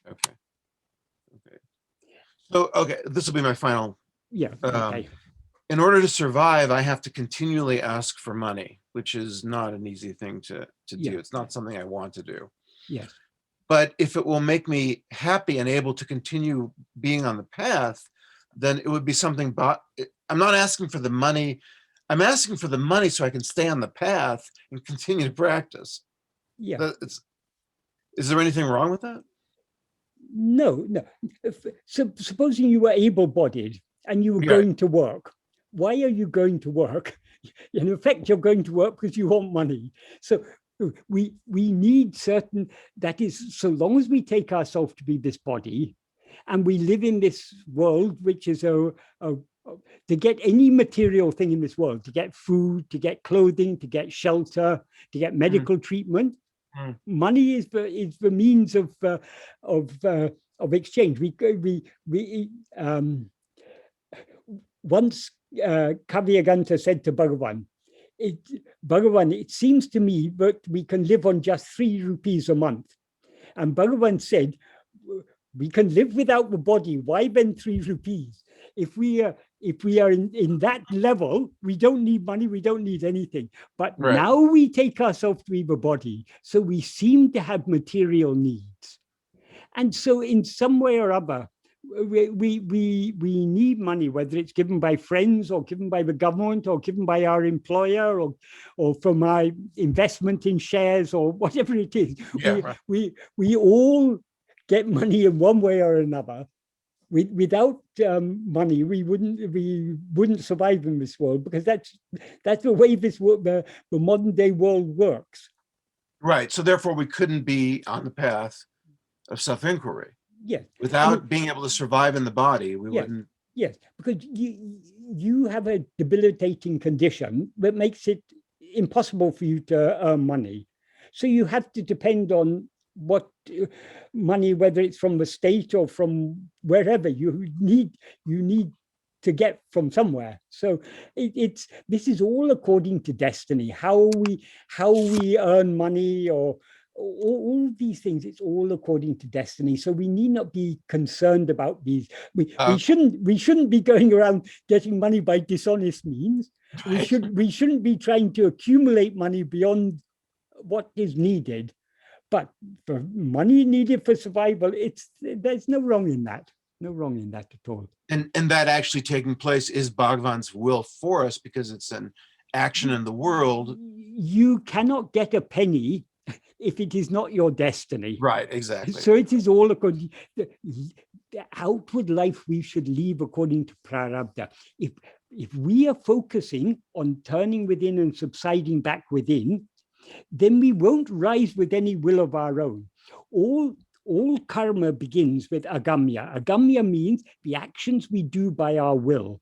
Okay. So, this will be my final. Yeah. Okay. In order to survive, I have to continually ask for money, which is not an easy thing to do. It's not something I want to do. Yes. But if it will make me happy and able to continue being on the path, then it would be something. I'm not asking for the money I'm asking for the money so I can stay on the path and continue to practice. Yeah. Is there anything wrong with that? No, no. Supposing you were able-bodied and you were going to work. Why are you going to work? In effect, you're going to work because you want money. So we need certain, that is, so long as we take ourselves to be this body and we live in this world, which is to get any material thing in this world, to get food, to get clothing, to get shelter, to get medical treatment, money is the means of exchange. Once Kavyaganta said to Bhagavan, Bhagavan, it seems to me that we can live on just 3 rupees a month. And Bhagavan said, we can live without the body. Why then 3 rupees? If we are in that level, we don't need money, we don't need anything. But now we take ourselves to be the body. So we seem to have material needs. And so in some way or other, we need money, whether it's given by friends or given by the government or given by our employer or from our investment in shares or whatever it is. We all get money in one way or another. Without money, we wouldn't survive in this world, because that's the way this world, the modern day world works. Right. So therefore, we couldn't be on the path of self-inquiry. Yes. Without being able to survive in the body, we wouldn't. Yes, because you have a debilitating condition that makes it impossible for you to earn money. So you have to depend on what money, whether it's from the state or from wherever, you need to get from somewhere. So this is all according to destiny. How we earn money or all these things, it's all according to destiny. So we need not be concerned about these. We shouldn't be going around getting money by dishonest means. Right. We shouldn't be trying to accumulate money beyond what is needed. But for money needed for survival, there's no wrong in that. No wrong in that at all. And that actually taking place is Bhagavan's will for us, because it's an action in the world. You cannot get a penny if it is not your destiny. Right, exactly. So it is all according to the outward life we should live according to prarabdha. If we are focusing on turning within and subsiding back within, then we won't rise with any will of our own. All karma begins with agamya. Agamya means the actions we do by our will.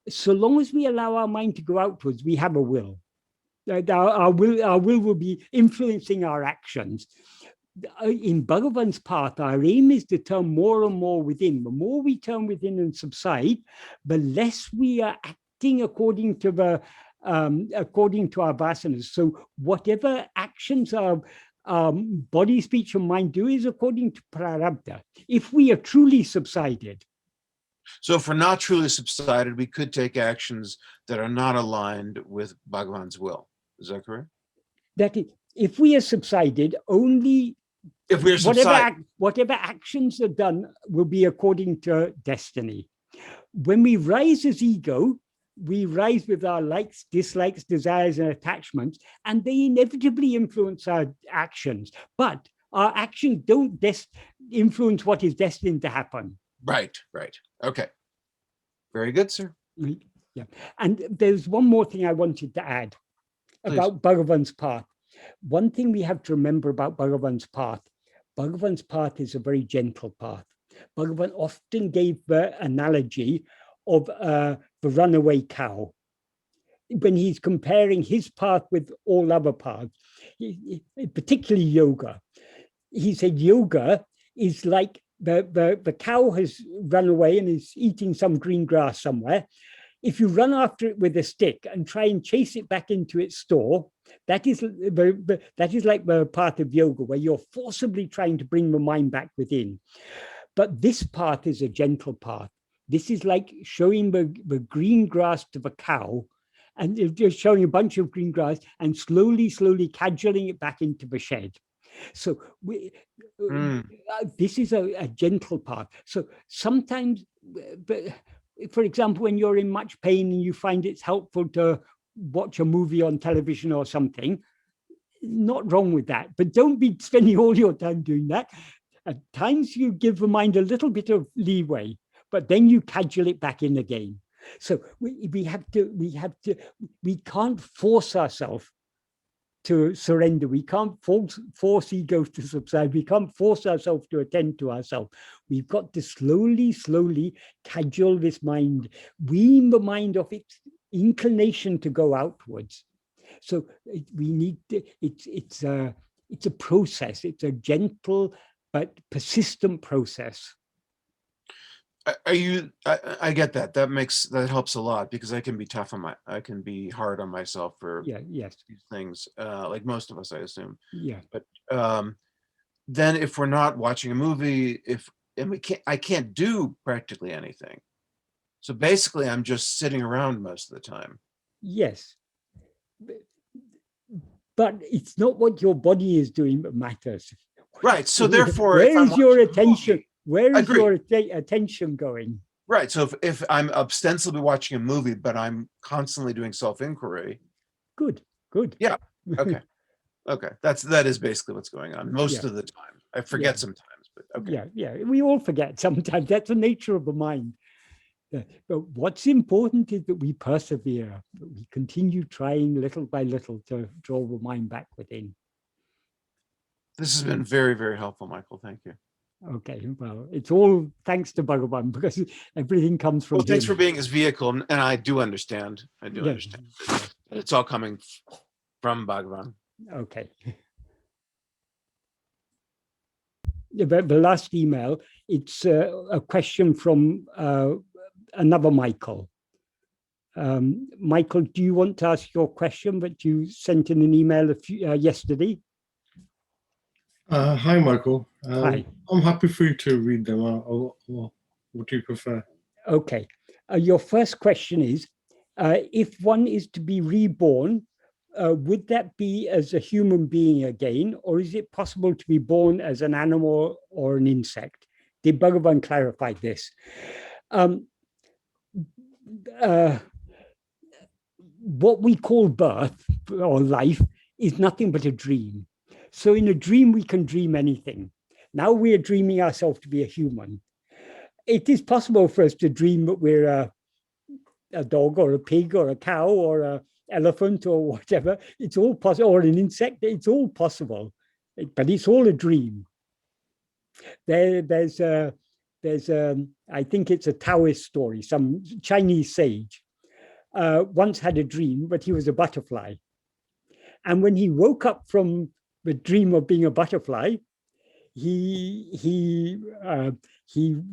So long as we allow our mind to go outwards, we have a will. Our will be influencing our actions. In Bhagavan's path, our aim is to turn more and more within. The more we turn within and subside, the less we are acting according to our vasanas. So whatever actions our body, speech, and mind do is according to prarabdha. If we are truly subsided. So if we're not truly subsided, we could take actions that are not aligned with Bhagavan's will. Is that correct? That is, if we are subsided, only if we're subsided, whatever actions are done will be according to destiny. When we rise as ego, we rise with our likes, dislikes, desires, and attachments, and they inevitably influence our actions. But our actions don't influence what is destined to happen. Right, right. Okay. Very good, sir. Yeah. And there's one more thing I wanted to add. Please. About Bhagavan's path. One thing we have to remember about Bhagavan's path is a very gentle path. Bhagavan often gave the analogy of the runaway cow. When he's comparing his path with all other paths, particularly yoga, he said yoga is like the cow has run away and is eating some green grass somewhere. If you run after it with a stick and try and chase it back into its store, that is like the path of yoga, where you're forcibly trying to bring the mind back within. But this path is a gentle path. This is like showing the green grass to the cow, and just showing a bunch of green grass and slowly cajoling it back into the shed. So this is a gentle path. So sometimes for example, when you're in much pain and you find it's helpful to watch a movie on television or something, not wrong with that, but don't be spending all your time doing that. At times you give the mind a little bit of leeway, but then you cajole it back in again. So we can't force ourselves to surrender. We can't force egos to subside. We can't force ourselves to attend to ourselves. We've got to slowly cajole this mind, wean the mind of its inclination to go outwards. So we need to, it's a process. It's a gentle but persistent process. I get that. That helps a lot, because I can be tough on I can be hard on myself for these things, like most of us, I assume. Yeah. But then if we're not watching a movie, I can't do practically anything. So basically I'm just sitting around most of the time. Yes. But it's not what your body is doing that matters. Right. So therefore, where is your attention? Where is your Agreed. attention going? Right. So if I'm ostensibly watching a movie, but I'm constantly doing self-inquiry. Good. Yeah. Okay. Okay. That is basically what's going on most of the time. I forget sometimes, but okay. Yeah. We all forget sometimes. That's the nature of the mind. But what's important is that we persevere, that we continue trying little by little to draw the mind back within. This has been very, very helpful, Michael. Thank you. Okay, well, it's all thanks to Bhagavan, because everything comes from him. Thanks for being his vehicle, and I do understand. Understand. It's all coming from Bhagavan. Okay. The last email, it's a question from another Michael. Michael, do you want to ask your question that you sent in an email yesterday? Hi, Michael. Hi. I'm happy for you to read them. What do you prefer? Okay. Your first question is, if one is to be reborn, would that be as a human being again, or is it possible to be born as an animal or an insect? Did Bhagavan clarify this? What we call birth or life is nothing but a dream. So in a dream, we can dream anything. Now we are dreaming ourselves to be a human. It is possible for us to dream that we're a dog or a pig or a cow or an elephant or whatever. It's all possible, or an insect. It's all possible, but it's all a dream. There's I think it's a Taoist story. Some Chinese sage once had a dream, but he was a butterfly. And when he woke up from the dream of being a butterfly, he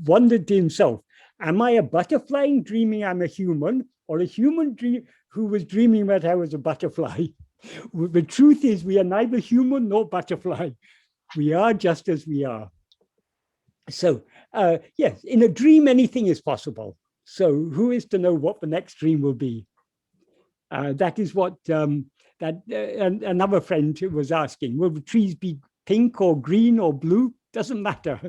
wondered to himself, am I a butterfly dreaming I'm a human, or a human who was dreaming that I was a butterfly? The truth is, we are neither human nor butterfly. We are just as we are. So yes, in a dream, anything is possible. So who is to know what the next dream will be? That is what another friend was asking. Will the trees be pink or green or blue? Doesn't matter.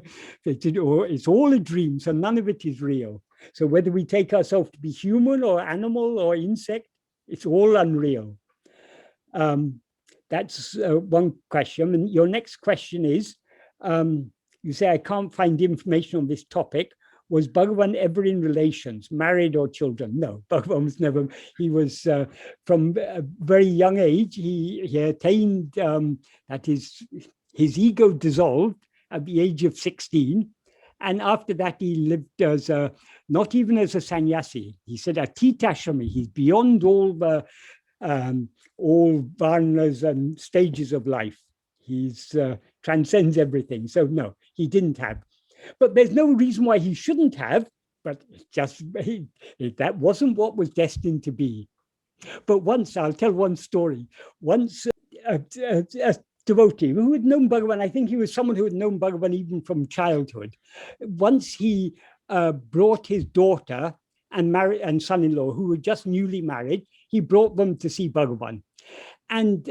It's all a dream, so none of it is real. So whether we take ourselves to be human or animal or insect, it's all unreal. That's one question. And your next question is, you say, I can't find information on this topic. Was Bhagavan ever in relations, married or children? No, Bhagavan was never. He was from a very young age. He attained that his ego dissolved at the age of 16. And after that, he lived as not even as a sannyasi. He said, Atitashami, he's beyond all varnas and stages of life. He's transcends everything. So no, he didn't have. But there's no reason why he shouldn't have, but just that wasn't what was destined to be. But once, I'll tell one story. Once a devotee who had known Bhagavan, I think he was someone who had known Bhagavan even from childhood. Once he brought his daughter and son-in-law, who were just newly married, he brought them to see Bhagavan. And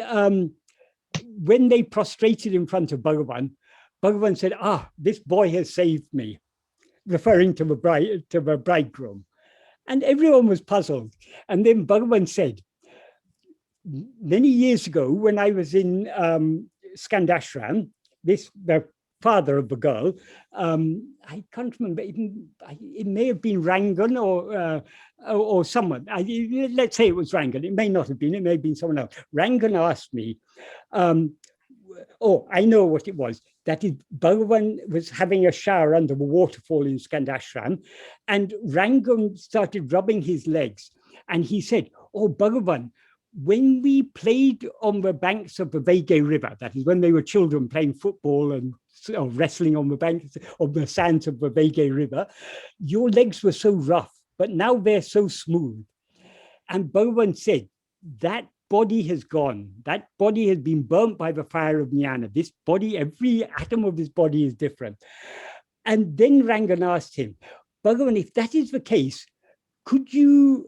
when they prostrated in front of Bhagavan, Bhagavan said, this boy has saved me, referring to the bridegroom. And everyone was puzzled. And then Bhagavan said, many years ago, when I was in Skandashram, the father of the girl, I can't remember, it may have been Rangan or someone. Let's say it was Rangan. It may not have been, it may have been someone else. Rangan asked me, oh, I know what it was. That is, Bhagavan was having a shower under the waterfall in Skandashram, and Rangan started rubbing his legs. And he said, oh, Bhagavan, when we played on the banks of the Vaigai River, that is when they were children playing football and wrestling on the banks of the sands of the Vaigai River, your legs were so rough, but now they're so smooth. And Bhagavan said, that body has gone. That body has been burnt by the fire of jnana. This body, every atom of this body is different. And then Rangan asked him, Bhagavan, if that is the case, could you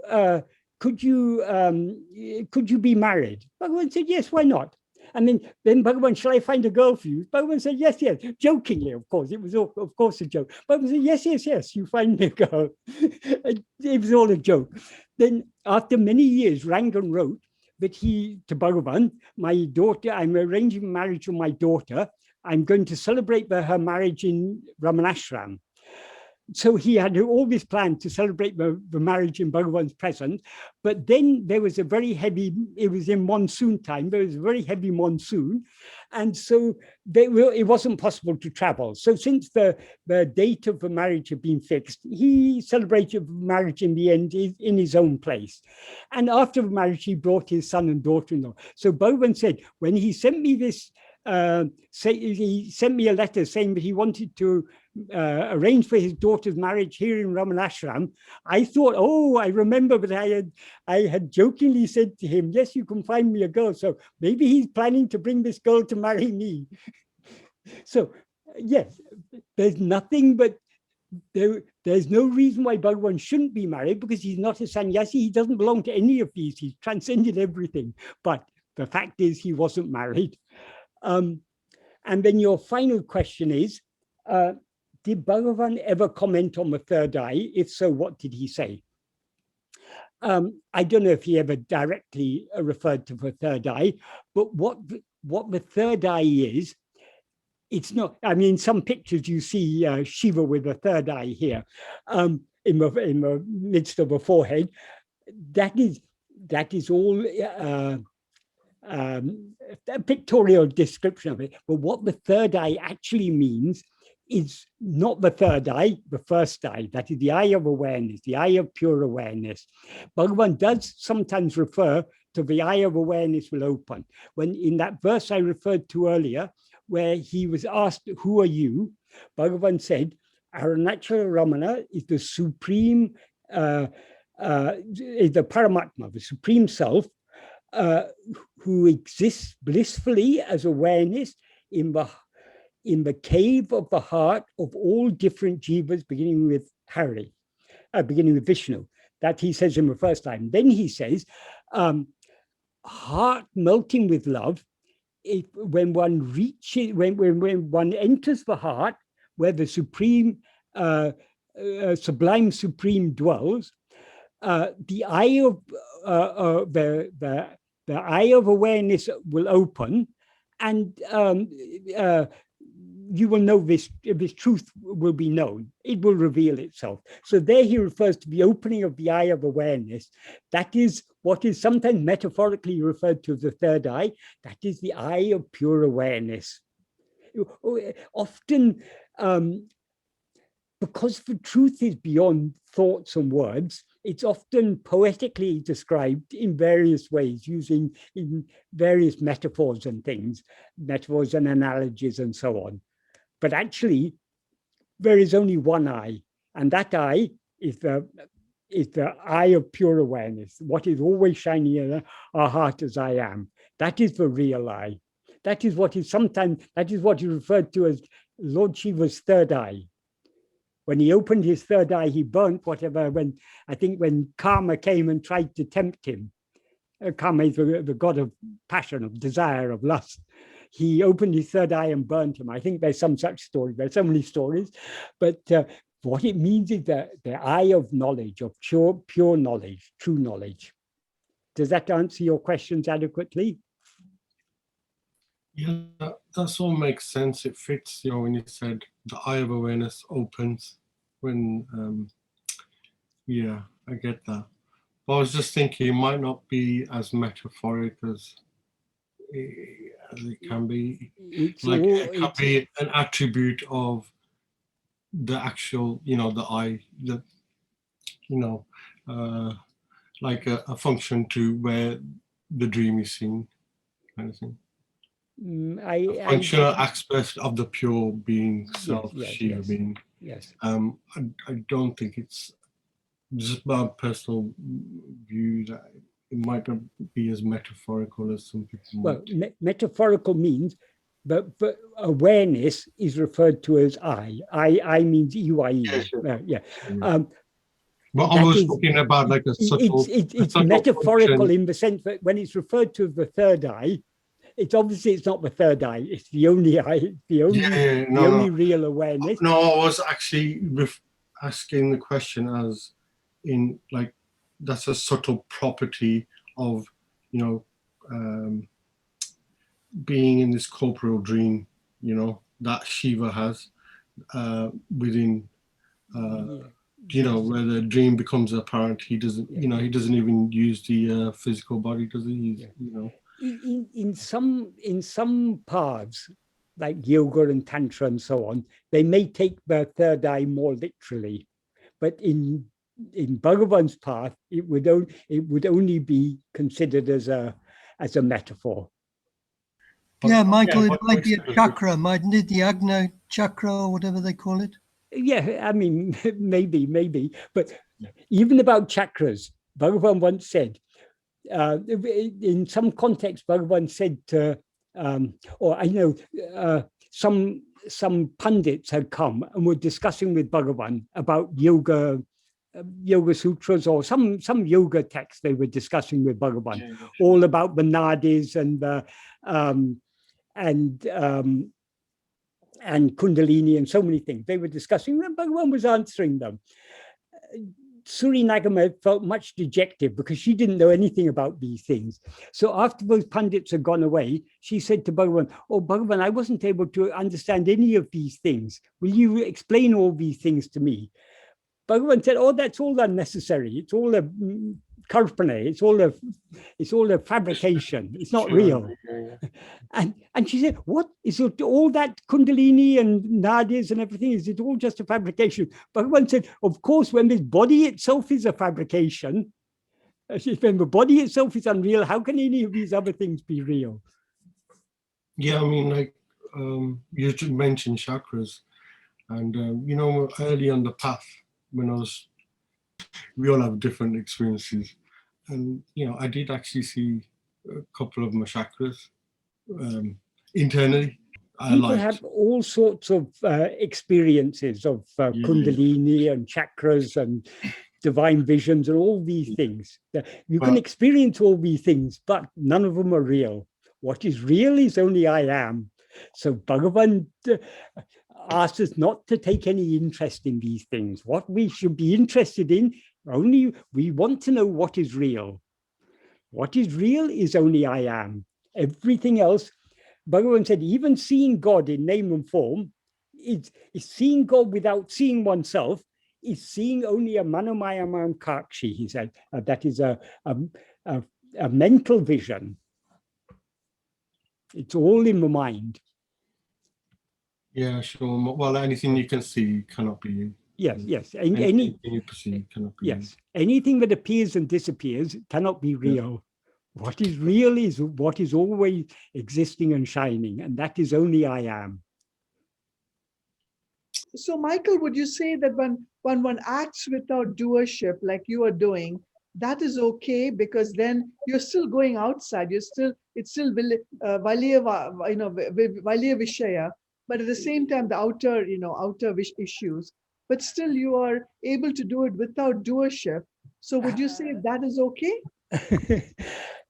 be married? Bhagavan said, yes, why not? And then Bhagavan, shall I find a girl for you? Bhagavan said, yes, yes, jokingly, of course. It was, of course, a joke. Bhagavan said, yes, yes, yes, you find me a girl. It was all a joke. Then after many years, Rangan wrote that to Bhagavan, my daughter, I'm arranging marriage with my daughter. I'm going to celebrate her marriage in Ramanashram. So he had all this plan to celebrate the marriage in Bhagavan's presence, but then there was a very heavy, it was in monsoon time, there was a very heavy monsoon, and so it wasn't possible to travel. So since the date of the marriage had been fixed, he celebrated the marriage in the end in his own place. And after the marriage, he brought his son and daughter-in-law. So Bhagavan said, when he sent me this, he sent me a letter saying that he wanted to arrange for his daughter's marriage here in Ramanashram, I thought, oh, I remember that I had jokingly said to him, yes, you can find me a girl. So maybe he's planning to bring this girl to marry me. So yes, there's nothing but there's no reason why Bhagavan shouldn't be married, because he's not a sannyasi. He doesn't belong to any of these. He's transcended everything. But the fact is he wasn't married. And then your final question is, did Bhagavan ever comment on the third eye? If so, what did he say? I don't know if he ever directly referred to the third eye, but what the third eye is, it's not, I mean, some pictures you see Shiva with a third eye here in the midst of a forehead. That is all a pictorial description of it. But what the third eye actually means is not the third eye, the first eye. That is the eye of awareness, the eye of pure awareness. Bhagavan does sometimes refer to the eye of awareness will open. When in that verse I referred to earlier, where he was asked, who are you? Bhagavan said, Aruṇācala Ramana is the supreme, is the Paramatma, the supreme self, who exists blissfully as awareness in the cave of the heart of all different jivas, beginning with Hari, beginning with Vishnu. That he says in the first time. Then he says, heart melting with love, when one reaches, when one enters the heart, where the supreme, sublime supreme dwells, the eye of the eye of awareness will open, and you will know this truth will be known. It will reveal itself. So there he refers to the opening of the eye of awareness. That is what is sometimes metaphorically referred to as the third eye. That is the eye of pure awareness. Often, because the truth is beyond thoughts and words, it's often poetically described in various ways, using in various metaphors and things, metaphors and analogies and so on. But actually, there is only one eye, and that eye is the eye of pure awareness, what is always shining in our heart as I am. That is the real eye. That is what is sometimes, that is what is referred to as Lord Shiva's third eye. When he opened his third eye, he burnt whatever, when Karma came and tried to tempt him. Karma is the god of passion, of desire, of lust. He opened his third eye and burnt him. I think there's some such story. There's so many stories, but what it means is the eye of knowledge, of pure knowledge, true knowledge. Does that answer your questions adequately? Yeah, that all makes sense. It fits, when you said the eye of awareness opens when, yeah, I get that. But I was just thinking it might not be as metaphoric as it can be. It can be an attribute of the actual, the eye, like a function to where the dream is seen, kind of thing. A functional aspect of the pure being, self, Shiva being. Yes. I don't think it's just my personal view that it might not be as metaphorical as some people might. Well, metaphorical means, but awareness is referred to as I. I means EYE. Yeah, sure. Yeah. But I was talking about like a subtle. It's metaphorical function. In the sense that when it's referred to the third eye, it's not the third eye. It's the only eye. The only real awareness. No, I was actually asking the question as in like that's a subtle property of being in this corporeal dream. That Shiva has within. Where the dream becomes apparent, he doesn't, he doesn't even use the physical body, does he? In some paths, like yoga and tantra and so on, they may take the third eye more literally, but in Bhagavan's path, it would only be considered as a metaphor. Yeah, Michael, it might be a chakra, mightn't it? The Agna chakra or whatever they call it. Yeah, I mean, maybe. But even about chakras, Bhagavan once said, in some context, Bhagavan said to, or I know some pundits had come and were discussing with Bhagavan about yoga sutras or some yoga text they were discussing with Bhagavan, all about the nadis and Kundalini and so many things. They were discussing them, Bhagavan was answering them. Suri Nagama felt much dejected because she didn't know anything about these things. So after those pundits had gone away, she said to Bhagavan, "Oh, Bhagavan, I wasn't able to understand any of these things. Will you explain all these things to me?" Bhagavan said, "Oh, that's all unnecessary. It's all a karpana. It's all a fabrication. It's not real." And she said, "What is it? All that Kundalini and nadis and everything? Is it all just a fabrication?" Bhagavan said, "Of course, when this body itself is a fabrication, when the body itself is unreal, how can any of these other things be real?" Yeah, I mean, like you mentioned chakras, and early on the path when we all have different experiences, and I did actually see a couple of my chakras internally. People have all sorts of experiences of Kundalini and chakras and divine visions and all these things. You can experience all these things, but none of them are real. What is real is only I am. So Bhagavan asked us not to take any interest in these things. What we should be interested in, only we want to know what is real. What is real is only I am. Everything else, Bhagavan said, even seeing God in name and form, is seeing God without seeing oneself, is seeing only a manomayamam kakshi, he said. That is a mental vision. It's all in the mind. Yeah, sure. Well, anything you can see cannot be you. Yes. Anything you perceive cannot be you. Anything that appears and disappears cannot be real. What is real is what is always existing and shining, and that is only I am. So, Michael, would you say that when one acts without doership, like you are doing, that is okay, because then you're still going outside. It's still valya vishaya, but at the same time the outer issues. But still you are able to do it without doership. So would you say that is okay?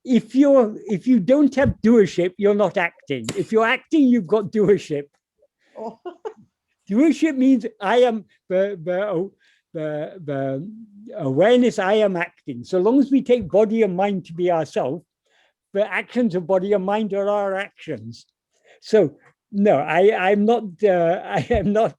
If you don't have doership, you're not acting. If you're acting, you've got doership. Oh. Doership means I am the awareness I am acting. So long as we take body and mind to be ourselves, the actions of body and mind are our actions. So no, I'm not. I am not.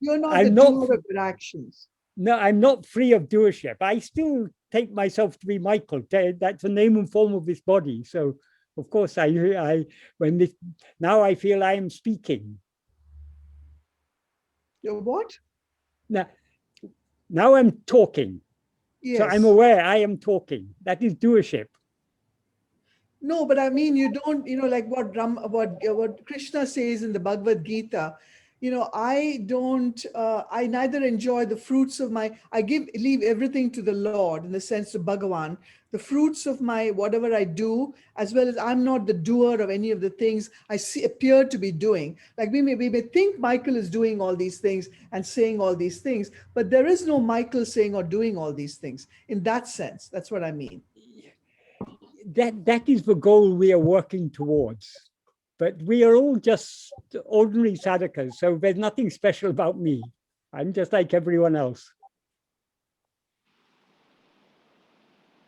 You're not I'm the not. doer of your actions. No, I'm not free of doership. I still take myself to be Michael. That's the name and form of this body. So of course, now I feel I am speaking. You're what? Now I'm talking. Yes. So I'm aware I am talking. That is doership. No, but I mean, you don't, like what Krishna says in the Bhagavad Gita, I don't, I neither enjoy the fruits of leave everything to the Lord, in the sense of Bhagavan, the fruits of my, whatever I do, as well as I'm not the doer of any of the things I appear to be doing. Like we may think Michael is doing all these things and saying all these things, but there is no Michael saying or doing all these things in that sense. That's what I mean. That is the goal we are working towards. But we are all just ordinary sadhakas, so there's nothing special about me. I'm just like everyone else.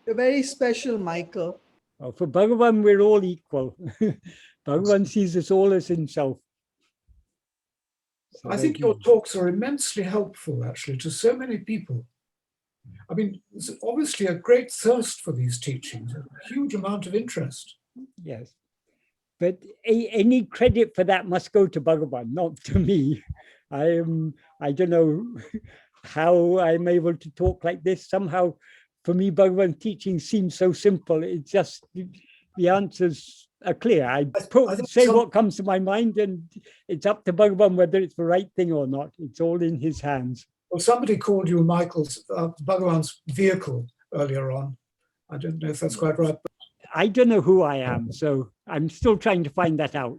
You're very special, Michael. Oh, for Bhagavan, we're all equal. Bhagavan sees us all as himself. So I think your talks are immensely helpful, actually, to so many people. I mean, there's obviously a great thirst for these teachings, a huge amount of interest. Yes. But any credit for that must go to Bhagavan, not to me. I don't know how I'm able to talk like this. Somehow, for me, Bhagavan teaching seems so simple. It's just the answers are clear. I say what comes to my mind, and it's up to Bhagavan whether it's the right thing or not. It's all in his hands. Well, somebody called you Michael's, Bhagavan's vehicle earlier on. I don't know if that's quite right. I don't know who I am, so I'm still trying to find that out.